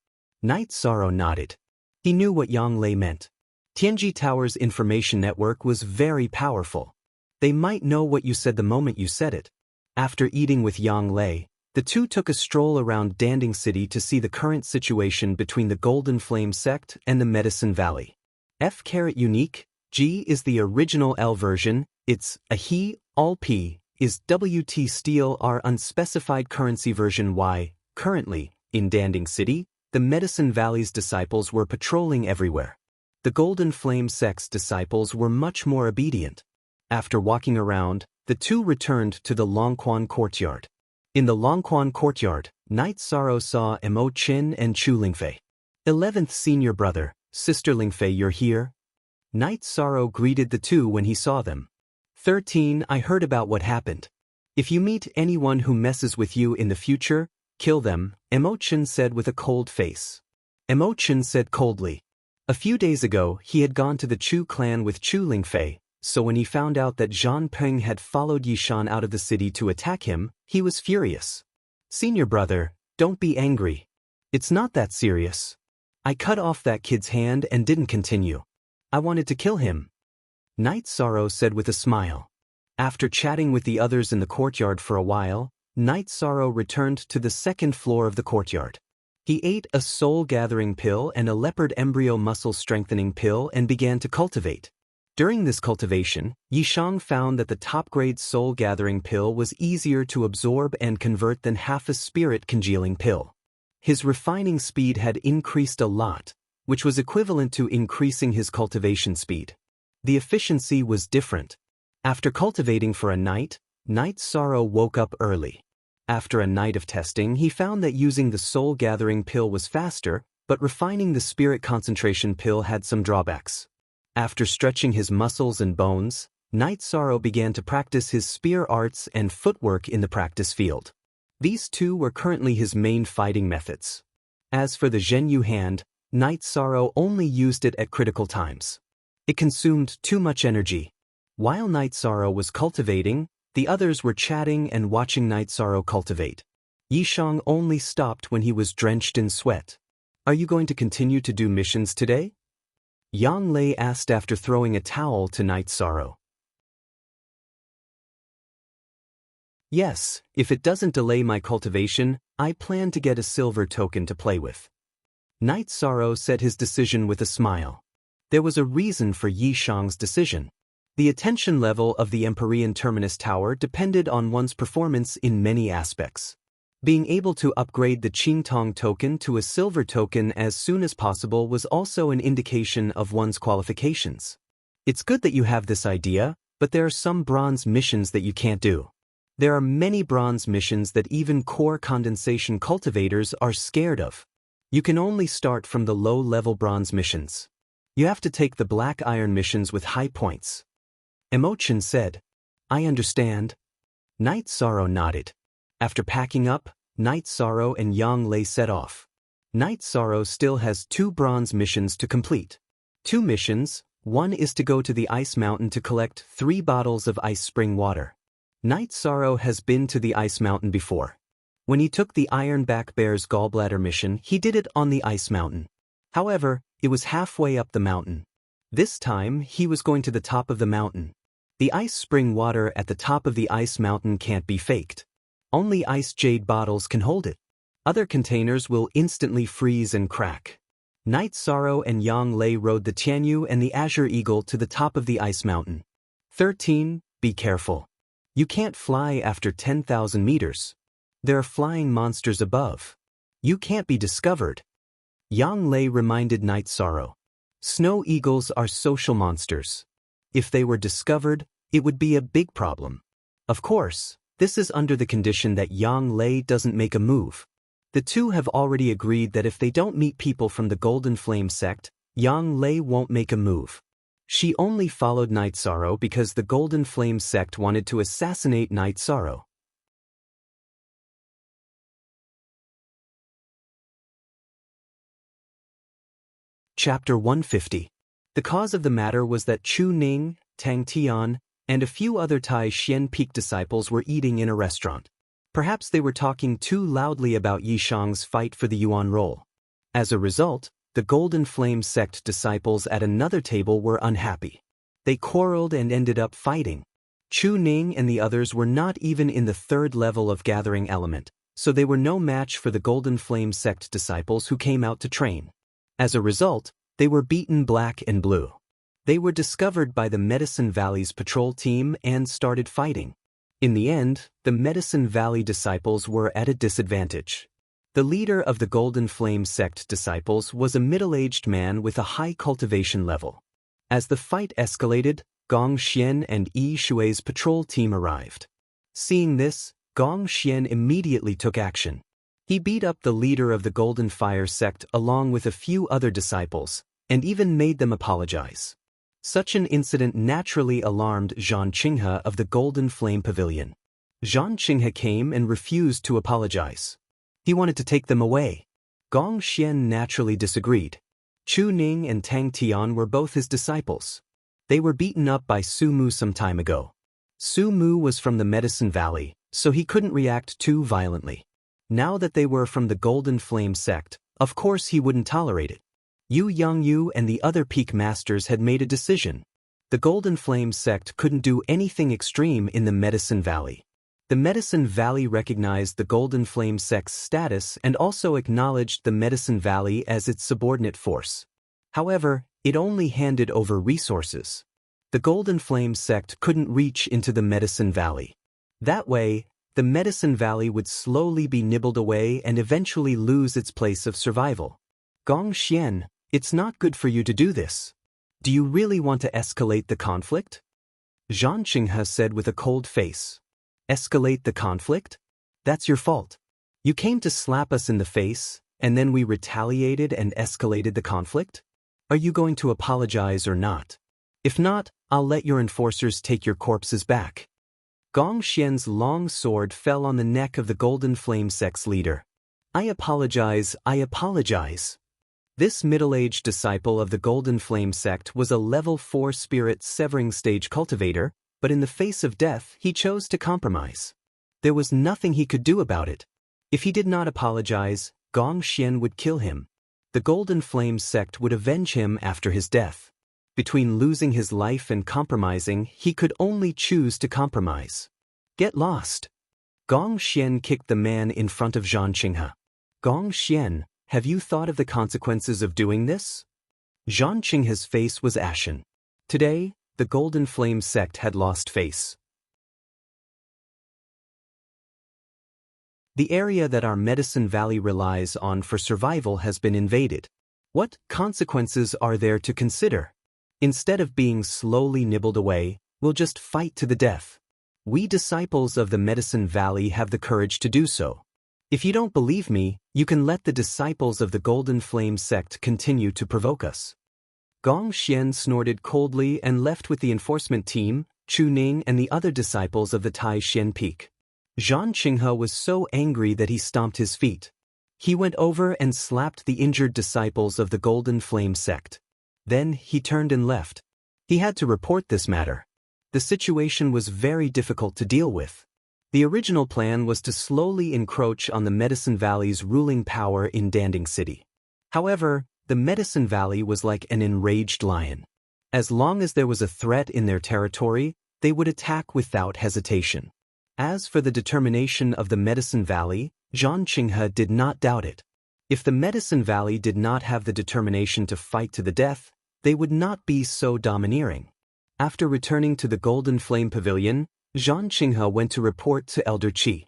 Night Sorrow nodded. He knew what Yang Lei meant. Tianji Tower's information network was very powerful. They might know what you said the moment you said it. After eating with Yang Lei, the two took a stroll around Danding City to see the current situation between the Golden Flame sect and the Medicine Valley. F-Unique, G is the original L version, its a he, all P, is WT Steel R unspecified currency version Y. Currently, in Danding City, the Medicine Valley's disciples were patrolling everywhere. The Golden Flame sect's disciples were much more obedient. After walking around, the two returned to the Longquan courtyard. In the Longquan courtyard, Night Sorrow saw Mo Qin and Chu Lingfei. 11th senior brother, Sister Lingfei, you're here? Night Sorrow greeted the two when he saw them. 13, I heard about what happened. If you meet anyone who messes with you in the future, kill them, Mo Qin said with a cold face. Mo Qin said coldly. A few days ago, he had gone to the Chu clan with Chu Lingfei, so when he found out that Zhan Peng had followed Yishan out of the city to attack him, he was furious. Senior brother, don't be angry. It's not that serious. I cut off that kid's hand and didn't continue. I wanted to kill him. Night Sorrow said with a smile. After chatting with the others in the courtyard for a while, Night Sorrow returned to the second floor of the courtyard. He ate a soul-gathering pill and a leopard embryo muscle-strengthening pill and began to cultivate. During this cultivation, Yishang found that the top-grade soul-gathering pill was easier to absorb and convert than half a spirit-congealing pill. His refining speed had increased a lot, which was equivalent to increasing his cultivation speed. The efficiency was different. After cultivating for a night, Night Sorrow woke up early. After a night of testing, he found that using the soul-gathering pill was faster, but refining the spirit concentration pill had some drawbacks. After stretching his muscles and bones, Night Sorrow began to practice his spear arts and footwork in the practice field. These two were currently his main fighting methods. As for the Zhenyu hand, Night Sorrow only used it at critical times. It consumed too much energy. While Night Sorrow was cultivating, the others were chatting and watching Night Sorrow cultivate. Yishang only stopped when he was drenched in sweat. Are you going to continue to do missions today? Yang Lei asked after throwing a towel to Night Sorrow. Yes, if it doesn't delay my cultivation, I plan to get a silver token to play with. Night Sorrow said his decision with a smile. There was a reason for Yishang's decision. The attention level of the Empyrean Terminus Tower depended on one's performance in many aspects. Being able to upgrade the Qingtong token to a silver token as soon as possible was also an indication of one's qualifications. It's good that you have this idea, but there are some bronze missions that you can't do. There are many bronze missions that even core condensation cultivators are scared of. You can only start from the low-level bronze missions. You have to take the black iron missions with high points. Mo Qin said, I understand. Night Sorrow nodded. After packing up, Night Sorrow and Yang Lei set off. Night Sorrow still has 2 bronze missions to complete. 2 missions, one is to go to the Ice Mountain to collect 3 bottles of ice spring water. Night Sorrow has been to the Ice Mountain before. When he took the Ironback Bear's gallbladder mission, he did it on the Ice Mountain. However, it was halfway up the mountain. This time, he was going to the top of the mountain. The ice spring water at the top of the ice mountain can't be faked. Only ice jade bottles can hold it. Other containers will instantly freeze and crack. Night Sorrow and Yang Lei rode the Tianyu and the Azure Eagle to the top of the ice mountain. 13. Be careful. You can't fly after 10,000 meters. There are flying monsters above. You can't be discovered. Yang Lei reminded Night Sorrow. Snow eagles are social monsters. If they were discovered, it would be a big problem. Of course, this is under the condition that Yang Lei doesn't make a move. The two have already agreed that if they don't meet people from the Golden Flame sect, Yang Lei won't make a move. She only followed Night Sorrow because the Golden Flame sect wanted to assassinate Night Sorrow. Chapter 150. The cause of the matter was that Chu Ning, Tang Tian, and a few other Tai Xian Peak disciples were eating in a restaurant. Perhaps they were talking too loudly about Yishang's fight for the Yuan role. As a result, the Golden Flame sect disciples at another table were unhappy. They quarreled and ended up fighting. Chu Ning and the others were not even in the 3rd level of gathering element, so they were no match for the Golden Flame sect disciples who came out to train. As a result, they were beaten black and blue. They were discovered by the Medicine Valley's patrol team and started fighting. In the end, the Medicine Valley disciples were at a disadvantage. The leader of the Golden Flame sect disciples was a middle-aged man with a high cultivation level. As the fight escalated, Gong Xian and Yi Shui's patrol team arrived. Seeing this, Gong Xian immediately took action. He beat up the leader of the Golden Fire sect along with a few other disciples, and even made them apologize. Such an incident naturally alarmed Zhang Qinghe of the Golden Flame Pavilion. Zhang Qinghe came and refused to apologize. He wanted to take them away. Gong Xian naturally disagreed. Chu Ning and Tang Tian were both his disciples. They were beaten up by Su Mu some time ago. Su Mu was from the Medicine Valley, so he couldn't react too violently. Now that they were from the Golden Flame sect, of course he wouldn't tolerate it. Yu Yangyu and the other peak masters had made a decision. The Golden Flame sect couldn't do anything extreme in the Medicine Valley. The Medicine Valley recognized the Golden Flame sect's status and also acknowledged the Medicine Valley as its subordinate force. However, it only handed over resources. The Golden Flame sect couldn't reach into the Medicine Valley. That way, the Medicine Valley would slowly be nibbled away and eventually lose its place of survival. Gong Xian, it's not good for you to do this. Do you really want to escalate the conflict? Zhang Qinghe said with a cold face. Escalate the conflict? That's your fault. You came to slap us in the face, and then we retaliated and escalated the conflict? Are you going to apologize or not? If not, I'll let your enforcers take your corpses back. Gong Xian's long sword fell on the neck of the Golden Flame sect's leader. I apologize, I apologize. This middle-aged disciple of the Golden Flame sect was a level 4 spirit severing stage cultivator, but in the face of death he chose to compromise. There was nothing he could do about it. If he did not apologize, Gong Xian would kill him. The Golden Flame sect would avenge him after his death. Between losing his life and compromising, he could only choose to compromise. Get lost. Gong Xian kicked the man in front of Zhang Qinghe. Gong Xian, have you thought of the consequences of doing this? Zhang Qinghe's face was ashen. Today, the Golden Flame sect had lost face. The area that our Medicine Valley relies on for survival has been invaded. What consequences are there to consider? Instead of being slowly nibbled away, we'll just fight to the death. We disciples of the Medicine Valley have the courage to do so. If you don't believe me, you can let the disciples of the Golden Flame sect continue to provoke us. Gong Xian snorted coldly and left with the enforcement team, Chu Ning and the other disciples of the Tai Xian Peak. Zhang Qinghe was so angry that he stomped his feet. He went over and slapped the injured disciples of the Golden Flame sect. Then he turned and left. He had to report this matter. The situation was very difficult to deal with. The original plan was to slowly encroach on the Medicine Valley's ruling power in Danding City. However, the Medicine Valley was like an enraged lion. As long as there was a threat in their territory, they would attack without hesitation. As for the determination of the Medicine Valley, Zhang Qinghe did not doubt it. If the Medicine Valley did not have the determination to fight to the death, they would not be so domineering. After returning to the Golden Flame Pavilion, Zhang Qinghe went to report to Elder Qi.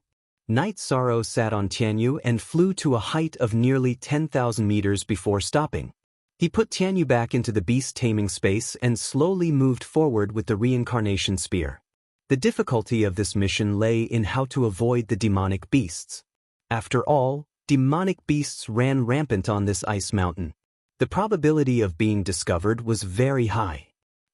Night Sorrow sat on Tianyu and flew to a height of nearly 10,000 meters before stopping. He put Tianyu back into the beast-taming space and slowly moved forward with the reincarnation spear. The difficulty of this mission lay in how to avoid the demonic beasts. After all, demonic beasts ran rampant on this ice mountain. The probability of being discovered was very high.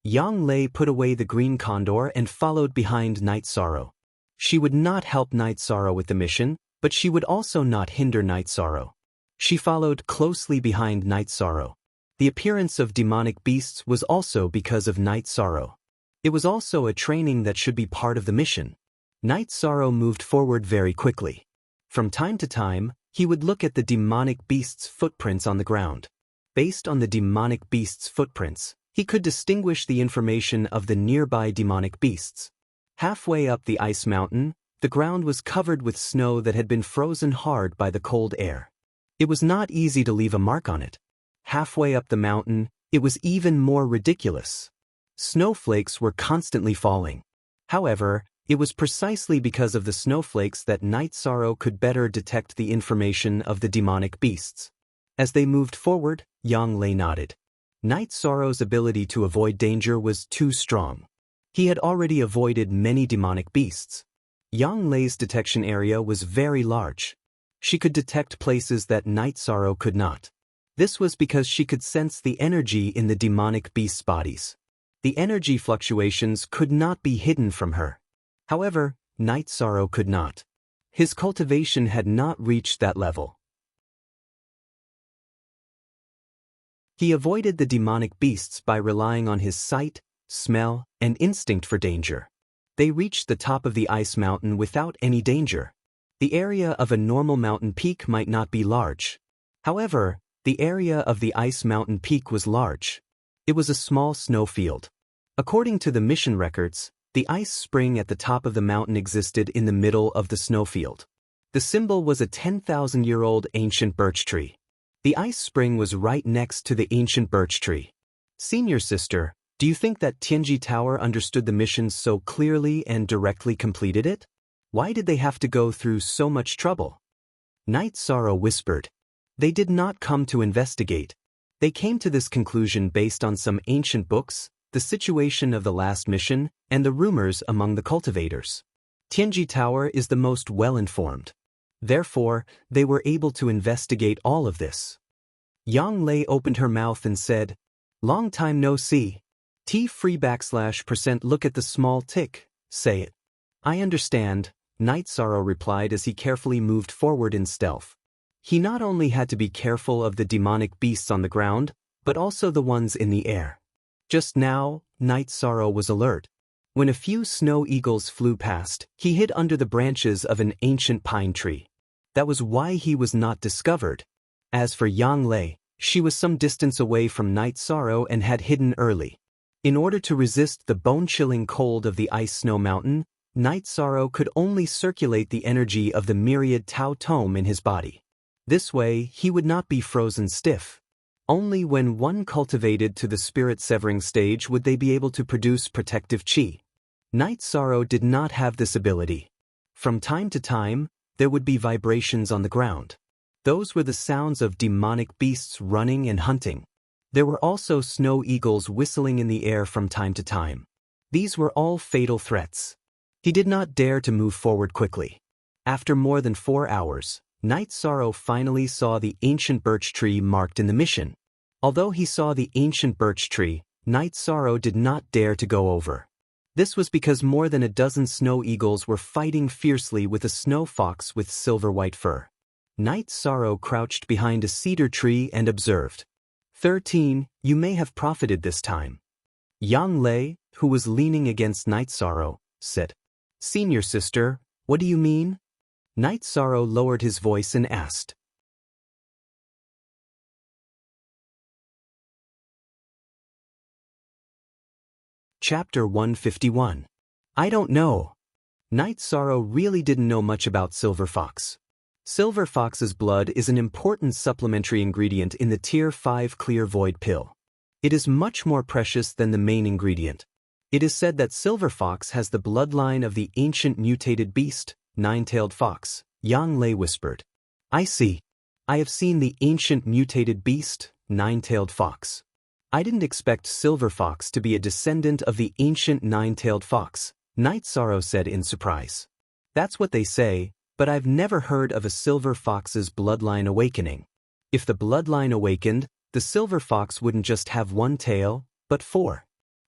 Yang Lei put away the green condor and followed behind Night Sorrow. She would not help Night Sorrow with the mission, but she would also not hinder Night Sorrow. She followed closely behind Night Sorrow. The appearance of demonic beasts was also because of Night Sorrow. It was also a training that should be part of the mission. Night Sorrow moved forward very quickly. From time to time, he would look at the demonic beast's footprints on the ground. Based on the demonic beast's footprints, he could distinguish the information of the nearby demonic beasts. Halfway up the ice mountain, the ground was covered with snow that had been frozen hard by the cold air. It was not easy to leave a mark on it. Halfway up the mountain, it was even more ridiculous. Snowflakes were constantly falling. However, it was precisely because of the snowflakes that Night Sorrow could better detect the information of the demonic beasts. As they moved forward, Yang Lei nodded. Night Sorrow's ability to avoid danger was too strong. He had already avoided many demonic beasts. Yang Lei's detection area was very large. She could detect places that Night Sorrow could not. This was because she could sense the energy in the demonic beasts' bodies. The energy fluctuations could not be hidden from her. However, Night Sorrow could not. His cultivation had not reached that level. He avoided the demonic beasts by relying on his sight, smell, and instinct for danger. They reached the top of the ice mountain without any danger. The area of a normal mountain peak might not be large. However, the area of the ice mountain peak was large. It was a small snowfield. According to the mission records, the ice spring at the top of the mountain existed in the middle of the snowfield. The symbol was a 10,000-year-old ancient birch tree. The ice spring was right next to the ancient birch tree. Senior sister, do you think that Tianji Tower understood the mission so clearly and directly completed it? Why did they have to go through so much trouble? Night Sorrow whispered. They did not come to investigate. They came to this conclusion based on some ancient books, the situation of the last mission, and the rumors among the cultivators. Tianji Tower is the most well-informed. Therefore, they were able to investigate all of this. Yang Lei opened her mouth and said, "Long time no see. T free / look at the small tick, say it." "I understand," Night Sorrow replied as he carefully moved forward in stealth. He not only had to be careful of the demonic beasts on the ground, but also the ones in the air. Just now, Night Sorrow was alert. When a few snow eagles flew past, he hid under the branches of an ancient pine tree. That was why he was not discovered. As for Yang Lei, she was some distance away from Night Sorrow and had hidden early. In order to resist the bone-chilling cold of the ice-snow mountain, Night Sorrow could only circulate the energy of the myriad Tao Tome in his body. This way, he would not be frozen stiff. Only when one cultivated to the spirit-severing stage would they be able to produce protective qi. Night Sorrow did not have this ability. From time to time, there would be vibrations on the ground. Those were the sounds of demonic beasts running and hunting. There were also snow eagles whistling in the air from time to time. These were all fatal threats. He did not dare to move forward quickly. After more than 4 hours, Night Sorrow finally saw the ancient birch tree marked in the mission. Although he saw the ancient birch tree, Night Sorrow did not dare to go over. This was because more than a dozen snow eagles were fighting fiercely with a snow fox with silver-white fur. Night Sorrow crouched behind a cedar tree and observed. 13, you may have profited this time. Yang Lei, who was leaning against Night Sorrow, said. Senior sister, what do you mean? Night Sorrow lowered his voice and asked. Chapter 151. I don't know. Night Sorrow really didn't know much about Silver Fox. Silver Fox's blood is an important supplementary ingredient in the Tier 5 Clear Void pill. It is much more precious than the main ingredient. It is said that Silver Fox has the bloodline of the ancient mutated beast, Nine-Tailed Fox, Yang Lei whispered. I see. I have seen the ancient mutated beast, Nine-Tailed Fox. I didn't expect Silver Fox to be a descendant of the ancient Nine-Tailed Fox, Night Sorrow said in surprise. That's what they say, but I've never heard of a Silver Fox's bloodline awakening. If the bloodline awakened, the Silver Fox wouldn't just have one tail, but 4.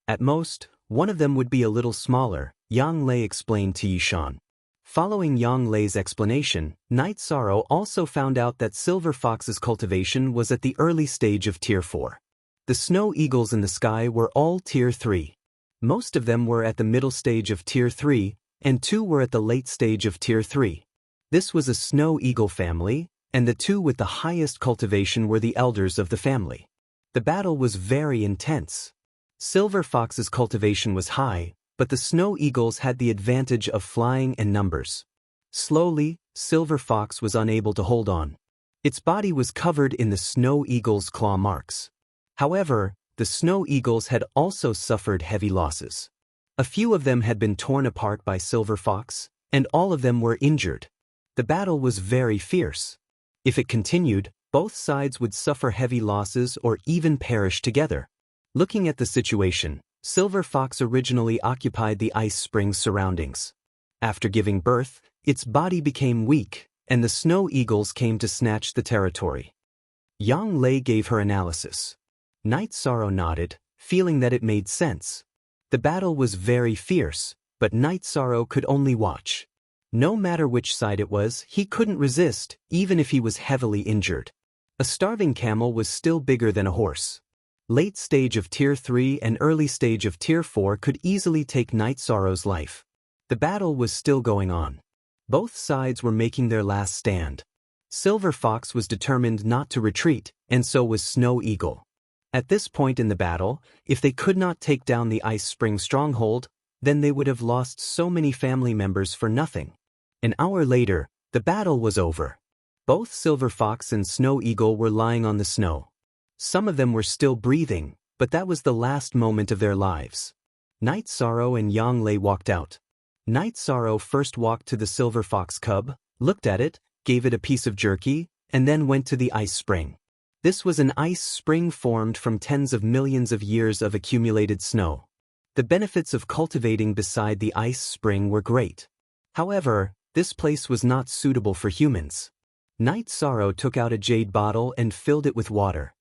At most, one of them would be a little smaller, Yang Lei explained to Yishan. Following Yang Lei's explanation, Night Sorrow also found out that Silver Fox's cultivation was at the early stage of Tier 4. The snow eagles in the sky were all Tier 3. Most of them were at the middle stage of Tier 3, and 2 were at the late stage of Tier 3. This was a snow eagle family, and the 2 with the highest cultivation were the elders of the family. The battle was very intense. Silver Fox's cultivation was high, but the snow eagles had the advantage of flying and numbers. Slowly, Silver Fox was unable to hold on. Its body was covered in the snow eagle's claw marks. However, the snow eagles had also suffered heavy losses. A few of them had been torn apart by Silver Fox, and all of them were injured. The battle was very fierce. If it continued, both sides would suffer heavy losses or even perish together. Looking at the situation, Silver Fox originally occupied the ice spring's surroundings. After giving birth, its body became weak, and the snow eagles came to snatch the territory. Yang Lei gave her analysis. Night Sorrow nodded, feeling that it made sense. The battle was very fierce, but Night Sorrow could only watch. No matter which side it was, he couldn't resist, even if he was heavily injured. A starving camel was still bigger than a horse. Late stage of Tier 3 and early stage of Tier 4 could easily take Night Sorrow's life. The battle was still going on. Both sides were making their last stand. Silver Fox was determined not to retreat, and so was Snow Eagle. At this point in the battle, if they could not take down the Ice Spring stronghold, then they would have lost so many family members for nothing. An hour later, the battle was over. Both Silver Fox and Snow Eagle were lying on the snow. Some of them were still breathing, but that was the last moment of their lives. Night Sorrow and Yang Lei walked out. Night Sorrow first walked to the Silver Fox cub, looked at it, gave it a piece of jerky, and then went to the ice spring. This was an ice spring formed from tens of millions of years of accumulated snow. The benefits of cultivating beside the ice spring were great. However, this place was not suitable for humans. Night Sorrow took out a jade bottle and filled it with water.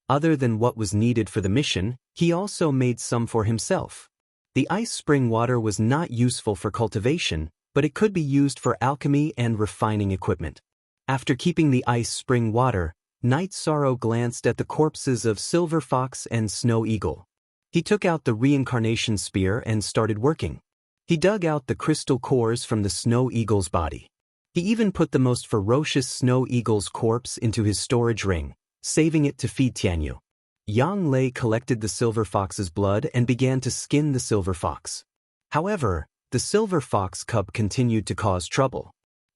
Other than what was needed for the mission, he also made some for himself. The ice spring water was not useful for cultivation, but it could be used for alchemy and refining equipment. After keeping the ice spring water, Night Sorrow glanced at the corpses of Silver Fox and Snow Eagle. He took out the reincarnation spear and started working. He dug out the crystal cores from the Snow Eagle's body. He even put the most ferocious Snow Eagle's corpse into his storage ring, saving it to feed Tianyu. Yang Lei collected the Silver Fox's blood and began to skin the Silver Fox. However, the Silver Fox cub continued to cause trouble.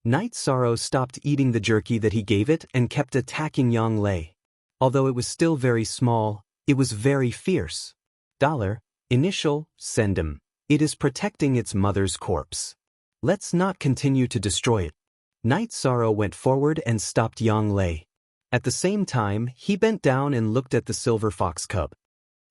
Night Sorrow stopped eating the jerky that he gave it and kept attacking Yang Lei. Although it was still very small, it was very fierce. Initial, send him. It is protecting its mother's corpse. Let's not continue to destroy it. Night Sorrow went forward and stopped Yang Lei. At the same time, he bent down and looked at the Silver Fox cub.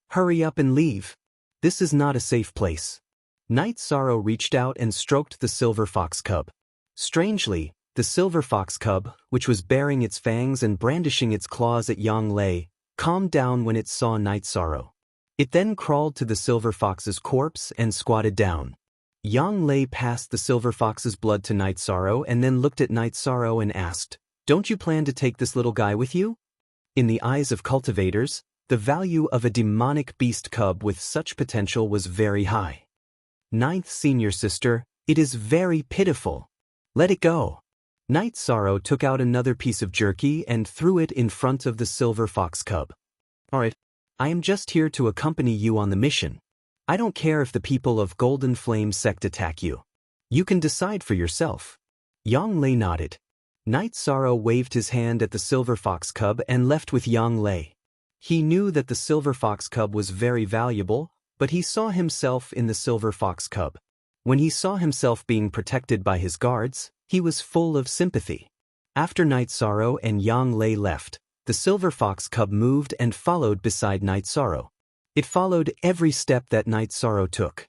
Hurry up and leave. This is not a safe place. Night Sorrow reached out and stroked the Silver Fox cub. Strangely, the Silver Fox cub, which was baring its fangs and brandishing its claws at Yang Lei, calmed down when it saw Night Sorrow. It then crawled to the Silver Fox's corpse and squatted down. Yang Lei passed the silver fox's blood to Night Sorrow and then looked at Night Sorrow and asked, "Don't you plan to take this little guy with you?" In the eyes of cultivators, the value of a demonic beast cub with such potential was very high. Ninth senior sister, it is very pitiful. Let it go. Night Sorrow took out another piece of jerky and threw it in front of the silver fox cub. Alright, I am just here to accompany you on the mission. I don't care if the people of Golden Flame sect attack you. You can decide for yourself. Yang Lei nodded. Night Sorrow waved his hand at the silver fox cub and left with Yang Lei. He knew that the silver fox cub was very valuable, but he saw himself in the silver fox cub. When he saw himself being protected by his guards, he was full of sympathy. After Night Sorrow and Yang Lei left, the silver fox cub moved and followed beside Night Sorrow. It followed every step that Night Sorrow took.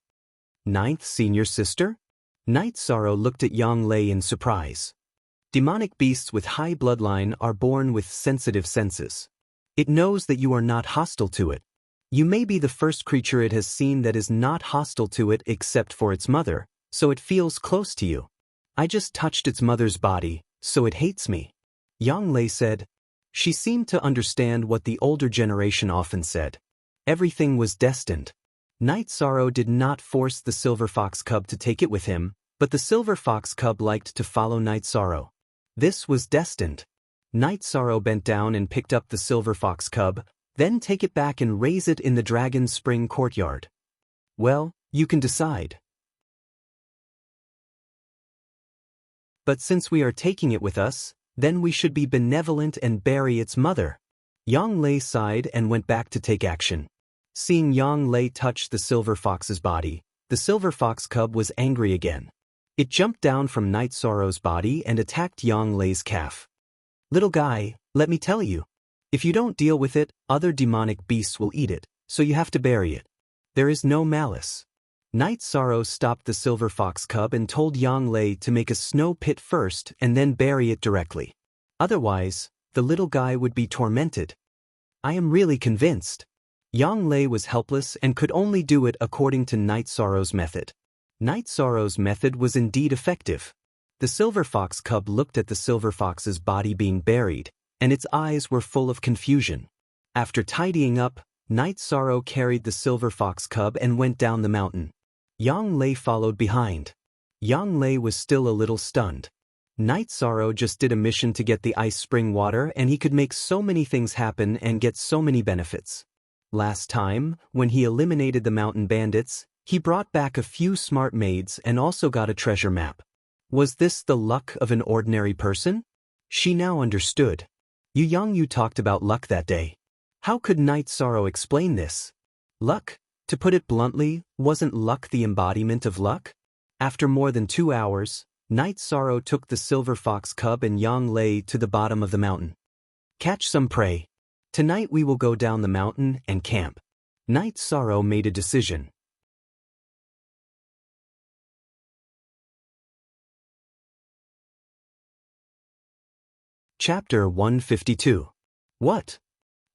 Ninth senior sister? Night Sorrow looked at Yang Lei in surprise. Demonic beasts with high bloodline are born with sensitive senses. It knows that you are not hostile to it. You may be the first creature it has seen that is not hostile to it except for its mother, so it feels close to you. I just touched its mother's body, so it hates me. Yang Lei said. She seemed to understand what the older generation often said. Everything was destined. Night Sorrow did not force the silver fox cub to take it with him, but the silver fox cub liked to follow Night Sorrow. This was destined. Night Sorrow bent down and picked up the silver fox cub, then take it back and raise it in the Dragon's Spring courtyard. Well, you can decide. But since we are taking it with us, then we should be benevolent and bury its mother. Yang Lei sighed and went back to take action. Seeing Yang Lei touch the silver fox's body, the silver fox cub was angry again. It jumped down from Night Sorrow's body and attacked Yang Lei's calf. Little guy, let me tell you. If you don't deal with it, other demonic beasts will eat it, so you have to bury it. There is no malice. Night Sorrow stopped the silver fox cub and told Yang Lei to make a snow pit first and then bury it directly. Otherwise, the little guy would be tormented. I am really convinced. Yang Lei was helpless and could only do it according to Night Sorrow's method. Night Sorrow's method was indeed effective. The silver fox cub looked at the silver fox's body being buried, and its eyes were full of confusion. After tidying up, Night Sorrow carried the silver fox cub and went down the mountain. Yang Lei followed behind. Yang Lei was still a little stunned. Night Sorrow just did a mission to get the ice spring water and he could make so many things happen and get so many benefits. Last time, when he eliminated the mountain bandits, he brought back a few smart maids and also got a treasure map. Was this the luck of an ordinary person? She now understood. You talked about luck that day. How could Night Sorrow explain this? Luck, to put it bluntly, wasn't luck the embodiment of luck? After more than 2 hours, Night Sorrow took the silver fox cub and Yang Lei to the bottom of the mountain. Catch some prey. Tonight we will go down the mountain and camp. Night Sorrow made a decision. Chapter 152. What?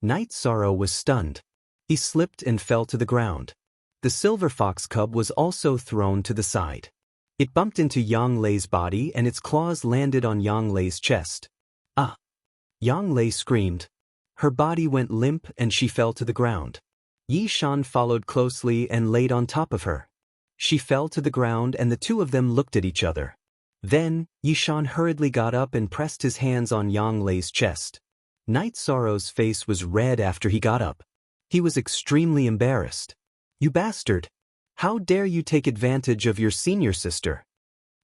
Night Sorrow was stunned. He slipped and fell to the ground. The silver fox cub was also thrown to the side. It bumped into Yang Lei's body and its claws landed on Yang Lei's chest. Ah! Yang Lei screamed. Her body went limp and she fell to the ground. Yi Shan followed closely and laid on top of her. She fell to the ground and the two of them looked at each other. Then, Yi Shan hurriedly got up and pressed his hands on Yang Lei's chest. Night Sorrow's face was red after he got up. He was extremely embarrassed. You bastard! How dare you take advantage of your senior sister?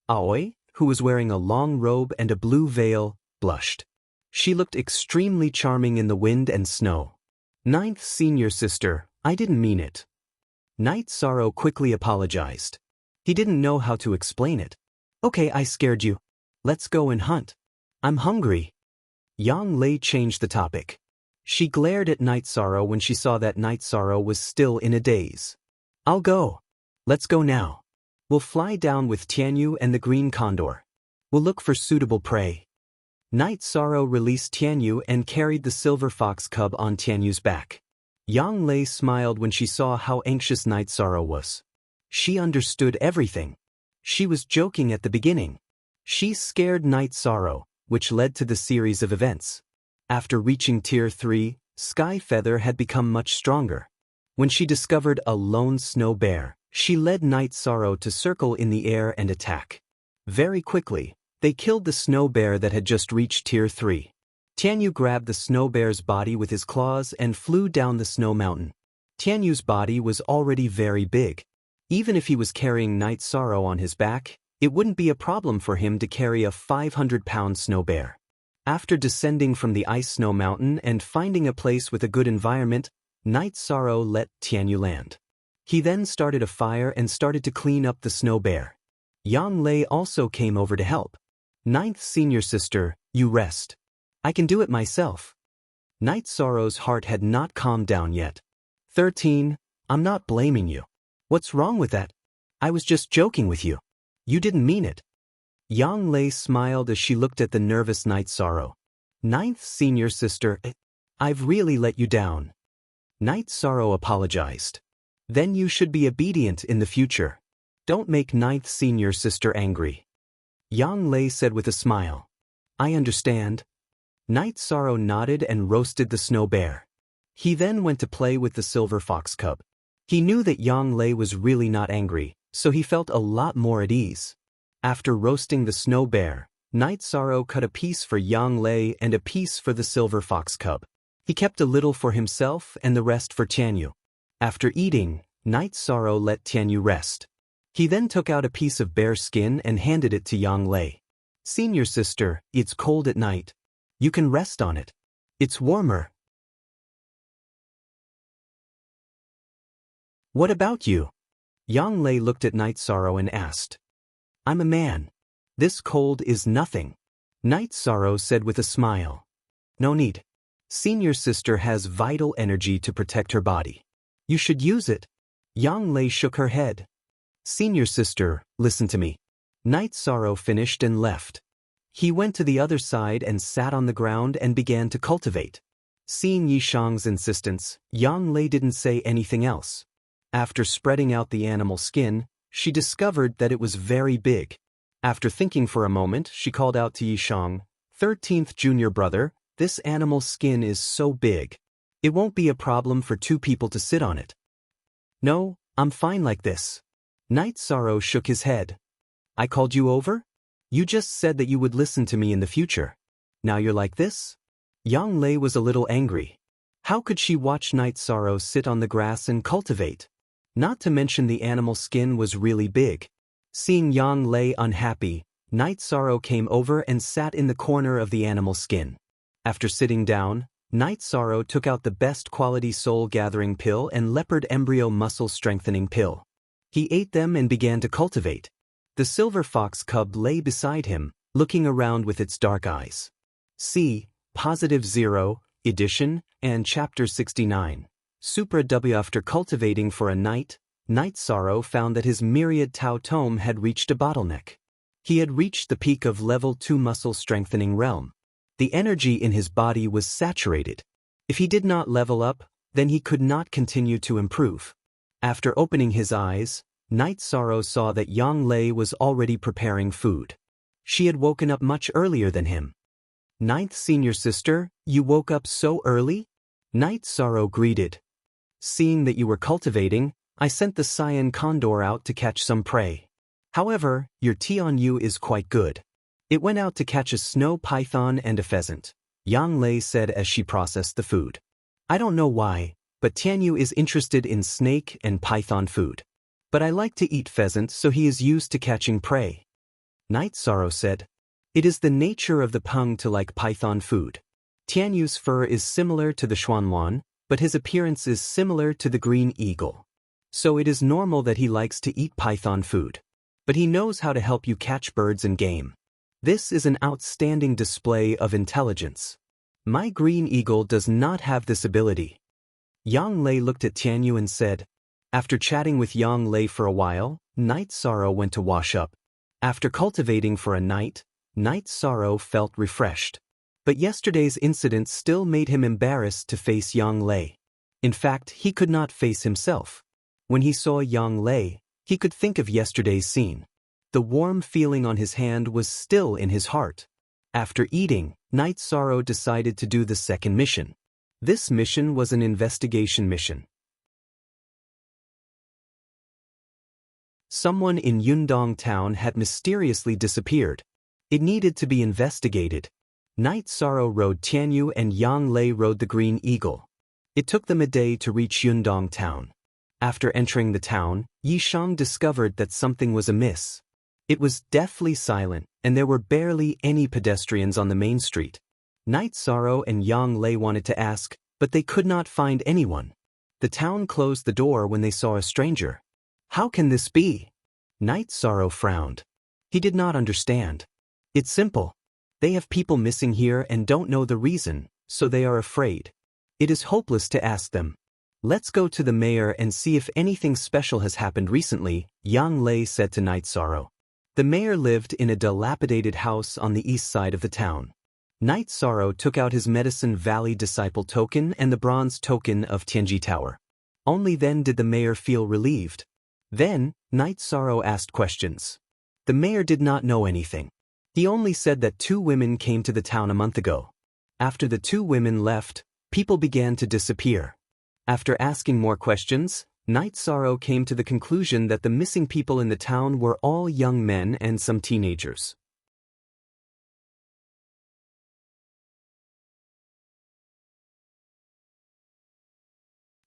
Aoi, who was wearing a long robe and a blue veil, blushed. She looked extremely charming in the wind and snow. Ninth senior sister, I didn't mean it. Night Sorrow quickly apologized. He didn't know how to explain it. Okay, I scared you. Let's go and hunt. I'm hungry. Yang Lei changed the topic. She glared at Night Sorrow when she saw that Night Sorrow was still in a daze. I'll go. Let's go now. We'll fly down with Tianyu and the green condor. We'll look for suitable prey. Night Sorrow released Tianyu and carried the silver fox cub on Tianyu's back. Yang Lei smiled when she saw how anxious Night Sorrow was. She understood everything. She was joking at the beginning. She scared Night Sorrow, which led to the series of events. After reaching Tier 3, Sky Feather had become much stronger. When she discovered a lone snow bear, she led Night Sorrow to circle in the air and attack. Very quickly, they killed the snow bear that had just reached Tier 3. Tianyu grabbed the snow bear's body with his claws and flew down the snow mountain. Tianyu's body was already very big. Even if he was carrying Night Sorrow on his back, it wouldn't be a problem for him to carry a 500-pound snow bear. After descending from the ice snow mountain and finding a place with a good environment, Night Sorrow let Tianyu land. He then started a fire and started to clean up the snow bear. Yang Lei also came over to help. Ninth senior sister, you rest. I can do it myself. Night Sorrow's heart had not calmed down yet. 13, I'm not blaming you. What's wrong with that? I was just joking with you. You didn't mean it. Yang Lei smiled as she looked at the nervous Night Sorrow. Ninth senior sister, I've really let you down. Night Sorrow apologized. Then you should be obedient in the future. Don't make ninth senior sister angry. Yang Lei said with a smile. I understand. Night Sorrow nodded and roasted the snow bear. He then went to play with the silver fox cub. He knew that Yang Lei was really not angry, so he felt a lot more at ease. After roasting the snow bear, Night Sorrow cut a piece for Yang Lei and a piece for the silver fox cub. He kept a little for himself and the rest for Tianyu. After eating, Night Sorrow let Tianyu rest. He then took out a piece of bear skin and handed it to Yang Lei. Senior sister, it's cold at night. You can rest on it. It's warmer. What about you? Yang Lei looked at Night Sorrow and asked. I'm a man. This cold is nothing. Night Sorrow said with a smile. No need. Senior sister has vital energy to protect her body. You should use it. Yang Lei shook her head. Senior sister, listen to me. Night Sorrow finished and left. He went to the other side and sat on the ground and began to cultivate. Seeing Yishang's insistence, Yang Lei didn't say anything else. After spreading out the animal skin, she discovered that it was very big. After thinking for a moment, she called out to Yishang, 13th junior brother, this animal skin is so big. It won't be a problem for 2 people to sit on it. No, I'm fine like this. Night Sorrow shook his head. I called you over? You just said that you would listen to me in the future. Now you're like this? Yang Lei was a little angry. How could she watch Night Sorrow sit on the grass and cultivate? Not to mention the animal skin was really big. Seeing Yang Lei unhappy, Night Sorrow came over and sat in the corner of the animal skin. After sitting down, Night Sorrow took out the best quality soul-gathering pill and leopard embryo muscle-strengthening pill. He ate them and began to cultivate. The silver fox cub lay beside him, looking around with its dark eyes. See, +0, edition, and chapter 69. Supra W. After cultivating for a night, Night Sorrow found that his myriad Tao Tome had reached a bottleneck. He had reached the peak of level 2 muscle strengthening realm. The energy in his body was saturated. If he did not level up, then he could not continue to improve. After opening his eyes, Night Sorrow saw that Yang Lei was already preparing food. She had woken up much earlier than him. Ninth senior sister, you woke up so early? Night Sorrow greeted. Seeing that you were cultivating, I sent the Cyan Condor out to catch some prey. However, your Tianyu is quite good. It went out to catch a snow python and a pheasant, Yang Lei said as she processed the food. I don't know why, but Tianyu is interested in snake and python food. But I like to eat pheasant, so he is used to catching prey. Night Sorrow said. It is the nature of the Peng to like python food. Tianyu's fur is similar to the Xuanluan, but his appearance is similar to the green eagle. So it is normal that he likes to eat python food. But he knows how to help you catch birds and game. This is an outstanding display of intelligence. My green eagle does not have this ability. Yang Lei looked at Tianyu and said. After chatting with Yang Lei for a while, Night Sorrow went to wash up. After cultivating for a night, Night Sorrow felt refreshed. But yesterday's incident still made him embarrassed to face Yang Lei. In fact, he could not face himself. When he saw Yang Lei, he could think of yesterday's scene. The warm feeling on his hand was still in his heart. After eating, Night Sorrow decided to do the second mission. This mission was an investigation mission. Someone in Yundong town had mysteriously disappeared. It needed to be investigated. Night Sorrow rode Tianyu and Yang Lei rode the Green Eagle. It took them a day to reach Yundong town. After entering the town, Yishang discovered that something was amiss. It was deathly silent, and there were barely any pedestrians on the main street. Night Sorrow and Yang Lei wanted to ask, but they could not find anyone. The town closed the door when they saw a stranger. How can this be? Night Sorrow frowned. He did not understand. It's simple. They have people missing here and don't know the reason, so they are afraid. It is hopeless to ask them. Let's go to the mayor and see if anything special has happened recently, Yang Lei said to Night Sorrow. The mayor lived in a dilapidated house on the east side of the town. Night Sorrow took out his Medicine Valley Disciple token and the bronze token of Tianji Tower. Only then did the mayor feel relieved. Then, Night Sorrow asked questions. The mayor did not know anything. He only said that 2 women came to the town a month ago. After the 2 women left, people began to disappear. After asking more questions, Night Sorrow came to the conclusion that the missing people in the town were all young men and some teenagers.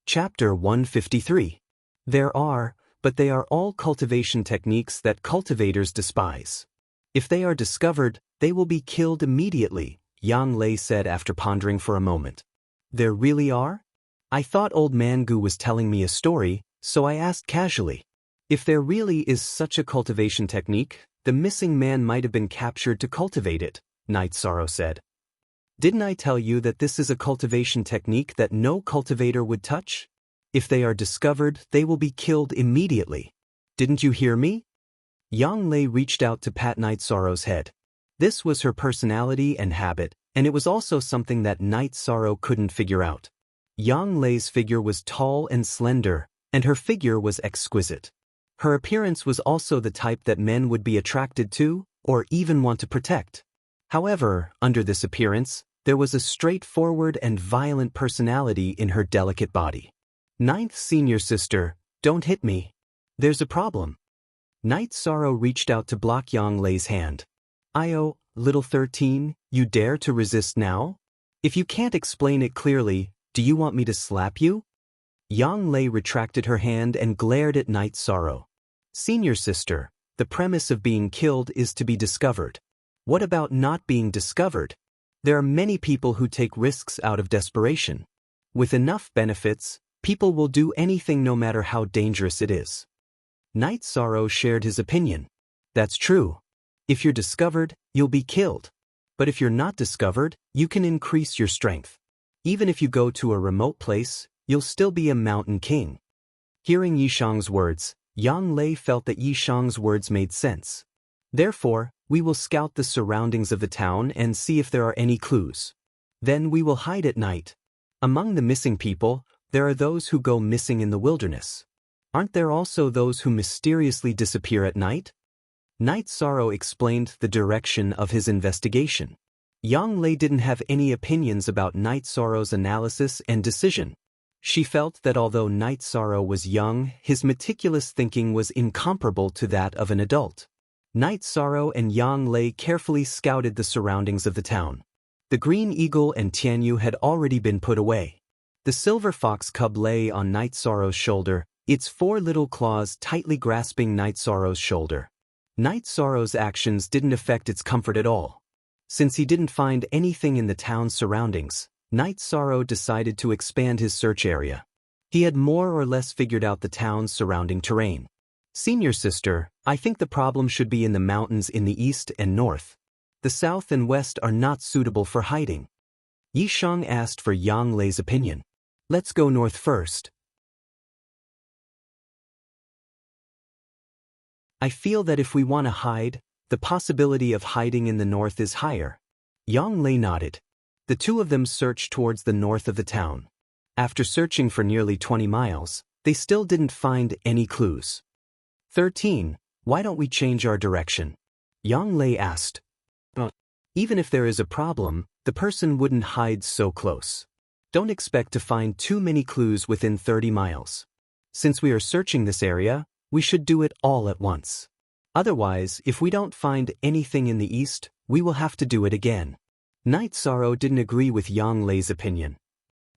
Chapter 153. There are, but they are all cultivation techniques that cultivators despise. If they are discovered, they will be killed immediately, Yang Lei said after pondering for a moment. There really are? I thought old Mangu was telling me a story, so I asked casually. If there really is such a cultivation technique, the missing man might have been captured to cultivate it, Night Sorrow said. Didn't I tell you that this is a cultivation technique that no cultivator would touch? If they are discovered, they will be killed immediately. Didn't you hear me? Yang Lei reached out to pat Night Sorrow's head. This was her personality and habit, and it was also something that Night Sorrow couldn't figure out. Yang Lei's figure was tall and slender, and her figure was exquisite. Her appearance was also the type that men would be attracted to, or even want to protect. However, under this appearance, there was a straightforward and violent personality in her delicate body. Ninth Senior Sister, don't hit me. There's a problem. Night Sorrow reached out to block Yang Lei's hand. Io, little 13, you dare to resist now? If you can't explain it clearly, do you want me to slap you? Yang Lei retracted her hand and glared at Night Sorrow. Senior Sister, the premise of being killed is to be discovered. What about not being discovered? There are many people who take risks out of desperation. With enough benefits, people will do anything no matter how dangerous it is. Night Sorrow shared his opinion. That's true. If you're discovered, you'll be killed. But if you're not discovered, you can increase your strength. Even if you go to a remote place, you'll still be a mountain king. Hearing Yishang's words, Yang Lei felt that Yishang's words made sense. Therefore, we will scout the surroundings of the town and see if there are any clues. Then we will hide at night. Among the missing people, there are those who go missing in the wilderness. Aren't there also those who mysteriously disappear at night? Night Sorrow explained the direction of his investigation. Yang Lei didn't have any opinions about Night Sorrow's analysis and decision. She felt that although Night Sorrow was young, his meticulous thinking was incomparable to that of an adult. Night Sorrow and Yang Lei carefully scouted the surroundings of the town. The Green Eagle and Tianyu had already been put away. The silver fox cub lay on Night Sorrow's shoulder, its 4 little claws tightly grasping Night Sorrow's shoulder. Night Sorrow's actions didn't affect its comfort at all. Since he didn't find anything in the town's surroundings, Night Sorrow decided to expand his search area. He had more or less figured out the town's surrounding terrain. Senior Sister, I think the problem should be in the mountains in the east and north. The south and west are not suitable for hiding. Yishang asked for Yang Lei's opinion. Let's go north first. I feel that if we want to hide, the possibility of hiding in the north is higher. Yang Lei nodded. The two of them searched towards the north of the town. After searching for nearly 20 miles, they still didn't find any clues. 13. Why don't we change our direction? Yang Lei asked. Even if there is a problem, the person wouldn't hide so close. Don't expect to find too many clues within 30 miles. Since we are searching this area, we should do it all at once. Otherwise, if we don't find anything in the east, we will have to do it again. Night Sorrow didn't agree with Yang Lei's opinion.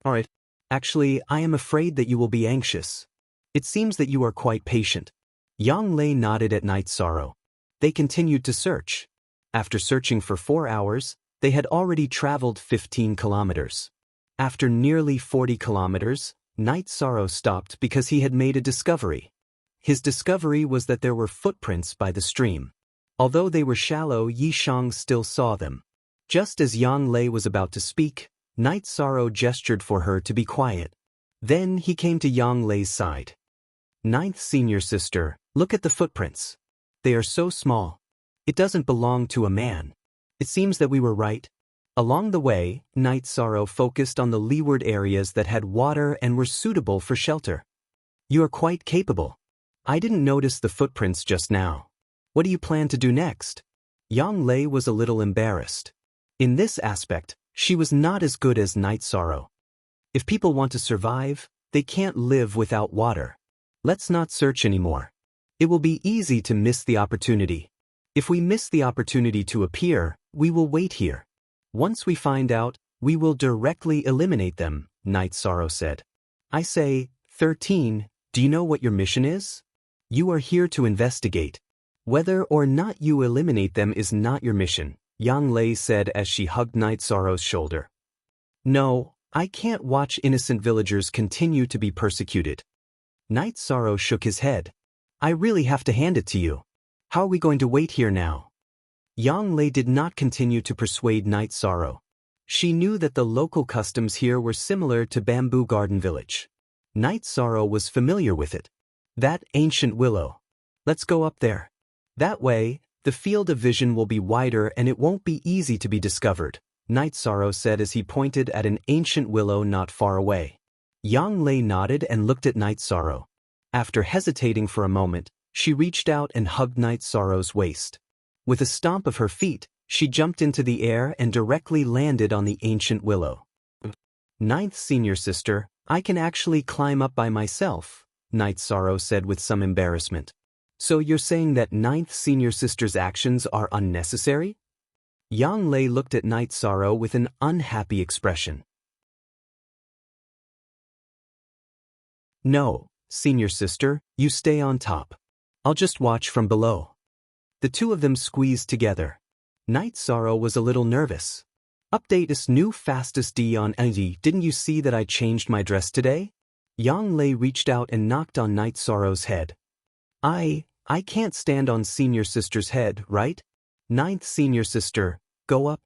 Alright. Actually, I am afraid that you will be anxious. It seems that you are quite patient. Yang Lei nodded at Night Sorrow. They continued to search. After searching for 4 hours, they had already traveled 15 kilometers. After nearly 40 kilometers, Night Sorrow stopped because he had made a discovery. His discovery was that there were footprints by the stream. Although they were shallow, Yi Shang still saw them. Just as Yang Lei was about to speak, Night Sorrow gestured for her to be quiet. Then he came to Yang Lei's side. Ninth senior sister, look at the footprints. They are so small. It doesn't belong to a man. It seems that we were right. Along the way, Night Sorrow focused on the leeward areas that had water and were suitable for shelter. You are quite capable. I didn't notice the footprints just now. What do you plan to do next? Yang Lei was a little embarrassed. In this aspect, she was not as good as Night Sorrow. If people want to survive, they can't live without water. Let's not search anymore. It will be easy to miss the opportunity. If we miss the opportunity to appear, we will wait here. Once we find out, we will directly eliminate them, Night Sorrow said. I say, 13, do you know what your mission is? You are here to investigate. Whether or not you eliminate them is not your mission, Yang Lei said as she hugged Night Sorrow's shoulder. No, I can't watch innocent villagers continue to be persecuted. Night Sorrow shook his head. I really have to hand it to you. How are we going to wait here now? Yang Lei did not continue to persuade Night Sorrow. She knew that the local customs here were similar to Bamboo Garden Village. Night Sorrow was familiar with it. That ancient willow. Let's go up there. That way, the field of vision will be wider and it won't be easy to be discovered, Night Sorrow said as he pointed at an ancient willow not far away. Yang Lei nodded and looked at Night Sorrow. After hesitating for a moment, she reached out and hugged Night Sorrow's waist. With a stomp of her feet, she jumped into the air and directly landed on the ancient willow. Ninth senior sister, I can actually climb up by myself, Night Sorrow said with some embarrassment. So you're saying that ninth senior sister's actions are unnecessary? Yang Lei looked at Night Sorrow with an unhappy expression. No, senior sister, you stay on top. I'll just watch from below. The two of them squeezed together. Night Sorrow was a little nervous. Update is new fastest D on NG. Didn't you see that I changed my dress today? Yang Lei reached out and knocked on Night Sorrow's head. I can't stand on senior sister's head, right? Ninth senior sister, go up.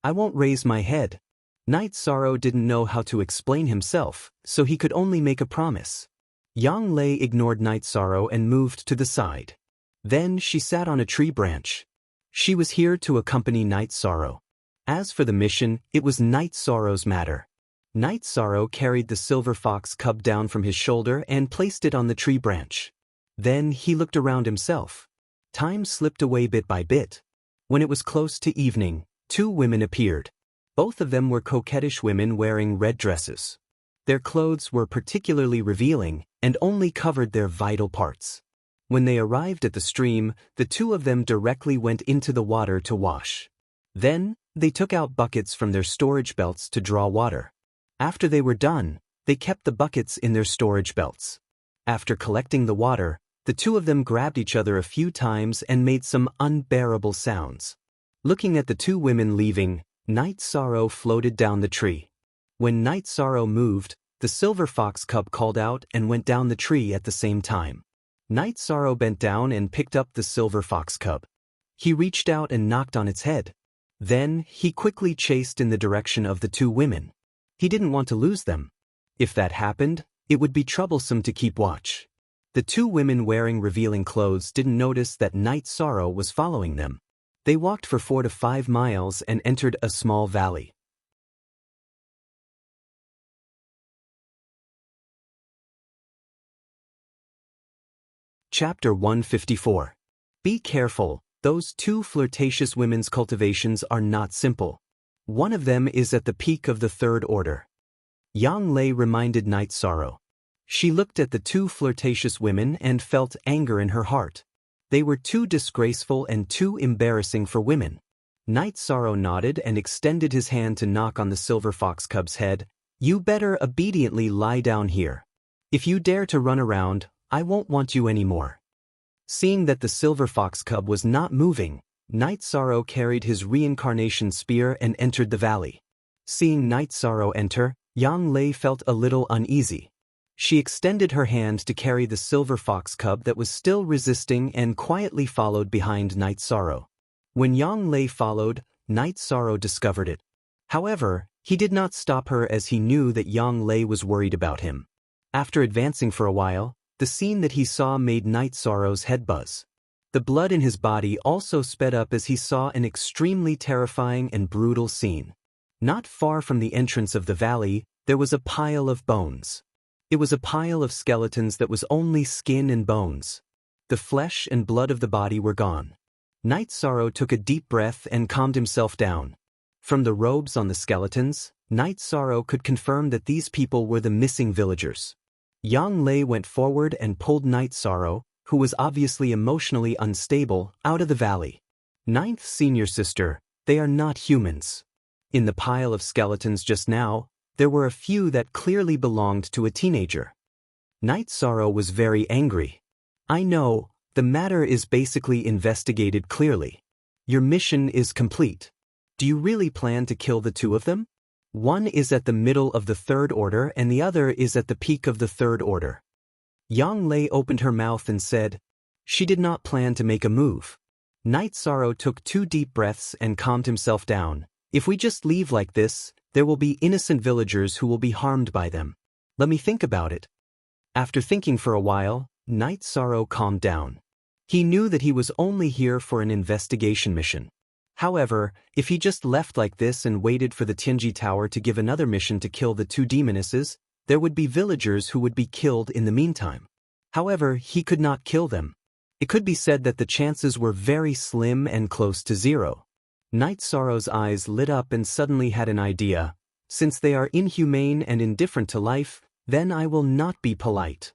I won't raise my head. Night Sorrow didn't know how to explain himself, so he could only make a promise. Yang Lei ignored Night Sorrow and moved to the side. Then she sat on a tree branch. She was here to accompany Night Sorrow. As for the mission, it was Night Sorrow's matter. Night Sorrow carried the silver fox cub down from his shoulder and placed it on the tree branch. Then he looked around himself. Time slipped away bit by bit. When it was close to evening, two women appeared. Both of them were coquettish women wearing red dresses. Their clothes were particularly revealing and only covered their vital parts. When they arrived at the stream, the two of them directly went into the water to wash. Then, they took out buckets from their storage belts to draw water. After they were done, they kept the buckets in their storage belts. After collecting the water, the two of them grabbed each other a few times and made some unbearable sounds. Looking at the two women leaving, Night Sorrow floated down the tree. When Night Sorrow moved, the silver fox cub called out and went down the tree at the same time. Night Sorrow bent down and picked up the silver fox cub. He reached out and knocked on its head. Then, he quickly chased in the direction of the two women. He didn't want to lose them. If that happened, it would be troublesome to keep watch. The two women wearing revealing clothes didn't notice that Night Sorrow was following them. They walked for 4 to 5 miles and entered a small valley. Chapter 154. Be careful, those two flirtatious women's cultivations are not simple. One of them is at the peak of the third order. Yang Lei reminded Night Sorrow. She looked at the two flirtatious women and felt anger in her heart. They were too disgraceful and too embarrassing for women. Night Sorrow nodded and extended his hand to knock on the silver fox cub's head. You better obediently lie down here. If you dare to run around, I won't want you anymore. Seeing that the silver fox cub was not moving, Night Sorrow carried his reincarnation spear and entered the valley. Seeing Night Sorrow enter, Yang Lei felt a little uneasy. She extended her hand to carry the silver fox cub that was still resisting and quietly followed behind Night Sorrow. When Yang Lei followed, Night Sorrow discovered it. However, he did not stop her as he knew that Yang Lei was worried about him. After advancing for a while, the scene that he saw made Night Sorrow's head buzz. The blood in his body also sped up as he saw an extremely terrifying and brutal scene. Not far from the entrance of the valley, there was a pile of bones. It was a pile of skeletons that was only skin and bones. The flesh and blood of the body were gone. Night Sorrow took a deep breath and calmed himself down. From the robes on the skeletons, Night Sorrow could confirm that these people were the missing villagers. Yang Lei went forward and pulled Night Sorrow, who was obviously emotionally unstable, out of the valley. Ninth Senior Sister, they are not humans. In the pile of skeletons just now, there were a few that clearly belonged to a teenager. Night Sorrow was very angry. I know, the matter is basically investigated clearly. Your mission is complete. Do you really plan to kill the two of them? One is at the middle of the third order and the other is at the peak of the third order. Yang Lei opened her mouth and said, she did not plan to make a move. Night Sorrow took 2 deep breaths and calmed himself down. If we just leave like this, there will be innocent villagers who will be harmed by them. Let me think about it. After thinking for a while, Night Sorrow calmed down. He knew that he was only here for an investigation mission. However, if he just left like this and waited for the Tianji Tower to give another mission to kill the 2 demonesses, there would be villagers who would be killed in the meantime. However, he could not kill them. It could be said that the chances were very slim and close to 0. Night Sorrow's eyes lit up and suddenly had an idea. Since they are inhumane and indifferent to life, then I will not be polite.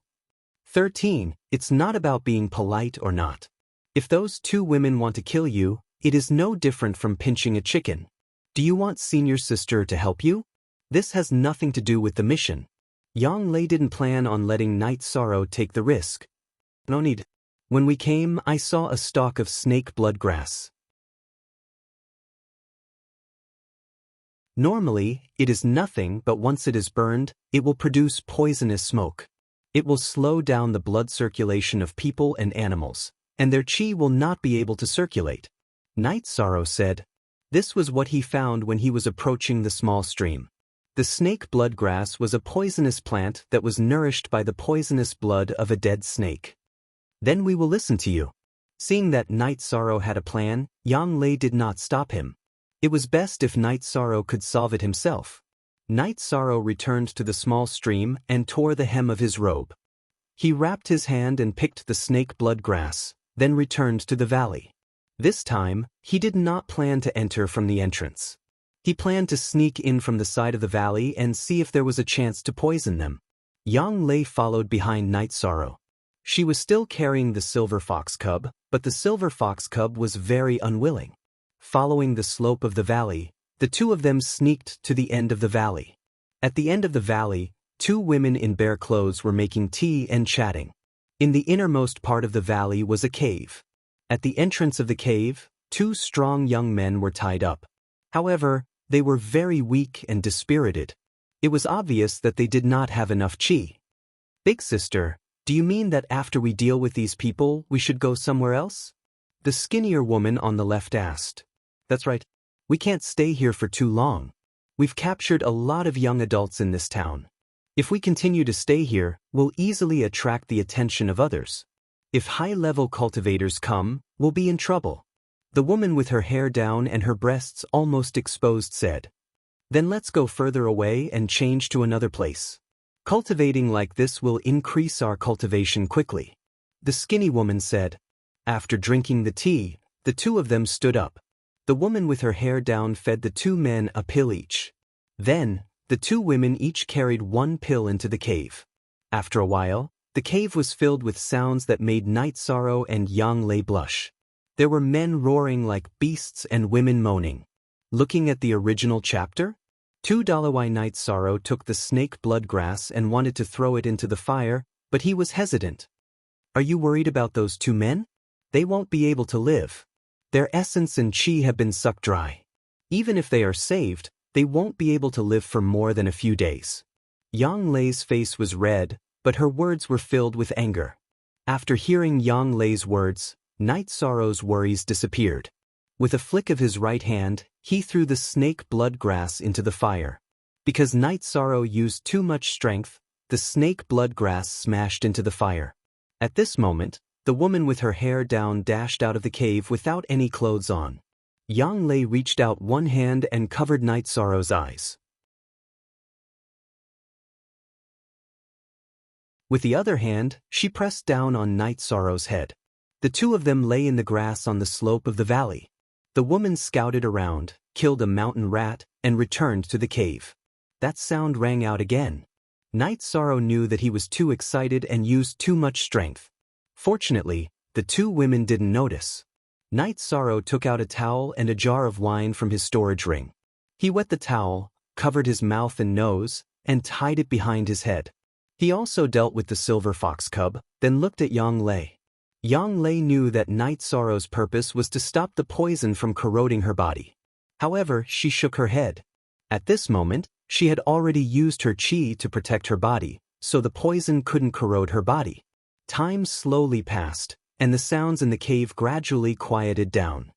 13. It's not about being polite or not. If those 2 women want to kill you, it is no different from pinching a chicken. Do you want Senior Sister to help you? This has nothing to do with the mission. Yang Lei didn't plan on letting Night Sorrow take the risk. No need. When we came, I saw a stalk of snake blood grass. Normally, it is nothing, but once it is burned, it will produce poisonous smoke. It will slow down the blood circulation of people and animals, and their qi will not be able to circulate. Night Sorrow said. This was what he found when he was approaching the small stream. The snake blood grass was a poisonous plant that was nourished by the poisonous blood of a dead snake. Then we will listen to you. Seeing that Night Sorrow had a plan, Yang Lei did not stop him. It was best if Night Sorrow could solve it himself. Night Sorrow returned to the small stream and tore the hem of his robe. He wrapped his hand and picked the snake blood grass, then returned to the valley. This time, he did not plan to enter from the entrance. He planned to sneak in from the side of the valley and see if there was a chance to poison them. Yang Lei followed behind Night Sorrow. She was still carrying the silver fox cub, but the silver fox cub was very unwilling. Following the slope of the valley, the 2 of them sneaked to the end of the valley. At the end of the valley, 2 women in bare clothes were making tea and chatting. In the innermost part of the valley was a cave. At the entrance of the cave, 2 strong young men were tied up. However, they were very weak and dispirited. It was obvious that they did not have enough qi. Big sister, do you mean that after we deal with these people, we should go somewhere else? The skinnier woman on the left asked. That's right. We can't stay here for too long. We've captured a lot of young adults in this town. If we continue to stay here, we'll easily attract the attention of others. If high-level cultivators come, we'll be in trouble. The woman with her hair down and her breasts almost exposed said. Then let's go further away and change to another place. Cultivating like this will increase our cultivation quickly. The skinny woman said. After drinking the tea, the two of them stood up. The woman with her hair down fed the two men a pill each. Then, the two women each carried one pill into the cave. After a while, the cave was filled with sounds that made Night Sorrow and Yang Lei blush. There were men roaring like beasts and women moaning. Looking at the original chapter, Why Night Sorrow took the snake blood grass and wanted to throw it into the fire, but he was hesitant. Are you worried about those two men? They won't be able to live. Their essence and chi have been sucked dry. Even if they are saved, they won't be able to live for more than a few days. Yang Lei's face was red, but her words were filled with anger. After hearing Yang Lei's words, Night Sorrow's worries disappeared. With a flick of his right hand, he threw the snake blood grass into the fire. Because Night Sorrow used too much strength, the snake blood grass smashed into the fire. At this moment, the woman with her hair down dashed out of the cave without any clothes on. Yang Lei reached out one hand and covered Night Sorrow's eyes. With the other hand, she pressed down on Night Sorrow's head. The two of them lay in the grass on the slope of the valley. The woman scouted around, killed a mountain rat, and returned to the cave. That sound rang out again. Night Sorrow knew that he was too excited and used too much strength. Fortunately, the two women didn't notice. Night Sorrow took out a towel and a jar of wine from his storage ring. He wet the towel, covered his mouth and nose, and tied it behind his head. He also dealt with the silver fox cub, then looked at Yang Lei. Yang Lei knew that Night Sorrow's purpose was to stop the poison from corroding her body. However, she shook her head. At this moment, she had already used her chi to protect her body, so the poison couldn't corrode her body. Time slowly passed, and the sounds in the cave gradually quieted down.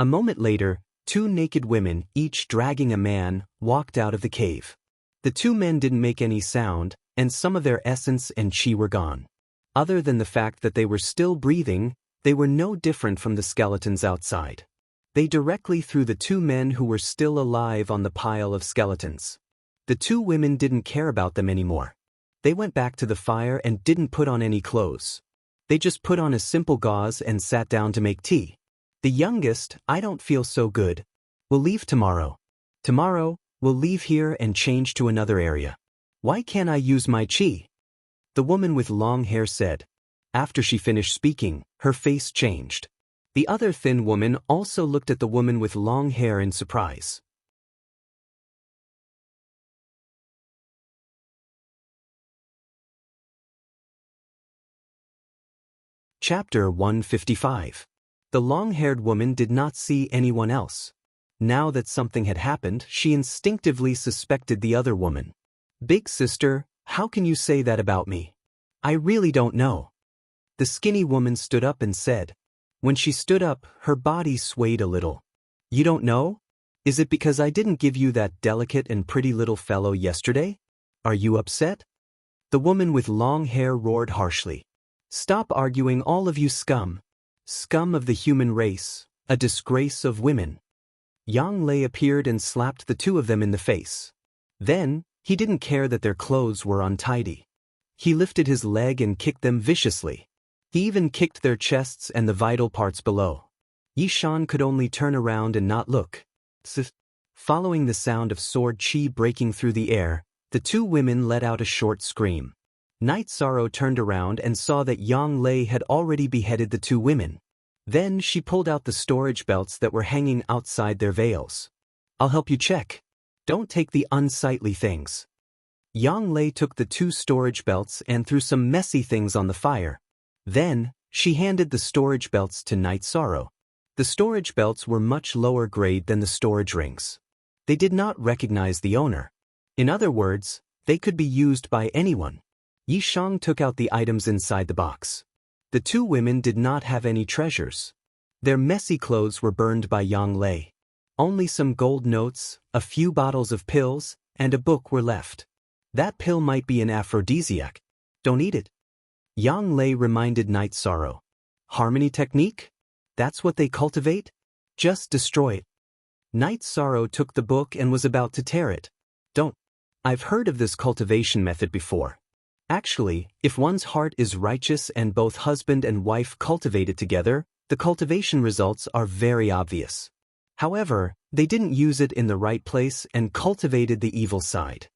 A moment later, two naked women, each dragging a man, walked out of the cave. The two men didn't make any sound, and some of their essence and chi were gone. Other than the fact that they were still breathing, they were no different from the skeletons outside. They directly threw the two men who were still alive on the pile of skeletons. The two women didn't care about them anymore. They went back to the fire and didn't put on any clothes. They just put on a simple gauze and sat down to make tea. The youngest, I don't feel so good. We'll leave tomorrow. Tomorrow, we'll leave here and change to another area. Why can't I use my chi? The woman with long hair said. After she finished speaking, her face changed. The other thin woman also looked at the woman with long hair in surprise. Chapter 155. The long-haired woman did not see anyone else. Now that something had happened, she instinctively suspected the other woman. Big sister, how can you say that about me? I really don't know. The skinny woman stood up and said. When she stood up, her body swayed a little. You don't know? Is it because I didn't give you that delicate and pretty little fellow yesterday? Are you upset? The woman with long hair roared harshly. Stop arguing, all of you scum. Scum of the human race, a disgrace of women. Yang Lei appeared and slapped the two of them in the face. Then, he didn't care that their clothes were untidy. He lifted his leg and kicked them viciously. He even kicked their chests and the vital parts below. Yishan could only turn around and not look. Following the sound of sword chi breaking through the air, the two women let out a short scream. Night Sorrow turned around and saw that Yang Lei had already beheaded the two women. Then she pulled out the storage belts that were hanging outside their veils. I'll help you check. Don't take the unsightly things. Yang Lei took the two storage belts and threw some messy things on the fire. Then, she handed the storage belts to Night Sorrow. The storage belts were much lower grade than the storage rings. They did not recognize the owner. In other words, they could be used by anyone. Yishang took out the items inside the box. The two women did not have any treasures. Their messy clothes were burned by Yang Lei. Only some gold notes, a few bottles of pills, and a book were left. That pill might be an aphrodisiac. Don't eat it. Yang Lei reminded Night Sorrow. Harmony technique? That's what they cultivate? Just destroy it. Night Sorrow took the book and was about to tear it. Don't. I've heard of this cultivation method before. Actually, if one's heart is righteous and both husband and wife cultivate it together, The cultivation results are very obvious. However, they didn't use it in the right place and cultivated the evil side.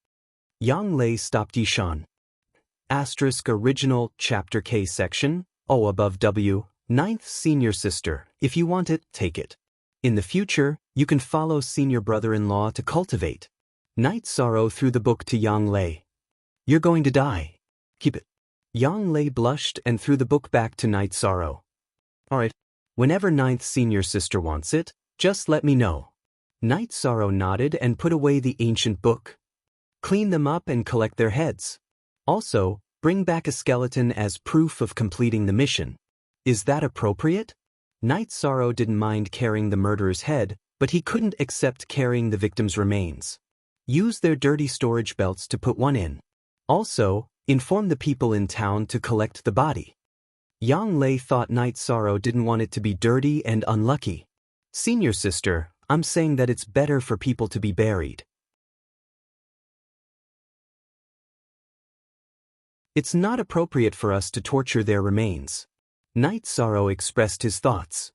Yang Lei stopped Yishan. Original Chapter K section, O above W, 9th Senior Sister, if you want it, take it. In the future, you can follow Senior Brother-in-law to cultivate. Night Sorrow threw the book to Yang Lei. You're going to die. Keep it. Yang Lei blushed and threw the book back to Night Sorrow. Alright. Whenever 9th Senior Sister wants it, just let me know. Night Sorrow nodded and put away the ancient book. Clean them up and collect their heads. Also, bring back a skeleton as proof of completing the mission. Is that appropriate? Night Sorrow didn't mind carrying the murderer's head, but he couldn't accept carrying the victim's remains. Use their dirty storage belts to put one in. Also, inform the people in town to collect the body. Yang Lei thought Night Sorrow didn't want it to be dirty and unlucky. Senior Sister, I'm saying that it's better for people to be buried. It's not appropriate for us to torture their remains. Night Sorrow expressed his thoughts.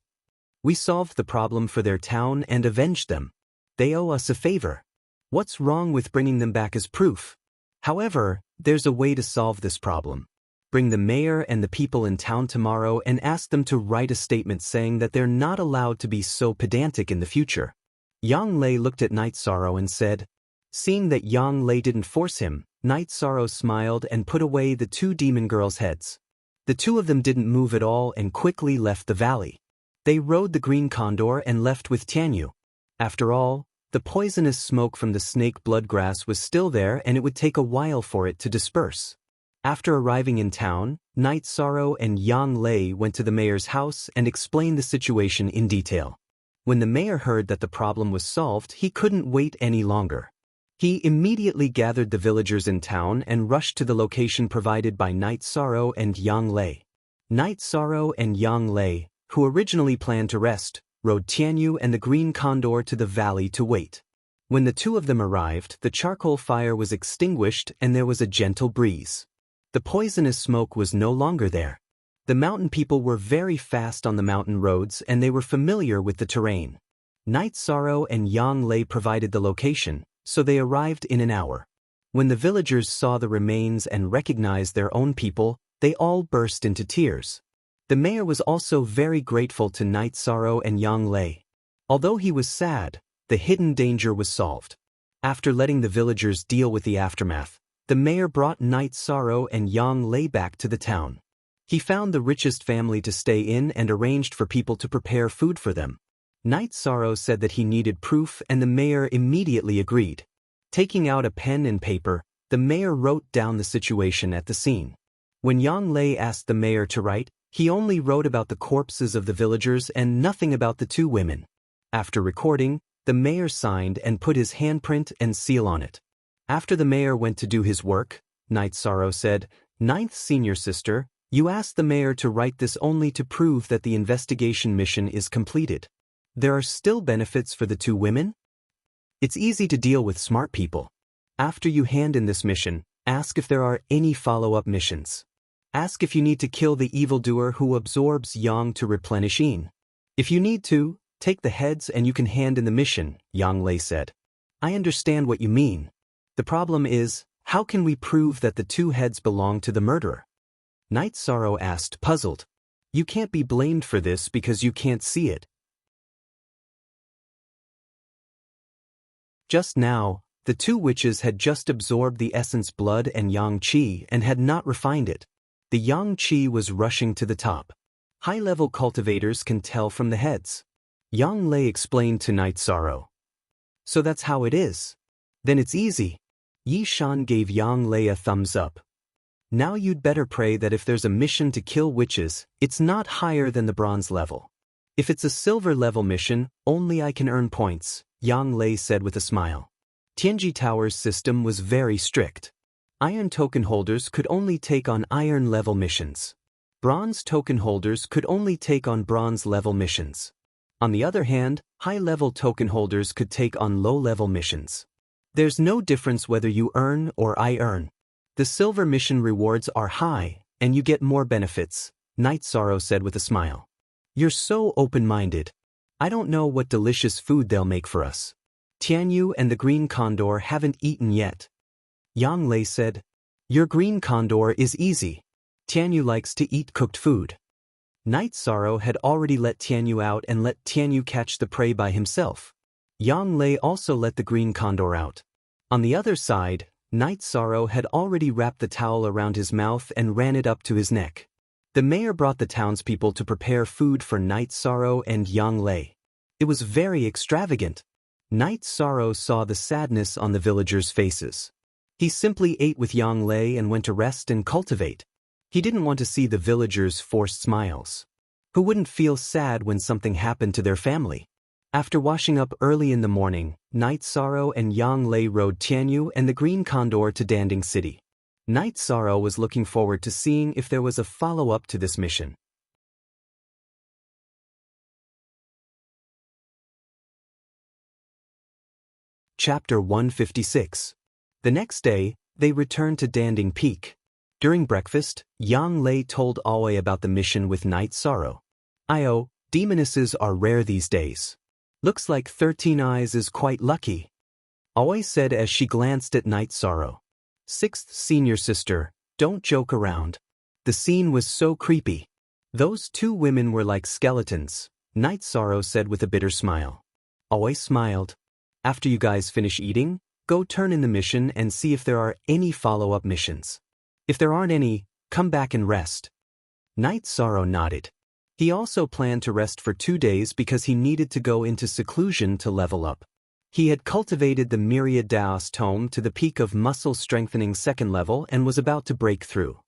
We solved the problem for their town and avenged them. They owe us a favor. What's wrong with bringing them back as proof? However, there's a way to solve this problem. Bring the mayor and the people in town tomorrow and ask them to write a statement saying that they're not allowed to be so pedantic in the future. Yang Lei looked at Night Sorrow and said, seeing that Yang Lei didn't force him, Night Sorrow smiled and put away the 2 demon girls' heads. The 2 of them didn't move at all and quickly left the valley. They rode the green condor and left with Tianyu. After all, the poisonous smoke from the snake bloodgrass was still there and it would take a while for it to disperse. After arriving in town, Night Sorrow and Yang Lei went to the mayor's house and explained the situation in detail. When the mayor heard that the problem was solved, he couldn't wait any longer. He immediately gathered the villagers in town and rushed to the location provided by Night Sorrow and Yang Lei. Night Sorrow and Yang Lei, who originally planned to rest, rode Tianyu and the green condor to the valley to wait. When the 2 of them arrived, the charcoal fire was extinguished and there was a gentle breeze. The poisonous smoke was no longer there. The mountain people were very fast on the mountain roads and they were familiar with the terrain. Night Sorrow and Yang Lei provided the location, so they arrived in an hour. When the villagers saw the remains and recognized their own people, they all burst into tears. The mayor was also very grateful to Night Sorrow and Yang Lei. Although he was sad, the hidden danger was solved. After letting the villagers deal with the aftermath, the mayor brought Night Sorrow and Yang Lei back to the town. He found the richest family to stay in and arranged for people to prepare food for them. Night Sorrow said that he needed proof and the mayor immediately agreed. Taking out a pen and paper, the mayor wrote down the situation at the scene. When Yang Lei asked the mayor to write, he only wrote about the corpses of the villagers and nothing about the 2 women. After recording, the mayor signed and put his handprint and seal on it. After the mayor went to do his work, Night Sorrow said, 9th Senior Sister, you asked the mayor to write this only to prove that the investigation mission is completed. There are still benefits for the 2 women? It's easy to deal with smart people. After you hand in this mission, ask if there are any follow-up missions. Ask if you need to kill the evildoer who absorbs yang to replenish yin. If you need to, take the heads and you can hand in the mission, Yang Lei said. I understand what you mean. The problem is, how can we prove that the 2 heads belong to the murderer? Night Sorrow asked, puzzled. You can't be blamed for this because you can't see it. Just now, the 2 witches had just absorbed the essence blood and yang qi and had not refined it. The yang qi was rushing to the top. High-level cultivators can tell from the heads. Yang Lei explained to Night Sorrow. So that's how it is. Then it's easy. Yi Shan gave Yang Lei a thumbs up. Now you'd better pray that if there's a mission to kill witches, it's not higher than the bronze level. If it's a silver level mission, only I can earn points, Yang Lei said with a smile. Tianji Tower's system was very strict. Iron token holders could only take on iron level missions. Bronze token holders could only take on bronze level missions. On the other hand, high-level token holders could take on low-level missions. There's no difference whether you earn or I earn. The silver mission rewards are high, and you get more benefits, Night Sorrow said with a smile. You're so open-minded. I don't know what delicious food they'll make for us. Tianyu and the green condor haven't eaten yet. Yang Lei said, Your green condor is easy. Tianyu likes to eat cooked food. Night Sorrow had already let Tianyu out and let Tianyu catch the prey by himself. Yang Lei also let the green condor out. On the other side, Night Sorrow had already wrapped the towel around his mouth and ran it up to his neck. The mayor brought the townspeople to prepare food for Night Sorrow and Yang Lei. It was very extravagant. Night Sorrow saw the sadness on the villagers' faces. He simply ate with Yang Lei and went to rest and cultivate. He didn't want to see the villagers' forced smiles. Who wouldn't feel sad when something happened to their family? After washing up early in the morning, Night Sorrow and Yang Lei rode Tianyu and the green condor to Danding City. Night Sorrow was looking forward to seeing if there was a follow-up to this mission. Chapter 156. The next day, they returned to Danding Peak. During breakfast, Yang Lei told Aoi about the mission with Night Sorrow. "Io, demonesses are rare these days. Looks like 13 Eyes is quite lucky," Aoi said as she glanced at Night Sorrow. "Sixth senior sister, don't joke around." The scene was so creepy. Those two women were like skeletons, Night Sorrow said with a bitter smile. Aoi smiled. "After you guys finish eating, go turn in the mission and see if there are any follow-up missions. If there aren't any, come back and rest." Night Sorrow nodded. He also planned to rest for 2 days because he needed to go into seclusion to level up. He had cultivated the Myriad Daos Tome to the peak of muscle strengthening 2nd level and was about to break through.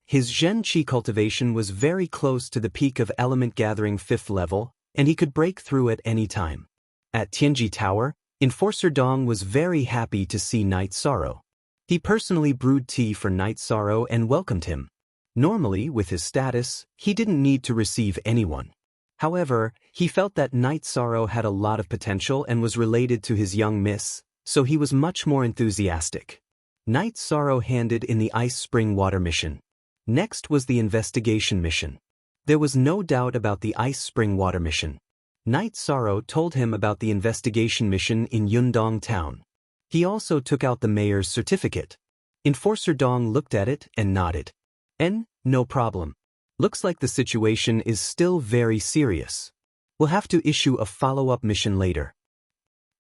His Zhen Qi cultivation was very close to the peak of element gathering 5th level, and he could break through at any time. At Tianji Tower, Enforcer Dong was very happy to see Night Sorrow. He personally brewed tea for Night Sorrow and welcomed him. Normally, with his status, he didn't need to receive anyone. However, he felt that Night Sorrow had a lot of potential and was related to his young miss, so he was much more enthusiastic. Night Sorrow handed in the Ice Spring Water mission. Next was the investigation mission. There was no doubt about the Ice Spring Water mission. Night Sorrow told him about the investigation mission in Yundong Town. He also took out the mayor's certificate. Enforcer Dong looked at it and nodded. No problem. Looks like the situation is still very serious. We'll have to issue a follow-up mission later.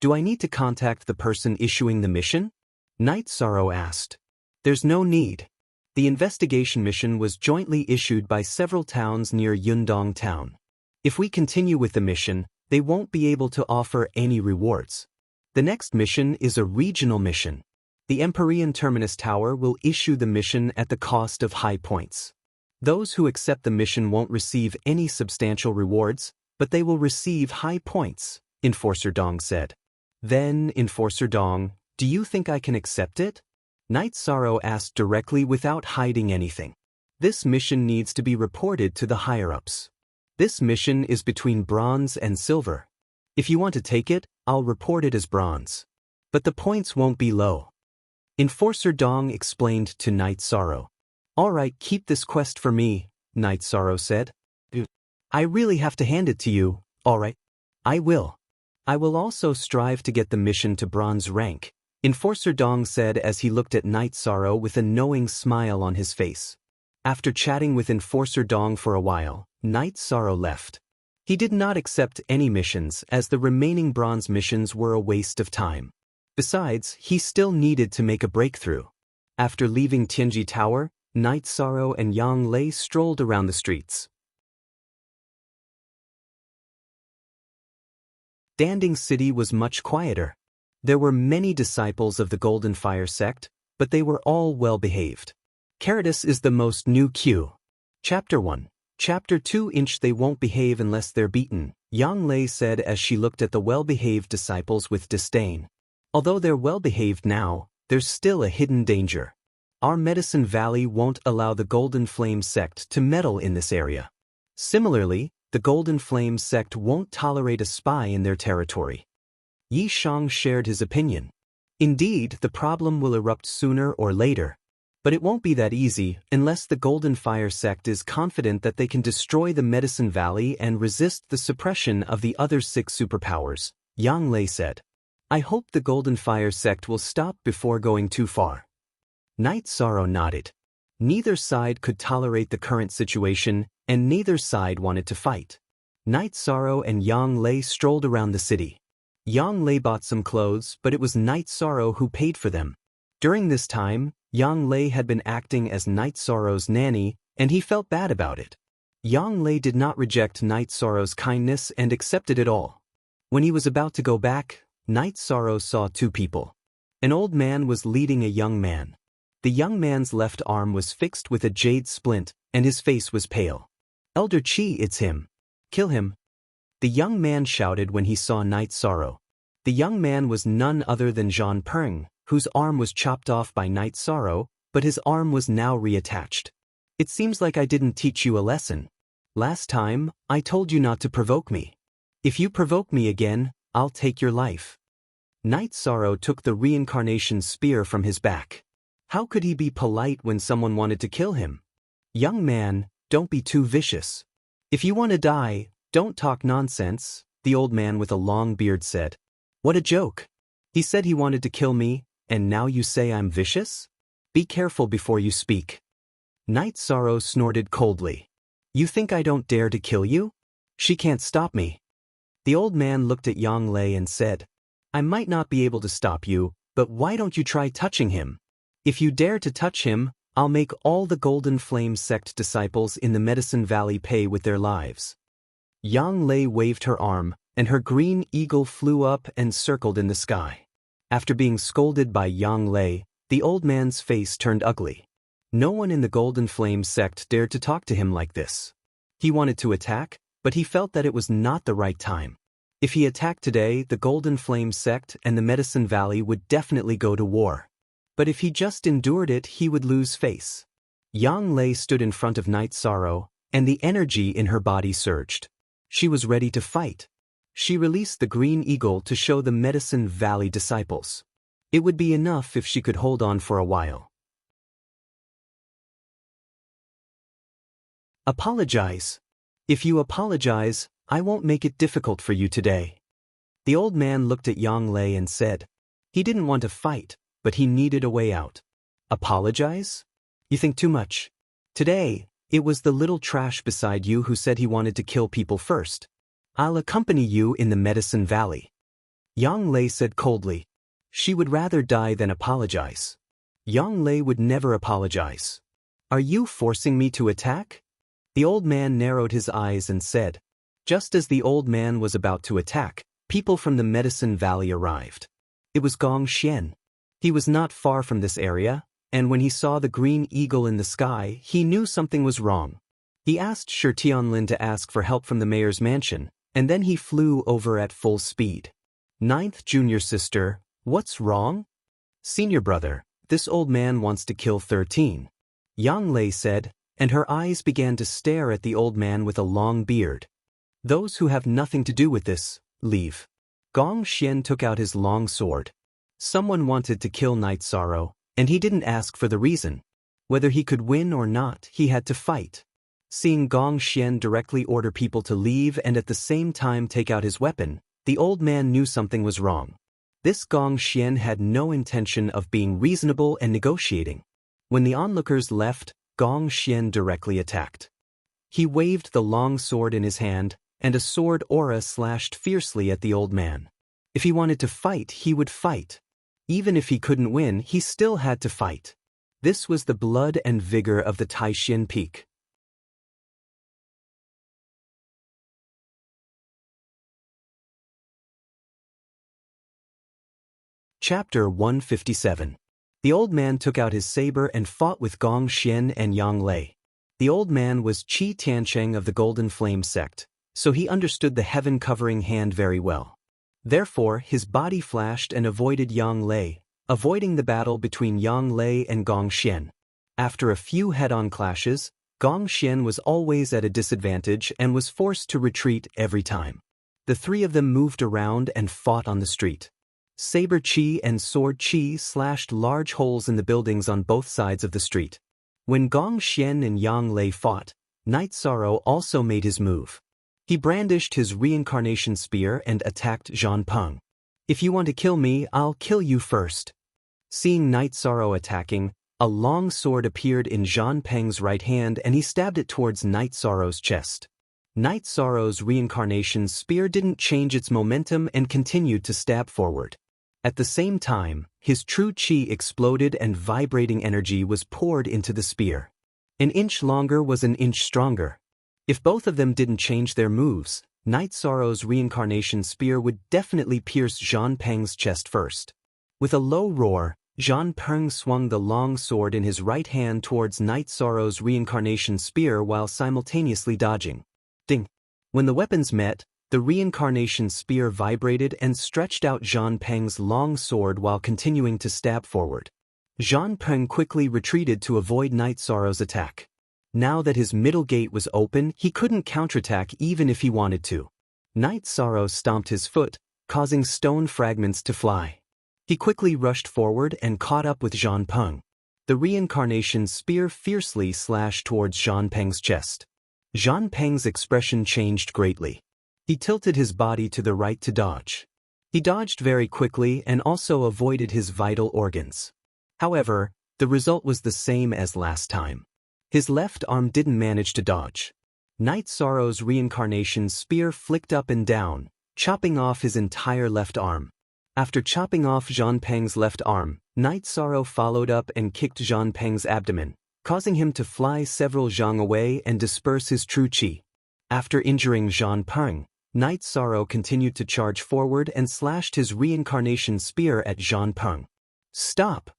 Do I need to contact the person issuing the mission? Night Sorrow asked. There's no need. The investigation mission was jointly issued by several towns near Yundong Town. If we continue with the mission, they won't be able to offer any rewards. The next mission is a regional mission. The Empyrean Terminus Tower will issue the mission at the cost of high points. Those who accept the mission won't receive any substantial rewards, but they will receive high points, Enforcer Dong said. Then, Enforcer Dong, do you think I can accept it? Night Sorrow asked directly without hiding anything. This mission needs to be reported to the higher-ups. This mission is between bronze and silver. If you want to take it, I'll report it as bronze. But the points won't be low. Enforcer Dong explained to Night Sorrow. All right, keep this quest for me, Night Sorrow said. I really have to hand it to you, all right? I will. I will also strive to get the mission to bronze rank, Enforcer Dong said as he looked at Night Sorrow with a knowing smile on his face. After chatting with Enforcer Dong for a while, Night Sorrow left. He did not accept any missions as the remaining bronze missions were a waste of time. Besides, he still needed to make a breakthrough. After leaving Tianji Tower, Night Sorrow and Yang Lei strolled around the streets. Danding City was much quieter. There were many disciples of the Golden Fire sect, but they were all well-behaved. Caritas is the most new Q. Chapter 1. Chapter 2 They won't behave unless they're beaten, Yang Lei said as she looked at the well-behaved disciples with disdain. Although they're well-behaved now, there's still a hidden danger. Our Medicine Valley won't allow the Golden Flame sect to meddle in this area. Similarly, the Golden Flame sect won't tolerate a spy in their territory. Yi Shang shared his opinion. Indeed, the problem will erupt sooner or later. But it won't be that easy unless the Golden Fire sect is confident that they can destroy the Medicine Valley and resist the suppression of the other 6 superpowers, Yang Lei said. I hope the Golden Fire sect will stop before going too far. Night Sorrow nodded. Neither side could tolerate the current situation, and neither side wanted to fight. Night Sorrow and Yang Lei strolled around the city. Yang Lei bought some clothes, but it was Night Sorrow who paid for them. During this time, Yang Lei had been acting as Night Sorrow's nanny, and he felt bad about it. Yang Lei did not reject Night Sorrow's kindness and accepted it all. When he was about to go back, Night Sorrow saw 2 people. An old man was leading a young man. The young man's left arm was fixed with a jade splint, and his face was pale. Elder Qi, it's him. Kill him. The young man shouted when he saw Night Sorrow. The young man was none other than Zhan Peng, whose arm was chopped off by Night Sorrow, but his arm was now reattached. It seems like I didn't teach you a lesson. Last time, I told you not to provoke me. If you provoke me again, I'll take your life. Night Sorrow took the reincarnation spear from his back. How could he be polite when someone wanted to kill him? Young man, don't be too vicious. If you want to die, don't talk nonsense, the old man with a long beard said. What a joke. He said he wanted to kill me, and now you say I'm vicious? Be careful before you speak. Night Sorrow snorted coldly. You think I don't dare to kill you? She can't stop me. The old man looked at Yang Lei and said, I might not be able to stop you, but why don't you try touching him? If you dare to touch him, I'll make all the Golden Flame sect disciples in the Medicine Valley pay with their lives. Yang Lei waved her arm, and her green eagle flew up and circled in the sky. After being scolded by Yang Lei, the old man's face turned ugly. No one in the Golden Flame sect dared to talk to him like this. He wanted to attack, but he felt that it was not the right time. If he attacked today, the Golden Flame sect and the Medicine Valley would definitely go to war. But if he just endured it, he would lose face. Yang Lei stood in front of Night Sorrow, and the energy in her body surged. She was ready to fight. She released the green eagle to show the Medicine Valley disciples. It would be enough if she could hold on for a while. Apologize. If you apologize, I won't make it difficult for you today. The old man looked at Yang Lei and said, he didn't want to fight, but he needed a way out. Apologize? You think too much. Today, it was the little trash beside you who said he wanted to kill people first. I'll accompany you in the Medicine Valley. Yang Lei said coldly. She would rather die than apologize. Yang Lei would never apologize. Are you forcing me to attack? The old man narrowed his eyes and said. Just as the old man was about to attack, people from the Medicine Valley arrived. It was Gong Xian. He was not far from this area, and when he saw the green eagle in the sky, he knew something was wrong. He asked Shi Tianlin to ask for help from the mayor's mansion, and then he flew over at full speed. Ninth junior sister, what's wrong? Senior brother, this old man wants to kill 13. Yang Lei said, and her eyes began to stare at the old man with a long beard. Those who have nothing to do with this, leave. Gong Xian took out his long sword. Someone wanted to kill Night Sorrow, and he didn't ask for the reason. Whether he could win or not, he had to fight. Seeing Gong Xian directly order people to leave and at the same time take out his weapon, the old man knew something was wrong. This Gong Xian had no intention of being reasonable and negotiating. When the onlookers left, Gong Xian directly attacked. He waved the long sword in his hand, and a sword aura slashed fiercely at the old man. If he wanted to fight, he would fight. Even if he couldn't win, he still had to fight. This was the blood and vigor of the Taishan Peak. Chapter 157. The old man took out his saber and fought with Gong Xian and Yang Lei. The old man was Qi Tiancheng of the Golden Flame sect, so he understood the heaven-covering hand very well. Therefore, his body flashed and avoided Yang Lei, avoiding the battle between Yang Lei and Gong Xian. After a few head-on clashes, Gong Xian was always at a disadvantage and was forced to retreat every time. The three of them moved around and fought on the street. Saber Qi and Sword Qi slashed large holes in the buildings on both sides of the street. When Gong Xian and Yang Lei fought, Night Sorrow also made his move. He brandished his reincarnation spear and attacked Zhan Peng. If you want to kill me, I'll kill you first. Seeing Night Sorrow attacking, a long sword appeared in Zhan Peng's right hand and he stabbed it towards Night Sorrow's chest. Night Sorrow's reincarnation spear didn't change its momentum and continued to stab forward. At the same time, his true qi exploded and vibrating energy was poured into the spear. An inch longer was an inch stronger. If both of them didn't change their moves, Night Sorrow's reincarnation spear would definitely pierce Zhan Peng's chest first. With a low roar, Zhan Peng swung the long sword in his right hand towards Night Sorrow's reincarnation spear while simultaneously dodging. Ding! When the weapons met, the reincarnation spear vibrated and stretched out Zhan Peng's long sword while continuing to stab forward. Zhan Peng quickly retreated to avoid Night Sorrow's attack. Now that his middle gate was open, he couldn't counterattack even if he wanted to. Night Sorrow stomped his foot, causing stone fragments to fly. He quickly rushed forward and caught up with Zhan Peng. The reincarnation spear fiercely slashed towards Zhan Peng's chest. Zhan Peng's expression changed greatly. He tilted his body to the right to dodge. He dodged very quickly and also avoided his vital organs. However, the result was the same as last time. His left arm didn't manage to dodge. Night Sorrow's reincarnation spear flicked up and down, chopping off his entire left arm. After chopping off Zhan Peng's left arm, Night Sorrow followed up and kicked Zhan Peng's abdomen, causing him to fly several zhang away and disperse his true qi. After injuring Zhan Peng, Night Sorrow continued to charge forward and slashed his reincarnation spear at Zhan Peng. Stop!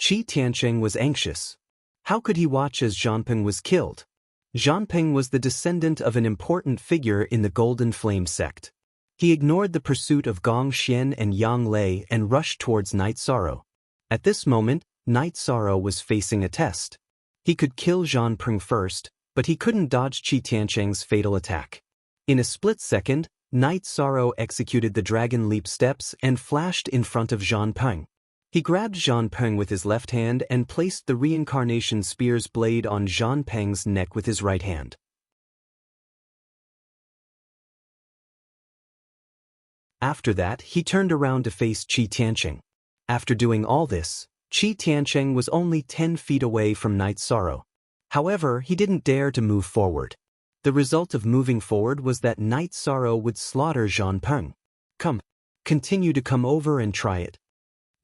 Qi Tiancheng was anxious. How could he watch as Zhan Peng was killed? Zhan Peng was the descendant of an important figure in the Golden Flame sect. He ignored the pursuit of Gong Xian and Yang Lei and rushed towards Night Sorrow. At this moment, Night Sorrow was facing a test. He could kill Zhan Peng first, but he couldn't dodge Qi Tiancheng's fatal attack. In a split second, Night Sorrow executed the Dragon Leap steps and flashed in front of Zhan Peng. He grabbed Zhan Peng with his left hand and placed the reincarnation spear's blade on Zhan Peng's neck with his right hand. After that, he turned around to face Qi Tiancheng. After doing all this, Qi Tiancheng was only 10 feet away from Night Sorrow. However, he didn't dare to move forward. The result of moving forward was that Night Sorrow would slaughter Zhan Peng. Continue to come over and try it.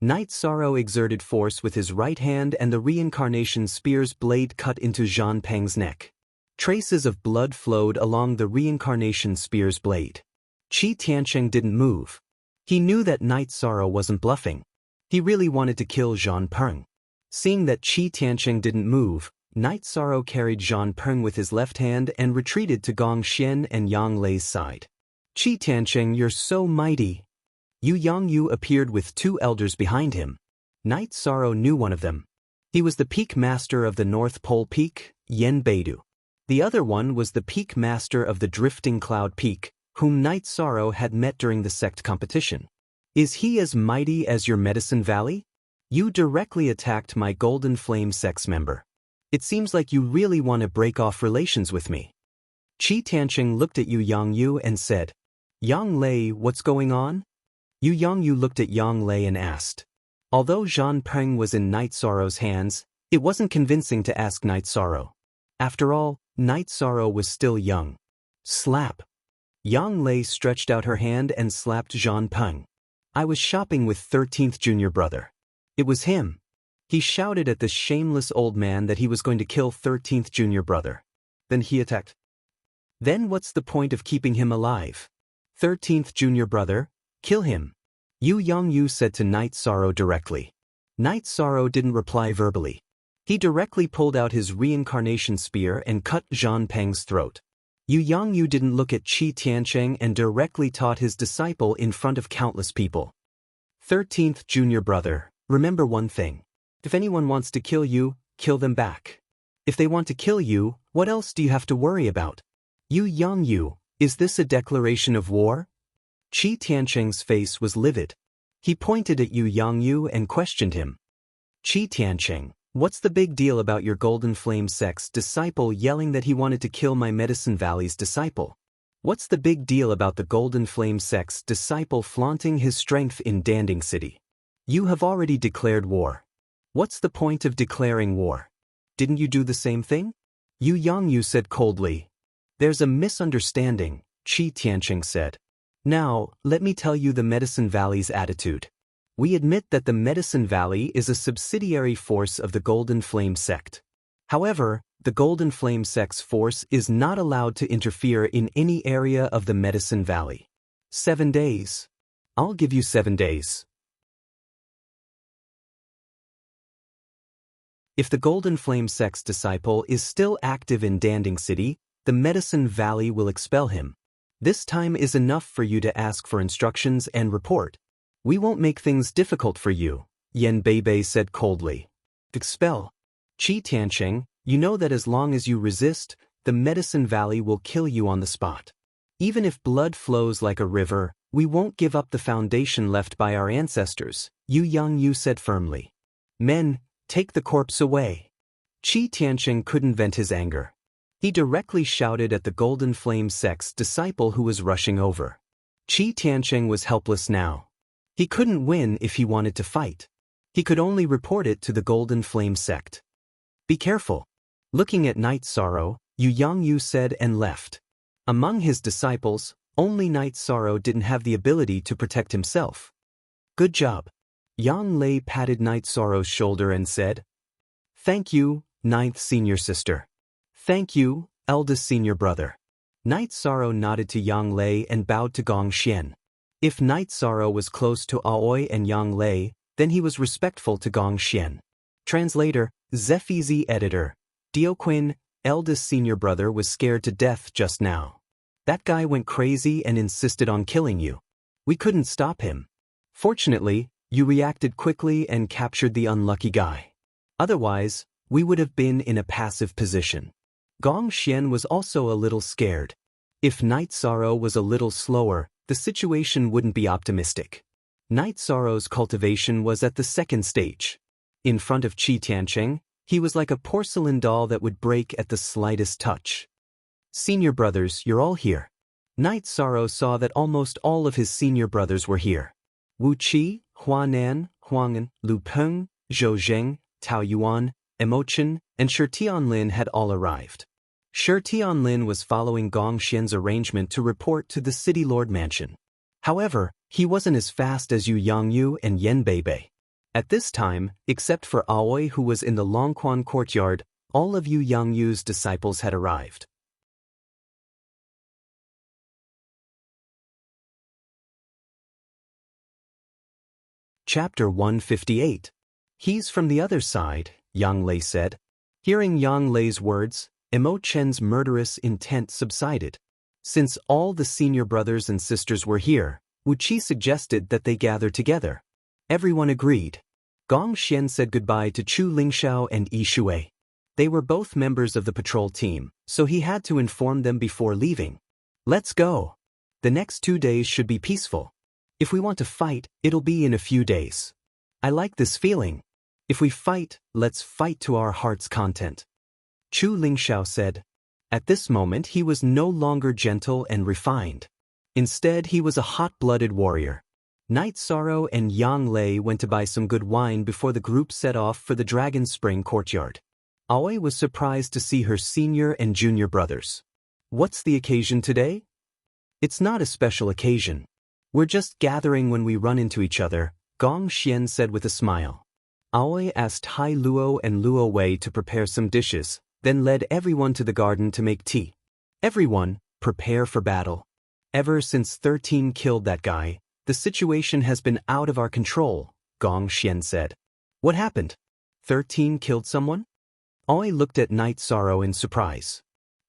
Night Sorrow exerted force with his right hand and the reincarnation spear's blade cut into Zhan Peng's neck. Traces of blood flowed along the reincarnation spear's blade. Qi Tiancheng didn't move. He knew that Night Sorrow wasn't bluffing. He really wanted to kill Zhan Peng. Seeing that Qi Tiancheng didn't move, Night Sorrow carried Zhan Peng with his left hand and retreated to Gong Xian and Yang Lei's side. Qi Tiancheng, you're so mighty. Yu Yangyu appeared with 2 elders behind him. Night Sorrow knew one of them. He was the peak master of the North Pole Peak, Yen Beidu. The other one was the peak master of the Drifting Cloud Peak, whom Night Sorrow had met during the sect competition. Is he as mighty as your Medicine Valley? You directly attacked my Golden Flame sect's member. It seems like you really want to break off relations with me. Qi Tiancheng looked at Yu Yangyu and said, Yang Lei, what's going on? Yu Yangyu looked at Yang Lei and asked. Although Zhan Peng was in Night Sorrow's hands, it wasn't convincing to ask Night Sorrow. After all, Night Sorrow was still young. Slap. Yang Lei stretched out her hand and slapped Zhan Peng. I was shopping with 13th junior brother. It was him. He shouted at the shameless old man that he was going to kill 13th junior brother. Then he attacked. Then what's the point of keeping him alive? 13th junior brother, kill him. Yu Yangyu said to Night Sorrow directly. Night Sorrow didn't reply verbally. He directly pulled out his reincarnation spear and cut Zhan Peng's throat. Yu Yangyu didn't look at Qi Tiancheng and directly taught his disciple in front of countless people. 13th junior brother, remember one thing. If anyone wants to kill you, kill them back. If they want to kill you, what else do you have to worry about? Yu Yangyu, is this a declaration of war? Qi Tiancheng's face was livid. He pointed at Yu Yangyu and questioned him. Qi Tianqing, what's the big deal about your Golden Flame sect's disciple yelling that he wanted to kill my Medicine Valley's disciple? What's the big deal about the Golden Flame sect's disciple flaunting his strength in Danding City? You have already declared war. What's the point of declaring war? Didn't you do the same thing? Yu Yangyu said coldly. There's a misunderstanding, Qi Tianqing said. Now, let me tell you the Medicine Valley's attitude. We admit that the Medicine Valley is a subsidiary force of the Golden Flame sect. However, the Golden Flame sect's force is not allowed to interfere in any area of the Medicine Valley. 7 days. I'll give you 7 days. If the Golden Flame sect's disciple is still active in Danding City, the Medicine Valley will expel him. This time is enough for you to ask for instructions and report. We won't make things difficult for you, Yan Beibei said coldly. Expel. Qi Tianqing, you know that as long as you resist, the Medicine Valley will kill you on the spot. Even if blood flows like a river, we won't give up the foundation left by our ancestors, Yu Yangyu said firmly. Men, take the corpse away. Qi Tianqing couldn't vent his anger. He directly shouted at the Golden Flame sect's disciple who was rushing over. Qi Tianqing was helpless now. He couldn't win if he wanted to fight. He could only report it to the Golden Flame sect. Be careful. Looking at Night Sorrow, Yu Yangyu said and left. Among his disciples, only Night Sorrow didn't have the ability to protect himself. Good job. Yang Lei patted Night Sorrow's shoulder and said, Thank you, ninth senior sister. Thank you, eldest senior brother. Night Sorrow nodded to Yang Lei and bowed to Gong Xian. If Night Sorrow was close to Aoi and Yang Lei, then he was respectful to Gong Xian. Translator, Zephizi editor. Dioquin, eldest senior brother was scared to death just now. That guy went crazy and insisted on killing you. We couldn't stop him. Fortunately, you reacted quickly and captured the unlucky guy. Otherwise, we would have been in a passive position. Gong Xian was also a little scared. If Night Sorrow was a little slower, the situation wouldn't be optimistic. Night Sorrow's cultivation was at the second stage. In front of Qi Tianqing, he was like a porcelain doll that would break at the slightest touch. Senior brothers, you're all here. Night Sorrow saw that almost all of his senior brothers were here. Wu Qi, Huanan, Huang'an, Lu Peng, Zhou Zheng, Tao Yuan, Emochen, and Shi Tianlin had all arrived. Shi Tianlin was following Gong Xian's arrangement to report to the City Lord Mansion. However, he wasn't as fast as Yu Yangyu and Yan Beibei. At this time, except for Aoi who was in the Longquan courtyard, all of Yu Yangyu's disciples had arrived. Chapter 158. He's from the other side, Yang Lei said. Hearing Yang Lei's words, Emo Chen's murderous intent subsided. Since all the senior brothers and sisters were here, Wu Qi suggested that they gather together. Everyone agreed. Gong Xian said goodbye to Chu Lingxiao and Yi Shui. They were both members of the patrol team, so he had to inform them before leaving. Let's go. The next 2 days should be peaceful. If we want to fight, it'll be in a few days. I like this feeling. If we fight, let's fight to our heart's content. Chu Lingxiao said. At this moment he was no longer gentle and refined. Instead he was a hot-blooded warrior. Night Sorrow and Yang Lei went to buy some good wine before the group set off for the Dragon Spring courtyard. Aoi was surprised to see her senior and junior brothers. What's the occasion today? It's not a special occasion. We're just gathering when we run into each other, Gong Xian said with a smile. Aoi asked Hai Luo and Luo Wei to prepare some dishes, then led everyone to the garden to make tea. Everyone, prepare for battle. Ever since 13 killed that guy, the situation has been out of our control, Gong Xian said. What happened? 13 killed someone? Aoi looked at Night Sorrow in surprise.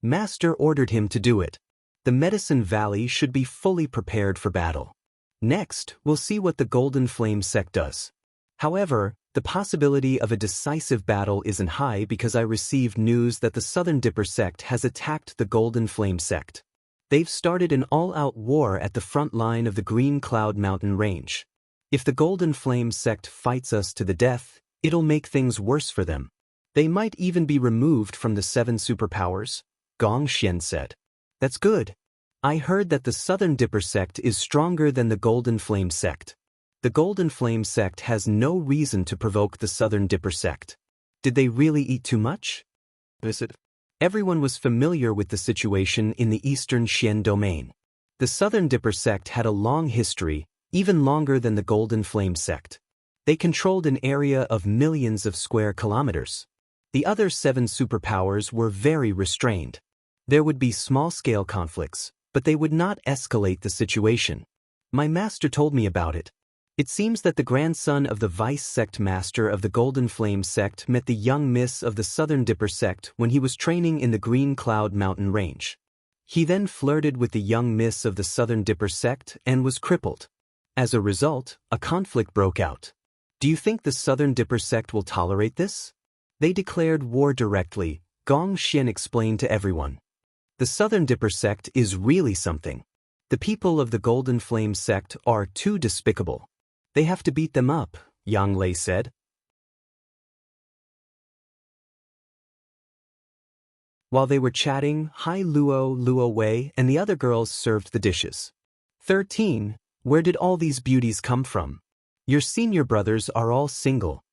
Master ordered him to do it. The Medicine Valley should be fully prepared for battle. Next, we'll see what the Golden Flame sect does. However, the possibility of a decisive battle isn't high because I received news that the Southern Dipper sect has attacked the Golden Flame sect. They've started an all-out war at the front line of the Green Cloud Mountain Range. If the Golden Flame sect fights us to the death, it'll make things worse for them. They might even be removed from the 7 superpowers, Gong Xian said. That's good. I heard that the Southern Dipper sect is stronger than the Golden Flame sect. The Golden Flame sect has no reason to provoke the Southern Dipper sect. Did they really eat too much? Everyone was familiar with the situation in the Eastern Xian domain. The Southern Dipper sect had a long history, even longer than the Golden Flame sect. They controlled an area of millions of square kilometers. The other 7 superpowers were very restrained. There would be small-scale conflicts, but they would not escalate the situation. My master told me about it. It seems that the grandson of the vice sect master of the Golden Flame sect met the young miss of the Southern Dipper sect when he was training in the Green Cloud Mountain Range. He then flirted with the young miss of the Southern Dipper sect and was crippled. As a result, a conflict broke out. Do you think the Southern Dipper sect will tolerate this? They declared war directly, Gong Xian explained to everyone. The Southern Dipper sect is really something. The people of the Golden Flame sect are too despicable. They have to beat them up, Yang Lei said. While they were chatting, Hai Luo, Luo Wei, and the other girls served the dishes. 13. Where did all these beauties come from? Your senior brothers are all single.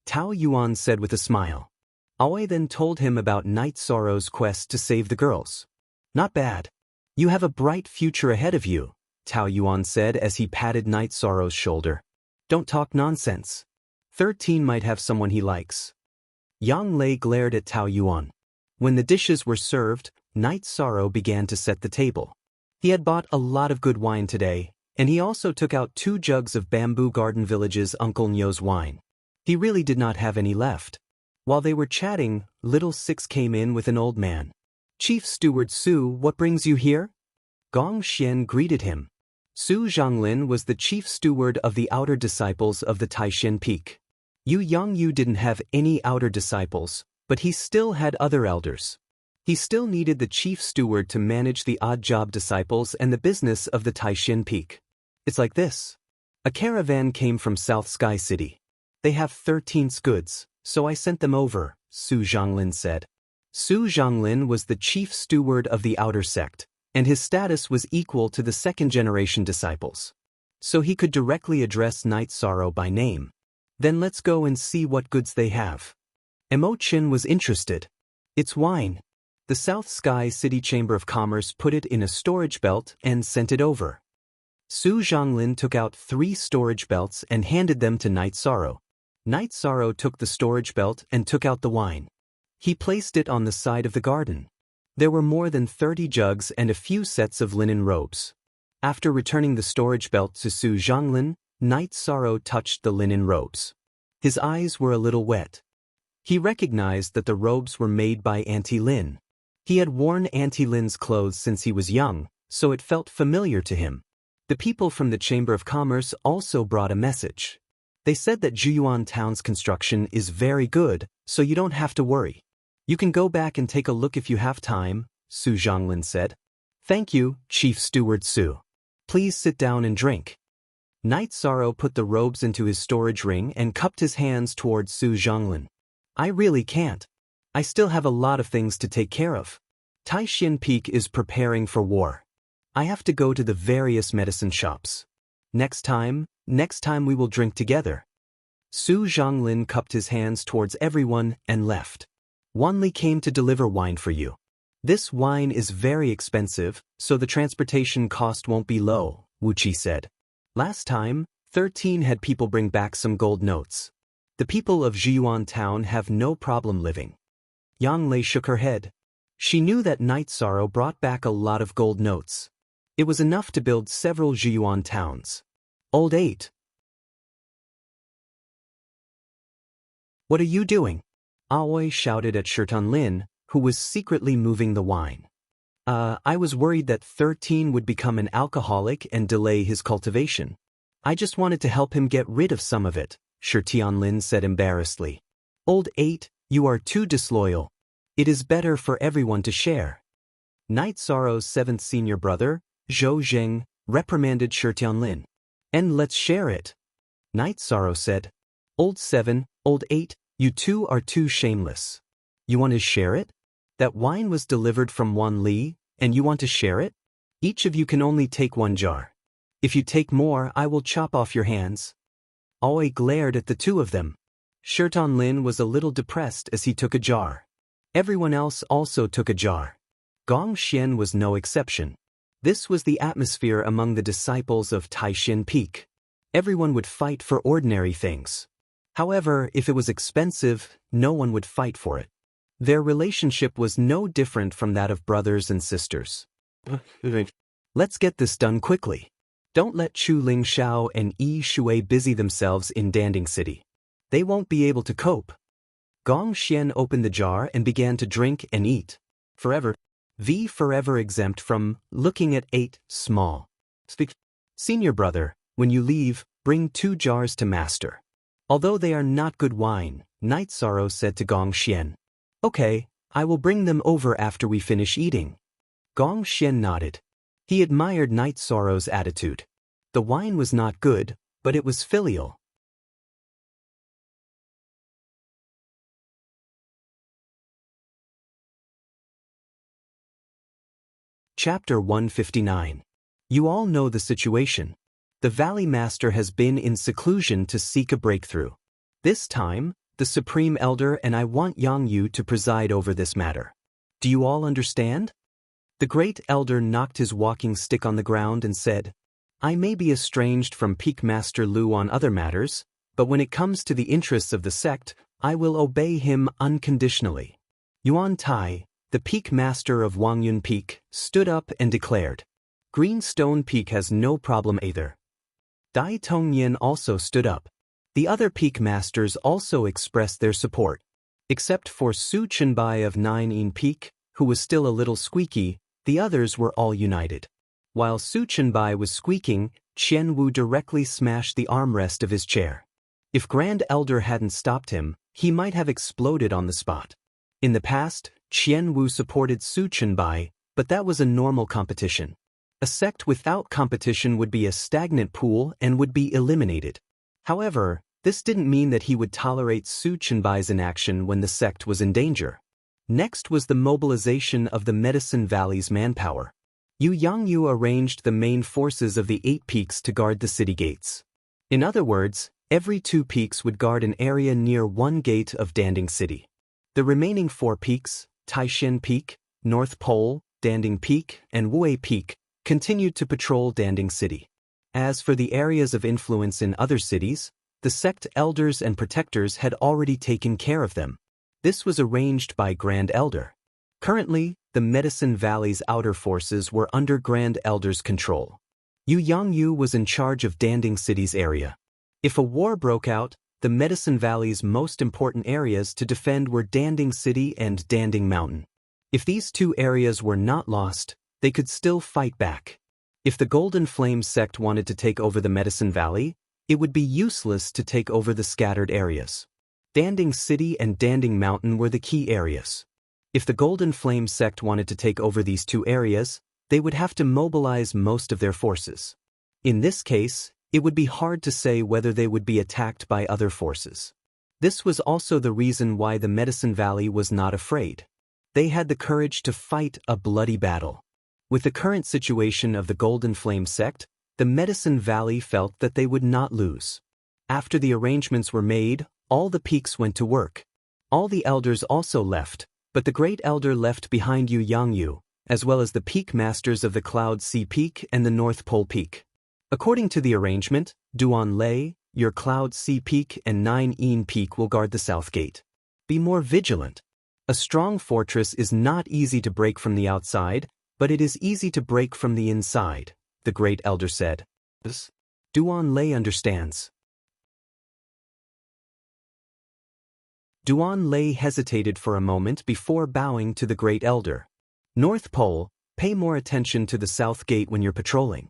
Tao Yuan said with a smile. Aoi then told him about Night Sorrow's quest to save the girls. Not bad. You have a bright future ahead of you, Tao Yuan said as he patted Night Sorrow's shoulder. Don't talk nonsense. 13 might have someone he likes. Yang Lei glared at Tao Yuan. When the dishes were served, Night Sorrow began to set the table. He had bought a lot of good wine today, and he also took out 2 jugs of Bamboo Garden Village's Uncle Nyo's wine. He really did not have any left. While they were chatting, Little Six came in with an old man. Chief Steward Su, what brings you here? Gong Xian greeted him. Su Zhanglin was the chief steward of the outer disciples of the Taishan Peak. Yu Yangyu didn't have any outer disciples, but he still had other elders. He still needed the chief steward to manage the odd job disciples and the business of the Taishan Peak. It's like this. A caravan came from South Sky City. They have 13 goods, so I sent them over, Su Zhanglin said. Su Zhanglin was the chief steward of the outer sect, and his status was equal to the second-generation disciples. So he could directly address Night Sorrow by name. Then let's go and see what goods they have. Emo Chin was interested. It's wine. The South Sky City Chamber of Commerce put it in a storage belt and sent it over. Su Zhanglin took out 3 storage belts and handed them to Night Sorrow. Night Sorrow took the storage belt and took out the wine. He placed it on the side of the garden. There were more than 30 jugs and a few sets of linen robes. After returning the storage belt to Su Zhanglin, Night Sorrow touched the linen robes. His eyes were a little wet. He recognized that the robes were made by Auntie Lin. He had worn Auntie Lin's clothes since he was young, so it felt familiar to him. The people from the Chamber of Commerce also brought a message. They said that Juyuan Town's construction is very good, so you don't have to worry. You can go back and take a look if you have time, Su Zhanglin said. Thank you, Chief Steward Su. Please sit down and drink. Night Sorrow put the robes into his storage ring and cupped his hands towards Su Zhanglin. I really can't. I still have a lot of things to take care of. Taishan Peak is preparing for war. I have to go to the various medicine shops. Next time we will drink together. Su Zhanglin cupped his hands towards everyone and left. Wanli came to deliver wine for you. This wine is very expensive, so the transportation cost won't be low, Wuqi said. Last time, 13 had people bring back some gold notes. The people of Jiyuan Town have no problem living. Yang Lei shook her head. She knew that Night Sorrow brought back a lot of gold notes. It was enough to build several Jiyuan towns. Old 8. What are you doing? Aoi shouted at Shirtan Lin, who was secretly moving the wine. I was worried that 13 would become an alcoholic and delay his cultivation. I just wanted to help him get rid of some of it, Shirtan Lin said embarrassedly. Old 8, you are too disloyal. It is better for everyone to share. Night Sorrow's 7th senior brother, Zhou Zheng, reprimanded Shirtan Lin. And let's share it. Night Sorrow said. Old 7, Old 8, you two are too shameless. You want to share it? That wine was delivered from Wan Li, and you want to share it? Each of you can only take one jar. If you take more, I will chop off your hands. Aoi glared at the two of them. Shirton Lin was a little depressed as he took a jar. Everyone else also took a jar. Gong Xian was no exception. This was the atmosphere among the disciples of Taishan Peak. Everyone would fight for ordinary things. However, if it was expensive, no one would fight for it. Their relationship was no different from that of brothers and sisters. Let's get this done quickly. Don't let Chu Ling Xiao and Yi Shui busy themselves in Danding City. They won't be able to cope. Gong Xian opened the jar and began to drink and eat. Forever exempt from looking at 8 small. Senior brother, when you leave, bring 2 jars to master. Although they are not good wine, Night Sorrow said to Gong Xian. Okay, I will bring them over after we finish eating. Gong Xian nodded. He admired Night Sorrow's attitude. The wine was not good, but it was filial. Chapter 159. You all know the situation. The Valley Master has been in seclusion to seek a breakthrough. This time, the Supreme Elder and I want Yang Yu to preside over this matter. Do you all understand? The Great Elder knocked his walking stick on the ground and said, I may be estranged from Peak Master Lu on other matters, but when it comes to the interests of the sect, I will obey him unconditionally. Yuan Tai, the Peak Master of Wangyun Peak, stood up and declared, Greenstone Peak has no problem either. Dai Tongyan also stood up. The other Peak Masters also expressed their support. Except for Su Chenbai of Nine In Peak, who was still a little squeaky, the others were all united. While Su Chenbai was squeaking, Qian Wu directly smashed the armrest of his chair. If Grand Elder hadn't stopped him, he might have exploded on the spot. In the past, Qian Wu supported Su Chenbai, but that was a normal competition. A sect without competition would be a stagnant pool and would be eliminated. However, this didn't mean that he would tolerate Su Chenbai's inaction when the sect was in danger. Next was the mobilization of the Medicine Valley's manpower. Yu Yangyu arranged the main forces of the 8 peaks to guard the city gates. In other words, every 2 peaks would guard an area near one gate of Danding City. The remaining 4 peaks, Taishan Peak, North Pole, Danding Peak, and Wei Peak, continued to patrol Danding City. As for the areas of influence in other cities, the sect elders and protectors had already taken care of them. This was arranged by Grand Elder. Currently, the Medicine Valley's outer forces were under Grand Elder's control. Yu Yangyu was in charge of Danding City's area. If a war broke out, the Medicine Valley's most important areas to defend were Danding City and Danding Mountain. If these 2 areas were not lost, they could still fight back. If the Golden Flame sect wanted to take over the Medicine Valley, it would be useless to take over the scattered areas. Danding City and Danding Mountain were the key areas. If the Golden Flame sect wanted to take over these 2 areas, they would have to mobilize most of their forces. In this case, it would be hard to say whether they would be attacked by other forces. This was also the reason why the Medicine Valley was not afraid. They had the courage to fight a bloody battle. With the current situation of the Golden Flame sect, the Medicine Valley felt that they would not lose. After the arrangements were made, all the peaks went to work. All the elders also left, but the Great Elder left behind Yu Yangyu, as well as the Peak Masters of the Cloud Sea Peak and the North Pole Peak. According to the arrangement, Duan Lei, your Cloud Sea Peak and Nine In Peak will guard the south gate. Be more vigilant. A strong fortress is not easy to break from the outside, but it is easy to break from the inside, the Great Elder said. Duan Lei understands. Duan Lei hesitated for a moment before bowing to the Great Elder. North Pole, pay more attention to the south gate when you're patrolling.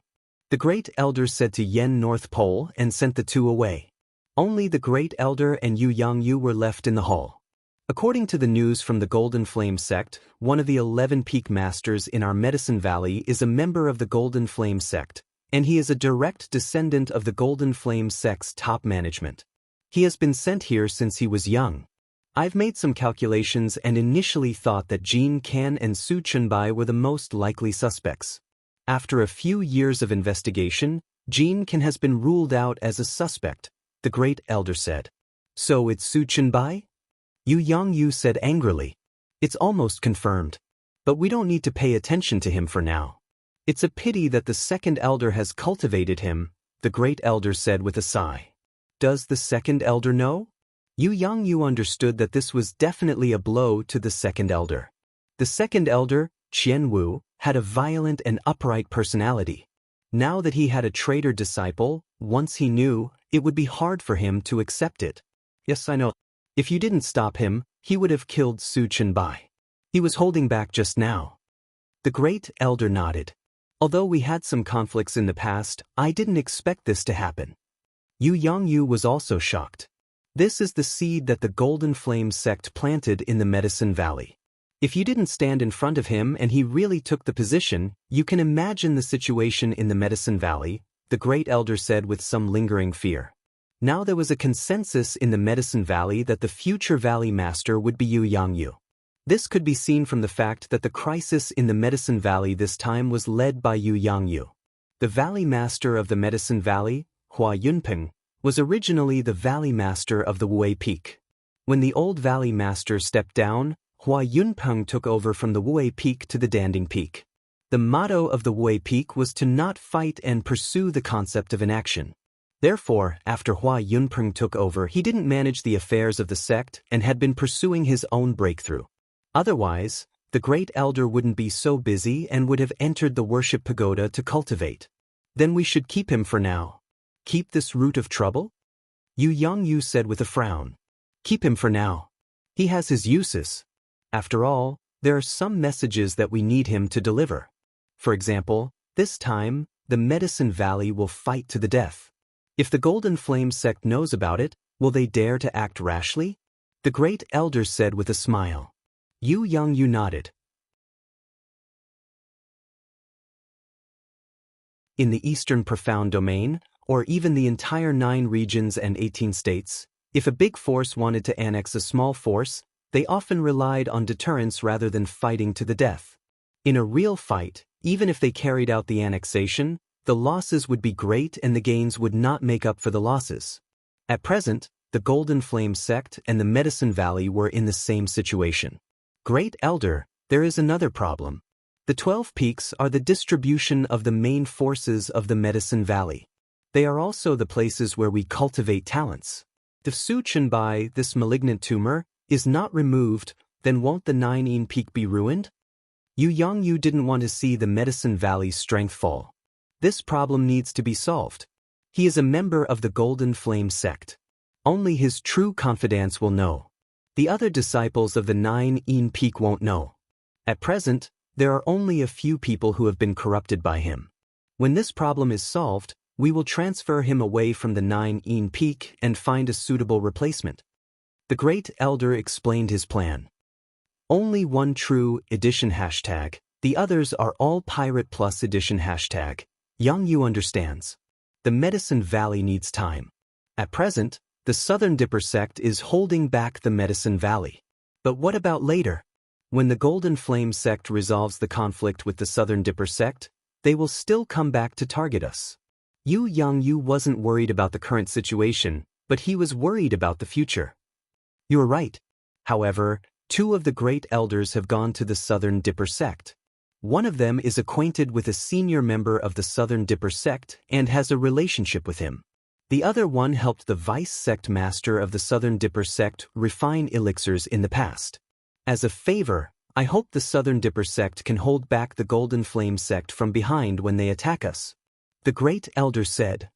The Great Elder said to Yen North Pole and sent the 2 away. Only the Great Elder and Yu Yangyu were left in the hall. According to the news from the Golden Flame sect, one of the 11 Peak Masters in our Medicine Valley is a member of the Golden Flame sect, and he is a direct descendant of the Golden Flame sect's top management. He has been sent here since he was young. I've made some calculations and initially thought that Jin Kan and Su Chunbai were the most likely suspects. After a few years of investigation, Jin Kan has been ruled out as a suspect, the Great Elder said. So it's Su Chunbai? Yu Yangyu said angrily. It's almost confirmed. But we don't need to pay attention to him for now. It's a pity that the second elder has cultivated him, the Great Elder said with a sigh. Does the second elder know? Yu Yangyu understood that this was definitely a blow to the second elder. The second elder, Qian Wu, had a violent and upright personality. Now that he had a traitor disciple, once he knew, it would be hard for him to accept it. Yes, I know. If you didn't stop him, he would have killed Su Chunbai. He was holding back just now. The Great Elder nodded. Although we had some conflicts in the past, I didn't expect this to happen. Yu Yangyu was also shocked. This is the seed that the Golden Flame sect planted in the Medicine Valley. If you didn't stand in front of him and he really took the position, you can imagine the situation in the Medicine Valley, the Great Elder said with some lingering fear. Now there was a consensus in the Medicine Valley that the future Valley Master would be Yu Yangyu. This could be seen from the fact that the crisis in the Medicine Valley this time was led by Yu Yangyu. The Valley Master of the Medicine Valley, Hua Yunpeng, was originally the Valley Master of the Wei Peak. When the old Valley Master stepped down, Hua Yunpeng took over from the Wei Peak to the Danding Peak. The motto of the Wei Peak was to not fight and pursue the concept of inaction. Therefore, after Hua Yunpeng took over, he didn't manage the affairs of the sect and had been pursuing his own breakthrough. Otherwise, the Great Elder wouldn't be so busy and would have entered the worship pagoda to cultivate. Then we should keep him for now. Keep this root of trouble? Yu Yangyu said with a frown. Keep him for now. He has his uses. After all, there are some messages that we need him to deliver. For example, this time, the Medicine Valley will fight to the death. If the Golden Flame sect knows about it, will they dare to act rashly? The Great Elder said with a smile. Yu Yangyu nodded. In the Eastern Profound Domain, or even the entire 9 regions and 18 states, if a big force wanted to annex a small force, they often relied on deterrence rather than fighting to the death. In a real fight, even if they carried out the annexation, the losses would be great and the gains would not make up for the losses. At present, the Golden Flame sect and the Medicine Valley were in the same situation. Great Elder, there is another problem. The 12 peaks are the distribution of the main forces of the Medicine Valley. They are also the places where we cultivate talents. If Su Chunbai, this malignant tumor, is not removed, then won't the 9 peak be ruined? Yu Yangyu didn't want to see the Medicine Valley's strength fall. This problem needs to be solved. He is a member of the Golden Flame sect. Only his true confidants will know. The other disciples of the 9 peak won't know. At present, there are only a few people who have been corrupted by him. When this problem is solved, we will transfer him away from the 9 peak and find a suitable replacement. The Great Elder explained his plan. Only one true edition hashtag, the others are all Pirate Plus edition hashtag. Yangyu understands. The Medicine Valley needs time. At present, the Southern Dipper sect is holding back the Medicine Valley. But what about later? When the Golden Flame sect resolves the conflict with the Southern Dipper sect, they will still come back to target us. Yu Yangyu wasn't worried about the current situation, but he was worried about the future. You are right. However, 2 of the Great Elders have gone to the Southern Dipper sect. One of them is acquainted with a senior member of the Southern Dipper sect and has a relationship with him. The other one helped the vice sect master of the Southern Dipper sect refine elixirs in the past. As a favor, I hope the Southern Dipper sect can hold back the Golden Flame sect from behind when they attack us. The Great Elder said.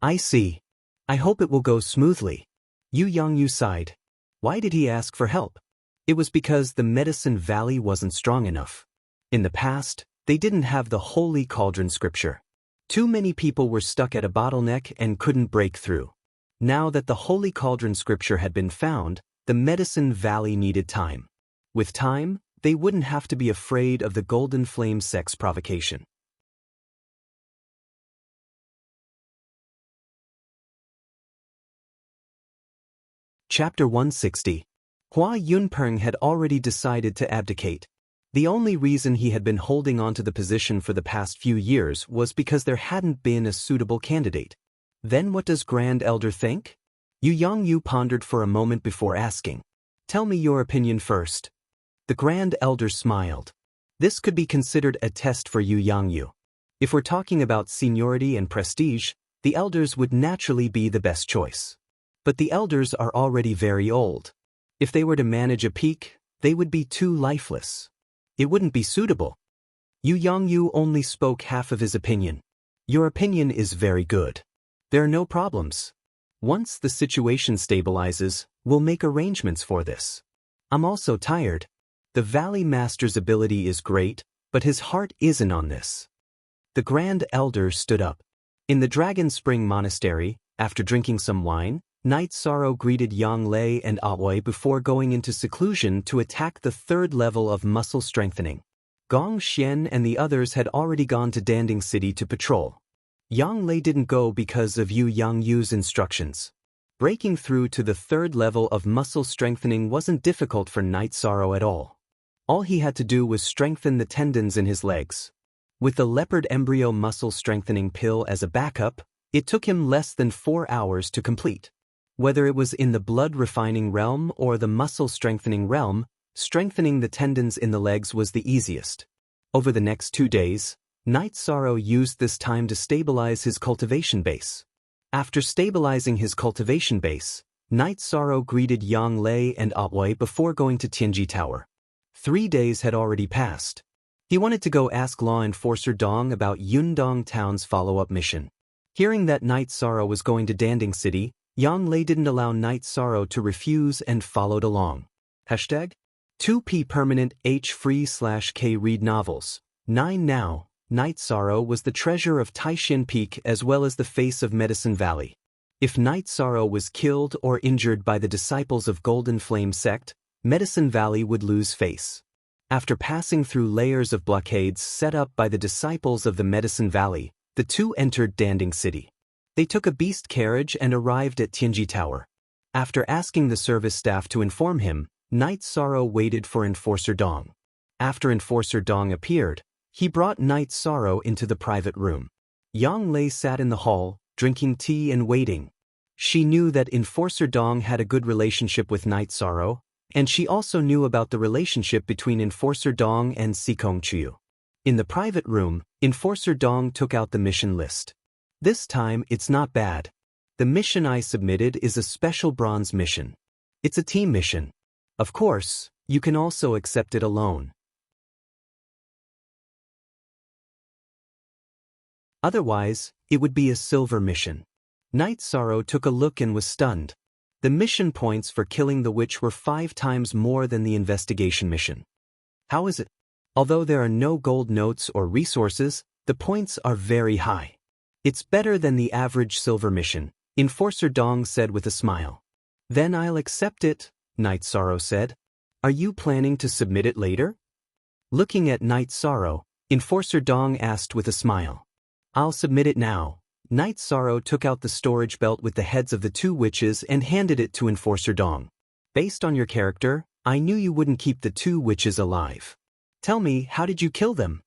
I see. I hope it will go smoothly. Yu Yangyu sighed. Why did he ask for help? It was because the Medicine Valley wasn't strong enough. In the past, they didn't have the Holy Cauldron scripture. Too many people were stuck at a bottleneck and couldn't break through. Now that the Holy Cauldron scripture had been found, the Medicine Valley needed time. With time, they wouldn't have to be afraid of the Golden Flame sect's provocation. Chapter 160. Hua Yunpeng had already decided to abdicate. The only reason he had been holding on to the position for the past few years was because there hadn't been a suitable candidate. Then what does Grand Elder think? Yu Yongyu pondered for a moment before asking. Tell me your opinion first. The Grand Elder smiled. This could be considered a test for Yu Yongyu. If we're talking about seniority and prestige, the elders would naturally be the best choice. But the elders are already very old. If they were to manage a peak, they would be too lifeless. It wouldn't be suitable. Yu Yongyu only spoke half of his opinion. Your opinion is very good. There are no problems. Once the situation stabilizes, we'll make arrangements for this. I'm also tired. The Valley Master's ability is great, but his heart isn't on this. The Grand Elder stood up. In the Dragon Spring Monastery, after drinking some wine, Knight Sorrow greeted Yang Lei and Aoi before going into seclusion to attack the third level of muscle strengthening. Gong Xian and the others had already gone to Danding City to patrol. Yang Lei didn't go because of Yu Yangyu's instructions. Breaking through to the third level of muscle strengthening wasn't difficult for Knight Sorrow at all. All he had to do was strengthen the tendons in his legs. With the leopard embryo muscle strengthening pill as a backup, it took him less than 4 hours to complete. Whether it was in the blood refining realm or the muscle strengthening realm, strengthening the tendons in the legs was the easiest. Over the next 2 days, Knight Sorrow used this time to stabilize his cultivation base. After stabilizing his cultivation base, Knight Sorrow greeted Yang Lei and Aoi before going to Tianji Tower. 3 days had already passed. He wanted to go ask Law Enforcer Dong about Yundong Town's follow-up mission. Hearing that Knight Sorrow was going to Danding City, Yang Lei didn't allow Knight Sorrow to refuse and followed along. Hashtag 2P permanent H free/K read novels. 9 now. Knight Sorrow was the treasure of Taishin Peak as well as the face of Medicine Valley. If Knight Sorrow was killed or injured by the disciples of Golden Flame Sect, Medicine Valley would lose face. After passing through layers of blockades set up by the disciples of the Medicine Valley, the two entered Danding City. They took a beast carriage and arrived at Tianji Tower. After asking the service staff to inform him, Knight Sorrow waited for Enforcer Dong. After Enforcer Dong appeared, he brought Knight Sorrow into the private room. Yang Lei sat in the hall, drinking tea and waiting. She knew that Enforcer Dong had a good relationship with Knight Sorrow, and she also knew about the relationship between Enforcer Dong and Sikong Chiu. In the private room, Enforcer Dong took out the mission list. This time, it's not bad. The mission I submitted is a special bronze mission. It's a team mission. Of course, you can also accept it alone. Otherwise, it would be a silver mission. Knight Sorrow took a look and was stunned. The mission points for killing the witch were 5 times more than the investigation mission. How is it? Although there are no gold notes or resources, the points are very high. It's better than the average silver mission, Enforcer Dong said with a smile. Then I'll accept it, Knight Sorrow said. Are you planning to submit it later? Looking at Knight Sorrow, Enforcer Dong asked with a smile. I'll submit it now. Knight Sorrow took out the storage belt with the heads of the 2 witches and handed it to Enforcer Dong. Based on your character, I knew you wouldn't keep the 2 witches alive. Tell me, how did you kill them?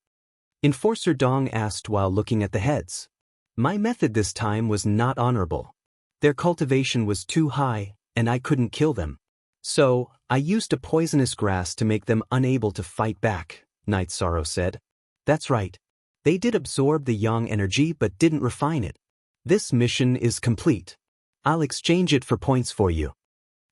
Enforcer Dong asked while looking at the heads. My method this time was not honorable. Their cultivation was too high, and I couldn't kill them. So, I used a poisonous grass to make them unable to fight back, Knight Sorrow said. That's right. They did absorb the yang energy but didn't refine it. This mission is complete. I'll exchange it for points for you.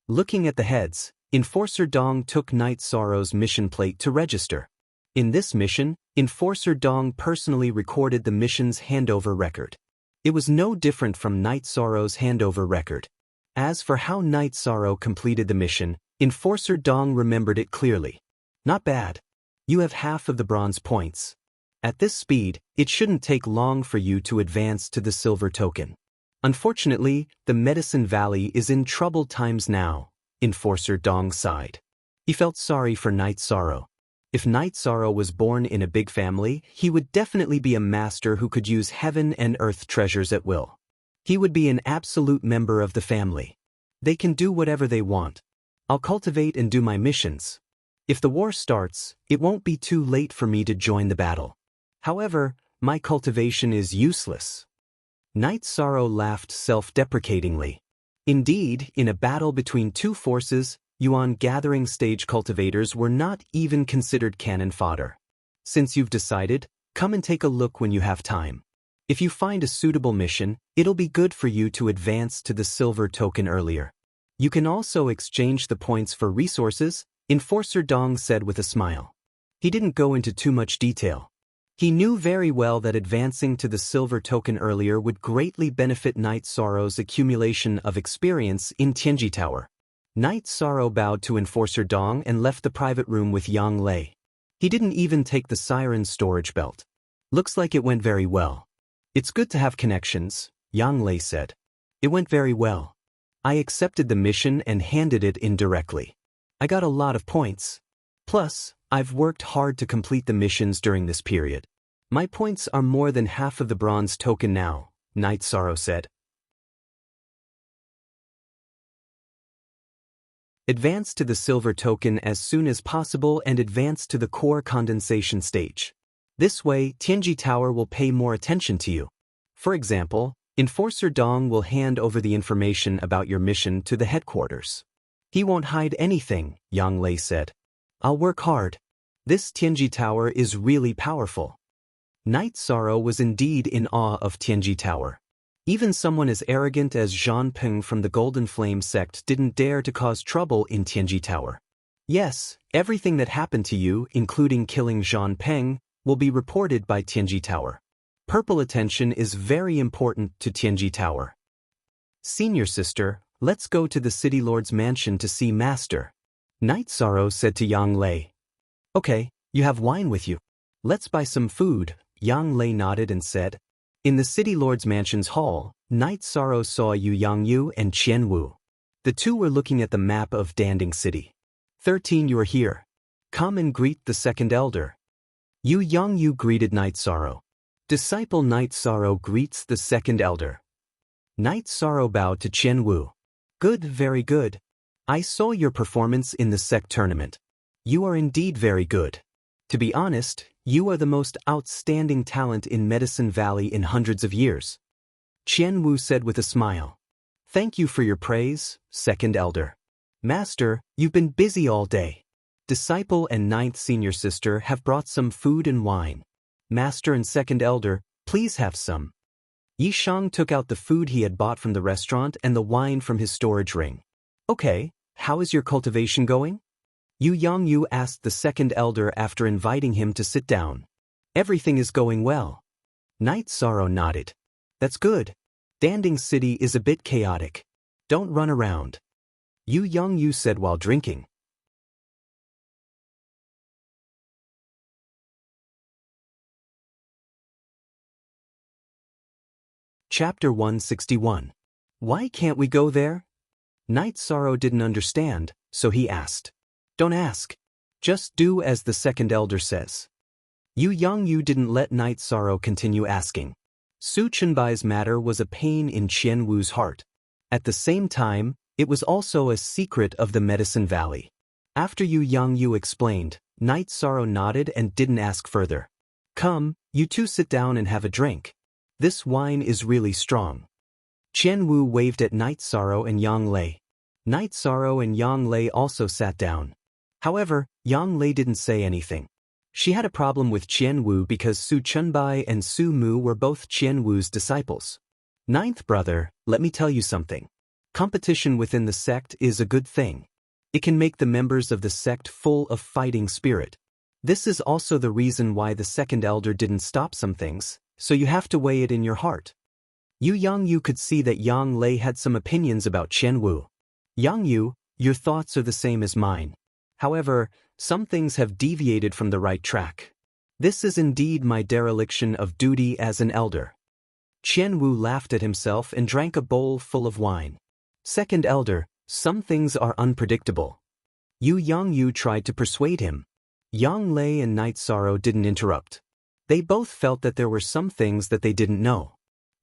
Looking at the heads, Enforcer Dong took Knight Sorrow's mission plate to register. In this mission, Enforcer Dong personally recorded the mission's handover record. It was no different from Knight Sorrow's handover record. As for how Knight Sorrow completed the mission, Enforcer Dong remembered it clearly. Not bad. You have half of the bronze points. At this speed, it shouldn't take long for you to advance to the silver token. Unfortunately, the Medicine Valley is in troubled times now, Enforcer Dong sighed. He felt sorry for Knight Sorrow. If Knight Sorrow was born in a big family, he would definitely be a master who could use heaven and earth treasures at will. He would be an absolute member of the family. They can do whatever they want. I'll cultivate and do my missions. If the war starts, it won't be too late for me to join the battle. However, my cultivation is useless. Night Sorrow laughed self-deprecatingly. Indeed, in a battle between two forces, Yuan gathering stage cultivators were not even considered cannon fodder. Since you've decided, come and take a look when you have time. If you find a suitable mission, it'll be good for you to advance to the silver token earlier. You can also exchange the points for resources, Enforcer Dong said with a smile. He didn't go into too much detail. He knew very well that advancing to the silver token earlier would greatly benefit Night Sorrow's accumulation of experience in Tianji Tower. Night Sorrow bowed to Enforcer Dong and left the private room with Yang Lei. He didn't even take the siren's storage belt. Looks like it went very well. It's good to have connections, Yang Lei said. It went very well. I accepted the mission and handed it in directly. I got a lot of points. Plus, I've worked hard to complete the missions during this period. My points are more than half of the bronze token now, Night Sorrow said. Advance to the silver token as soon as possible and advance to the core condensation stage. This way, Tianji Tower will pay more attention to you. For example, Enforcer Dong will hand over the information about your mission to the headquarters. He won't hide anything, Yang Lei said. I'll work hard. This Tianji Tower is really powerful. Night Sorrow was indeed in awe of Tianji Tower. Even someone as arrogant as Zhan Peng from the Golden Flame sect didn't dare to cause trouble in Tianji Tower. Yes, everything that happened to you, including killing Zhan Peng, will be reported by Tianji Tower. Purple attention is very important to Tianji Tower. Senior sister, let's go to the City Lord's mansion to see Master. Night Sorrow said to Yang Lei. Okay, you have wine with you. Let's buy some food, Yang Lei nodded and said. In the City Lord's mansion's hall, Night Sorrow saw Yu Yangyu and Qian Wu. The two were looking at the map of Danding City. 13 You are here. Come and greet the second elder. Yu Yangyu greeted Night Sorrow. Disciple Night Sorrow greets the second elder. Night Sorrow bowed to Qian Wu. Good, very good. I saw your performance in the sect tournament. You are indeed very good. To be honest, you are the most outstanding talent in Medicine Valley in hundreds of years. Qian Wu said with a smile. Thank you for your praise, second elder. Master, you've been busy all day. Disciple and ninth senior sister have brought some food and wine. Master and second elder, please have some. Yishang took out the food he had bought from the restaurant and the wine from his storage ring. Okay, how is your cultivation going? Yu Yangyu asked the second elder after inviting him to sit down. Everything is going well. Night Sorrow nodded. That's good. Danding City is a bit chaotic. Don't run around. Yu Yangyu said while drinking. Chapter 161. Why can't we go there? Night Sorrow didn't understand, so he asked. Don't ask. Just do as the second elder says. Yu Yangyu didn't let Night Sorrow continue asking. Su Chenbai's matter was a pain in Qian Wu's heart. At the same time, it was also a secret of the Medicine Valley. After Yu Yangyu explained, Night Sorrow nodded and didn't ask further. Come, you two sit down and have a drink. This wine is really strong. Qian Wu waved at Night Sorrow and Yang Lei. Night Sorrow and Yang Lei also sat down. However, Yang Lei didn't say anything. She had a problem with Qian Wu because Su Chenbai and Su Mu were both Qian Wu's disciples. Ninth brother, let me tell you something. Competition within the sect is a good thing. It can make the members of the sect full of fighting spirit. This is also the reason why the second elder didn't stop some things, so you have to weigh it in your heart. Yu Yangyu could see that Yang Lei had some opinions about Qian Wu. Yangyu, your thoughts are the same as mine. However, some things have deviated from the right track. This is indeed my dereliction of duty as an elder. Qian Wu laughed at himself and drank a bowl full of wine. Second elder, some things are unpredictable. Yu Yangyu tried to persuade him. Yang Lei and Night Sorrow didn't interrupt. They both felt that there were some things that they didn't know.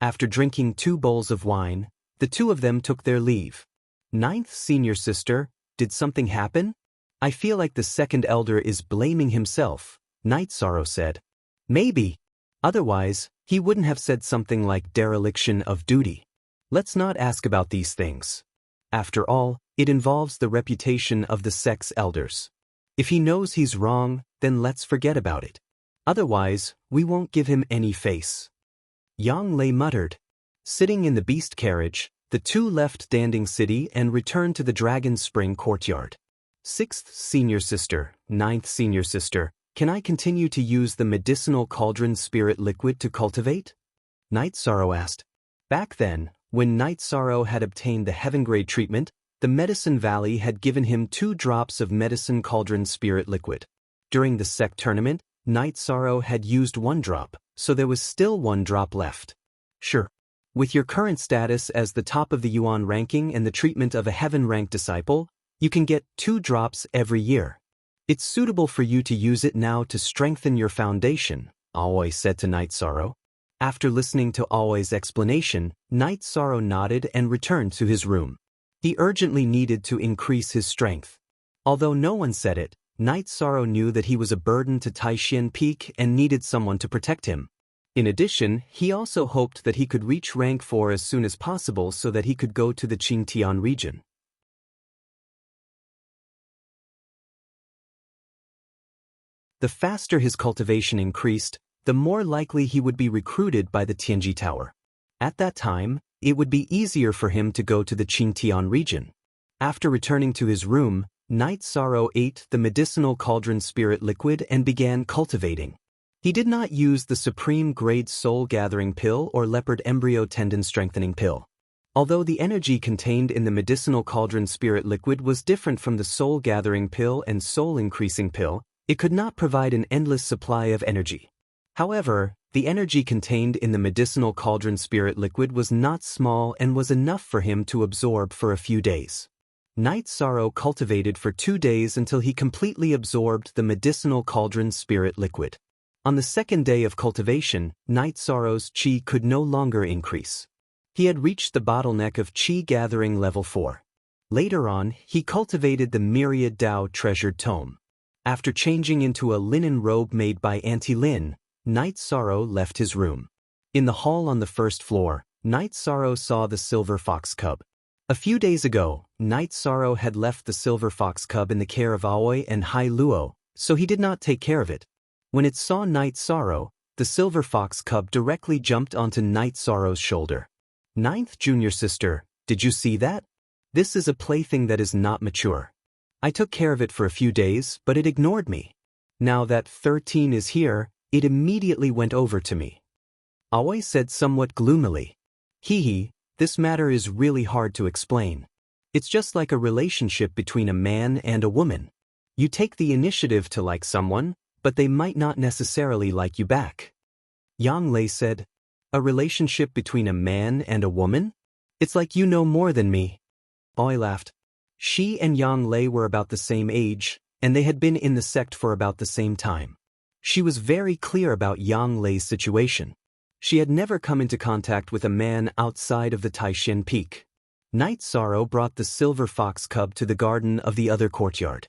After drinking 2 bowls of wine, the two of them took their leave. Ninth senior sister, did something happen? I feel like the second elder is blaming himself, Night Sorrow said. Maybe. Otherwise, he wouldn't have said something like dereliction of duty. Let's not ask about these things. After all, it involves the reputation of the sex elders. If he knows he's wrong, then let's forget about it. Otherwise, we won't give him any face. Yang Lei muttered. Sitting in the beast carriage, the two left Danding City and returned to the Dragon Spring courtyard. Sixth senior sister, ninth senior sister, can I continue to use the medicinal cauldron spirit liquid to cultivate? Night Sorrow asked. Back then, when Night Sorrow had obtained the heaven-grade treatment, the Medicine Valley had given him 2 drops of medicine cauldron spirit liquid. During the sect tournament, Night Sorrow had used 1 drop, so there was still 1 drop left. Sure. With your current status as the top of the Yuan ranking and the treatment of a heaven-ranked disciple, you can get 2 drops every year. It's suitable for you to use it now to strengthen your foundation, Aoi said to Night Sorrow. After listening to Aoi's explanation, Night Sorrow nodded and returned to his room. He urgently needed to increase his strength. Although no one said it, Night Sorrow knew that he was a burden to Taishan Peak and needed someone to protect him. In addition, he also hoped that he could reach rank 4 as soon as possible so that he could go to the Qingtian region. The faster his cultivation increased, the more likely he would be recruited by the Tianji Tower. At that time, it would be easier for him to go to the Qingtian region. After returning to his room, Night Sorrow ate the medicinal cauldron spirit liquid and began cultivating. He did not use the supreme grade soul gathering pill or leopard embryo tendon strengthening pill. Although the energy contained in the medicinal cauldron spirit liquid was different from the soul gathering pill and soul increasing pill, it could not provide an endless supply of energy. However, the energy contained in the medicinal cauldron spirit liquid was not small and was enough for him to absorb for a few days. Night Sorrow cultivated for 2 days until he completely absorbed the medicinal cauldron spirit liquid. On the second day of cultivation, Night Sorrow's qi could no longer increase. He had reached the bottleneck of qi gathering level 4. Later on, he cultivated the Myriad Dao treasured tome. After changing into a linen robe made by Auntie Lin, Night Sorrow left his room. In the hall on the first floor, Night Sorrow saw the silver fox cub. A few days ago, Night Sorrow had left the silver fox cub in the care of Aoi and Hai Luo, so he did not take care of it. When it saw Night Sorrow, the silver fox cub directly jumped onto Night Sorrow's shoulder. Ninth junior sister, did you see that? This is a plaything that is not mature. I took care of it for a few days, but it ignored me. Now that 13 is here, it immediately went over to me. Aoi said somewhat gloomily. Hee, this matter is really hard to explain. It's just like a relationship between a man and a woman. You take the initiative to like someone, but they might not necessarily like you back. Yang Lei said, a relationship between a man and a woman? It's like you know more than me. Aoi laughed. She and Yang Lei were about the same age, and they had been in the sect for about the same time. She was very clear about Yang Lei's situation. She had never come into contact with a man outside of the Taishan Peak. Night Sorrow brought the silver fox cub to the garden of the other courtyard.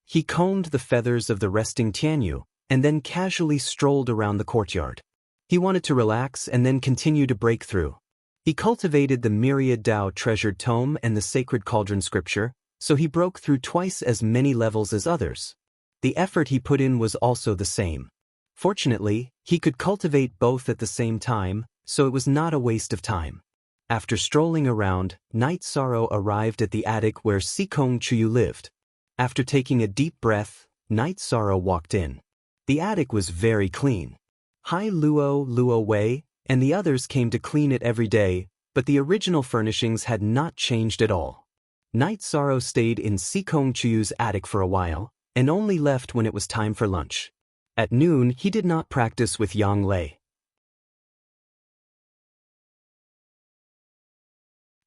He combed the feathers of the resting Tianyu, and then casually strolled around the courtyard. He wanted to relax and then continue to break through. He cultivated the Myriad Dao treasured tome and the sacred cauldron scripture, so he broke through twice as many levels as others. The effort he put in was also the same. Fortunately, he could cultivate both at the same time, so it was not a waste of time. After strolling around, Night Sorrow arrived at the attic where Sikong Chuyu lived. After taking a deep breath, Night Sorrow walked in. The attic was very clean. Hai Luo, Luo Wei, and the others came to clean it every day, but the original furnishings had not changed at all. Night Sorrow stayed in Sikong Chuyu's attic for a while, and only left when it was time for lunch. At noon, he did not practice with Yang Lei.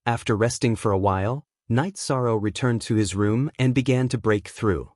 After resting for a while, Night Sorrow returned to his room and began to break through.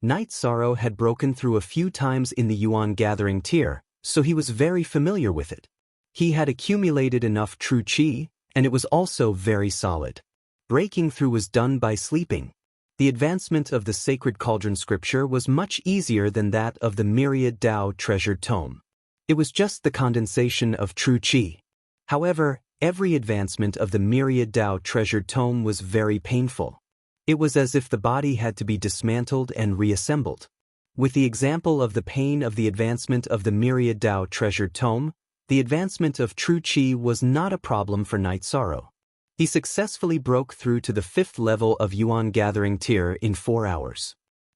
Night Sorrow had broken through a few times in the Yuan gathering tier, so he was very familiar with it. He had accumulated enough true qi, and it was also very solid. Breaking through was done by sleeping. The advancement of the sacred cauldron scripture was much easier than that of the myriad Tao treasured tome. It was just the condensation of true qi. However, every advancement of the myriad Tao treasured tome was very painful. It was as if the body had to be dismantled and reassembled. With the example of the pain of the advancement of the myriad Tao treasured tome, the advancement of true qi was not a problem for Night Sorrow. He successfully broke through to the 5th level of Yuan gathering tier in 4 hours.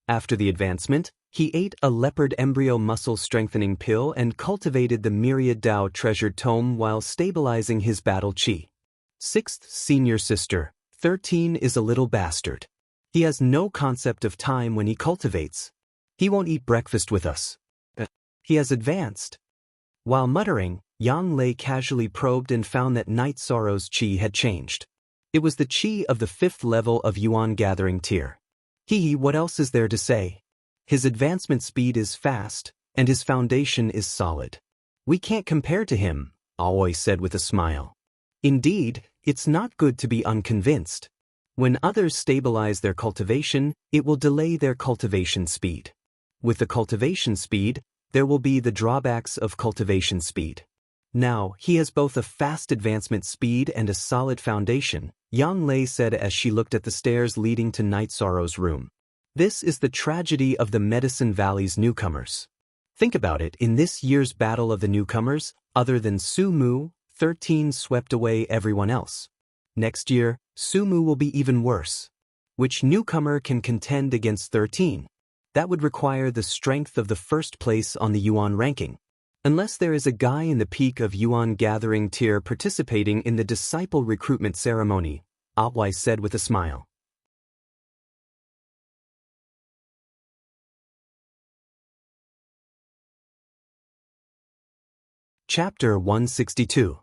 After the advancement, he ate a leopard embryo muscle strengthening pill and cultivated the myriad Tao treasured tome while stabilizing his battle qi. 6th Senior Sister, 13 is a little bastard. He has no concept of time when he cultivates. He won't eat breakfast with us. He has advanced. While muttering, Yang Lei casually probed and found that Night Sorrow's qi had changed. It was the qi of the 5th level of Yuan gathering tier. What else is there to say? His advancement speed is fast, and his foundation is solid. We can't compare to him, Aoi said with a smile. Indeed, it's not good to be unconvinced. When others stabilize their cultivation, it will delay their cultivation speed. With the cultivation speed, there will be the drawbacks of cultivation speed. Now, he has both a fast advancement speed and a solid foundation, Yang Lei said as she looked at the stairs leading to Night Sorrow's room. This is the tragedy of the Medicine Valley's newcomers. Think about it, in this year's battle of the newcomers, other than Su Mu, 13 swept away everyone else. Next year, Su Mu will be even worse. Which newcomer can contend against 13? That would require the strength of the first place on the Yuan ranking. Unless there is a guy in the peak of Yuan gathering tier participating in the disciple recruitment ceremony, Aoi said with a smile. Chapter 162.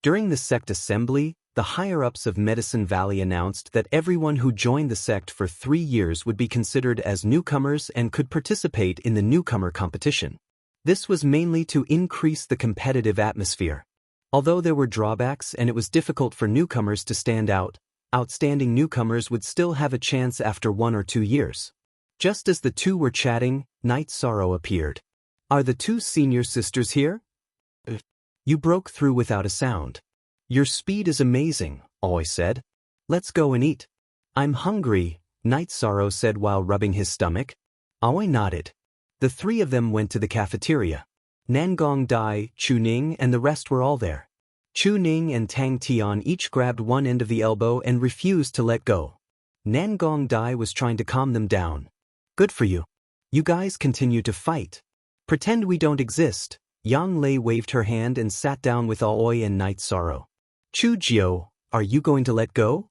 During the sect assembly, the higher-ups of Medicine Valley announced that everyone who joined the sect for 3 years would be considered as newcomers and could participate in the newcomer competition. This was mainly to increase the competitive atmosphere. Although there were drawbacks and it was difficult for newcomers to stand out, outstanding newcomers would still have a chance after 1 or 2 years. Just as the two were chatting, Night Sorrow appeared. Are the 2 senior sisters here? You broke through without a sound. Your speed is amazing, Aoi said. Let's go and eat. I'm hungry, Night Sorrow said while rubbing his stomach. Aoi nodded. The 3 of them went to the cafeteria. Nangong Dai, Chu Ning and the rest were all there. Chu Ning and Tang Tian each grabbed one end of the elbow and refused to let go. Nangong Dai was trying to calm them down. Good for you. You guys continue to fight. Pretend we don't exist. Yang Lei waved her hand and sat down with Aoi and Night Sorrow. Chu Jiao, are you going to let go?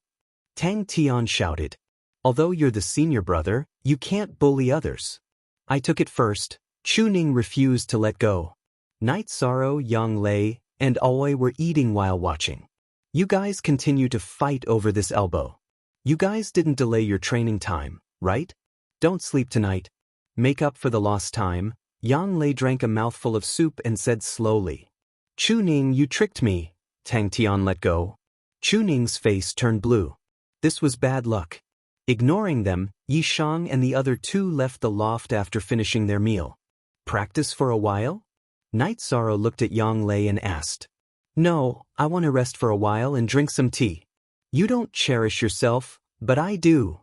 Tang Tian shouted. Although you're the senior brother, you can't bully others. I took it first. Chu Ning refused to let go. Night Sorrow, Yang Lei, and Aoi were eating while watching. You guys continue to fight over this elbow. You guys didn't delay your training time, right? Don't sleep tonight. Make up for the lost time. Yang Lei drank a mouthful of soup and said slowly. Chu Ning, you tricked me. Tang Tian let go. Chu Ning's face turned blue. This was bad luck. Ignoring them, Yi Shang and the other 2 left the loft after finishing their meal. Practice for a while? Night Sorrow looked at Yang Lei and asked. No, I want to rest for a while and drink some tea. You don't cherish yourself, but I do.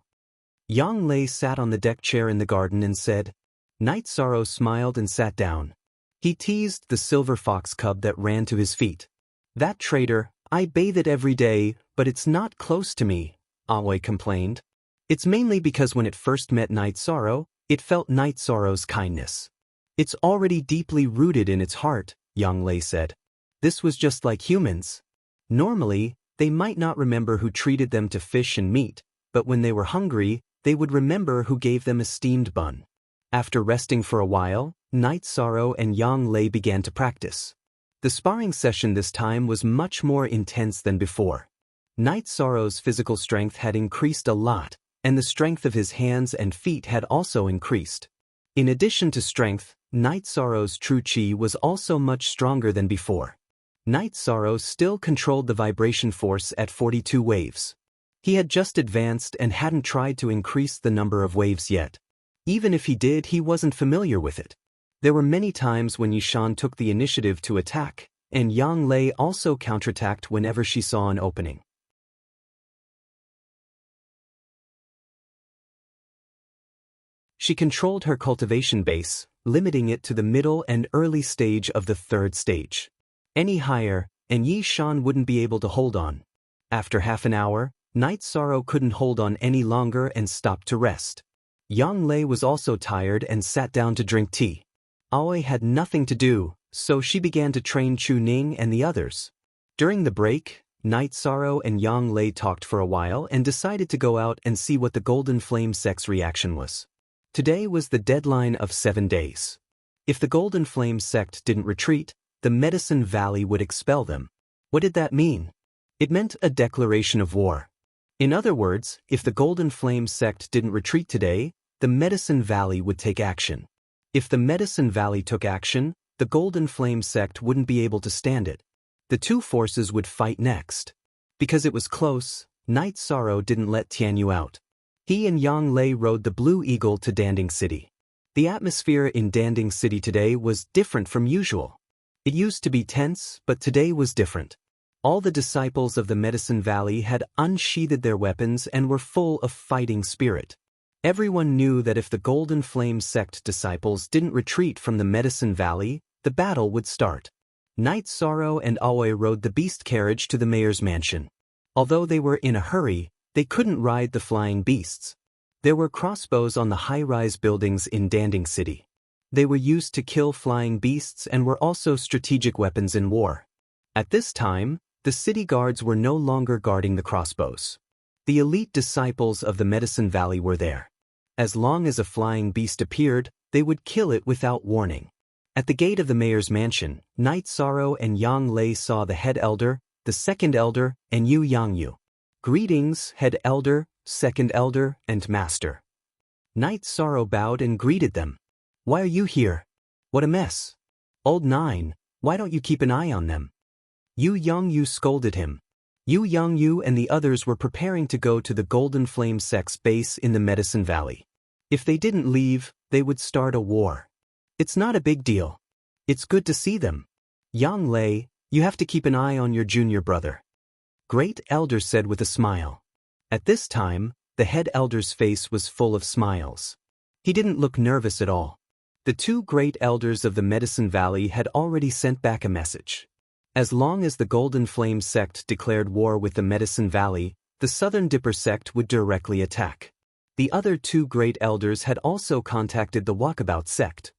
Yang Lei sat on the deck chair in the garden and said. Night Sorrow smiled and sat down. He teased the silver fox cub that ran to his feet. That traitor, I bathe it every day, but it's not close to me, Aoi complained. It's mainly because when it first met Night Sorrow, it felt Night Sorrow's kindness. It's already deeply rooted in its heart, Yang Lei said. This was just like humans. Normally, they might not remember who treated them to fish and meat, but when they were hungry, they would remember who gave them a steamed bun. After resting for a while, Night Sorrow and Yang Lei began to practice. The sparring session this time was much more intense than before. Night Sorrow's physical strength had increased a lot, and the strength of his hands and feet had also increased. In addition to strength, Night Sorrow's true qi was also much stronger than before. Night Sorrow still controlled the vibration force at 42 waves. He had just advanced and hadn't tried to increase the number of waves yet. Even if he did, he wasn't familiar with it. There were many times when Yishan took the initiative to attack, and Yang Lei also counterattacked whenever she saw an opening. She controlled her cultivation base, limiting it to the middle and early stage of the third stage. Any higher, and Yishan wouldn't be able to hold on. After half an hour, Night Sorrow couldn't hold on any longer and stopped to rest. Yang Lei was also tired and sat down to drink tea. Aoi had nothing to do, so she began to train Chu Ning and the others. During the break, Night Sorrow and Yang Lei talked for a while and decided to go out and see what the Golden Flame sect's reaction was. Today was the deadline of 7 days. If the Golden Flame sect didn't retreat, the Medicine Valley would expel them. What did that mean? It meant a declaration of war. In other words, if the Golden Flame sect didn't retreat today, the Medicine Valley would take action. If the Medicine Valley took action, the Golden Flame sect wouldn't be able to stand it. The two forces would fight next. Because it was close, Night Sorrow didn't let Tianyu out. He and Yang Lei rode the Blue Eagle to Danding City. The atmosphere in Danding City today was different from usual. It used to be tense, but today was different. All the disciples of the Medicine Valley had unsheathed their weapons and were full of fighting spirit. Everyone knew that if the Golden Flame sect disciples didn't retreat from the Medicine Valley, the battle would start. Night Sorrow and Aoi rode the beast carriage to the mayor's mansion. Although they were in a hurry, they couldn't ride the flying beasts. There were crossbows on the high-rise buildings in Danding City. They were used to kill flying beasts and were also strategic weapons in war. At this time, the city guards were no longer guarding the crossbows. The elite disciples of the Medicine Valley were there. As long as a flying beast appeared, they would kill it without warning. At the gate of the mayor's mansion, Night Sorrow and Yang Lei saw the head elder, the second elder, and Yu Yangyu. Greetings, head elder, second elder, and master. Night Sorrow bowed and greeted them. Why are you here? What a mess. Old Nine, why don't you keep an eye on them? Yu Yangyu scolded him. Yu Yangyu and the others were preparing to go to the Golden Flame sect's base in the Medicine Valley. If they didn't leave, they would start a war. It's not a big deal. It's good to see them. Yang Lei, you have to keep an eye on your junior brother. Great Elder said with a smile. At this time, the head elder's face was full of smiles. He didn't look nervous at all. The two great elders of the Medicine Valley had already sent back a message. As long as the Golden Flame sect declared war with the Medicine Valley, the Southern Dipper sect would directly attack. The other two great elders had also contacted the Walkabout sect.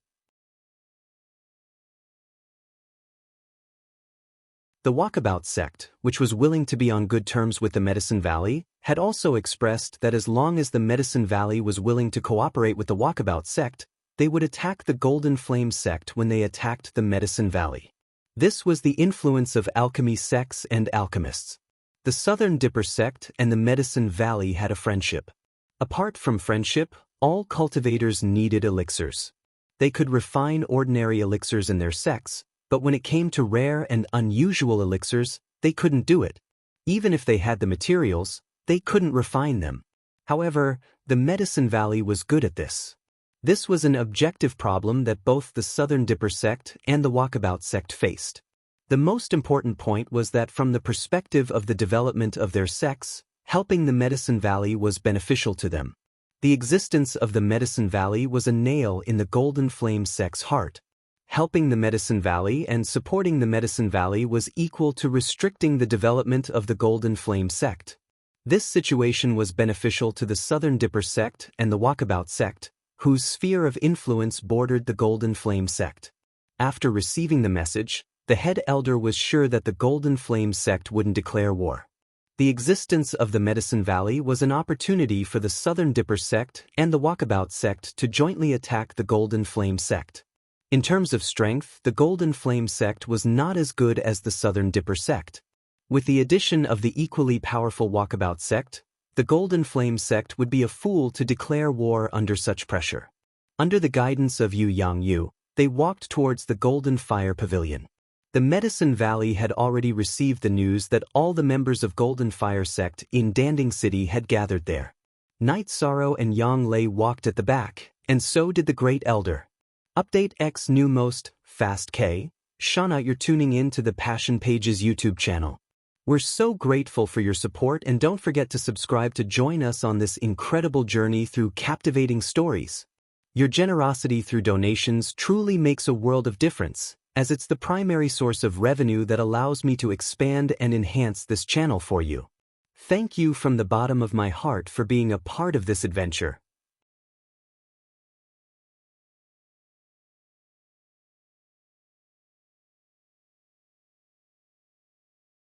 The Walkabout sect, which was willing to be on good terms with the Medicine Valley, had also expressed that as long as the Medicine Valley was willing to cooperate with the Walkabout sect, they would attack the Golden Flame sect when they attacked the Medicine Valley. This was the influence of alchemy sects and alchemists. The Southern Dipper sect and the Medicine Valley had a friendship. Apart from friendship, all cultivators needed elixirs. They could refine ordinary elixirs in their sects, but when it came to rare and unusual elixirs, they couldn't do it. Even if they had the materials, they couldn't refine them. However, the Medicine Valley was good at this. This was an objective problem that both the Southern Dipper sect and the Walkabout sect faced. The most important point was that from the perspective of the development of their sects, helping the Medicine Valley was beneficial to them. The existence of the Medicine Valley was a nail in the Golden Flame sect's heart. Helping the Medicine Valley and supporting the Medicine Valley was equal to restricting the development of the Golden Flame sect. This situation was beneficial to the Southern Dipper sect and the Walkabout sect, whose sphere of influence bordered the Golden Flame sect. After receiving the message, the head elder was sure that the Golden Flame sect wouldn't declare war. The existence of the Medicine Valley was an opportunity for the Southern Dipper sect and the Walkabout sect to jointly attack the Golden Flame sect. In terms of strength, the Golden Flame sect was not as good as the Southern Dipper sect. With the addition of the equally powerful Walkabout sect, the Golden Flame sect would be a fool to declare war under such pressure. Under the guidance of Yu Yangyu, they walked towards the Golden Fire Pavilion. The Medicine Valley had already received the news that all the members of Golden Fire Sect in Danding City had gathered there. Night Sorrow and Yang Lei walked at the back, and so did the Great Elder. Update X New Most, Fast K. Shauna, you're tuning in to the Passion Pages YouTube channel. We're so grateful for your support, and don't forget to subscribe to join us on this incredible journey through captivating stories. Your generosity through donations truly makes a world of difference, as it's the primary source of revenue that allows me to expand and enhance this channel for you. Thank you from the bottom of my heart for being a part of this adventure.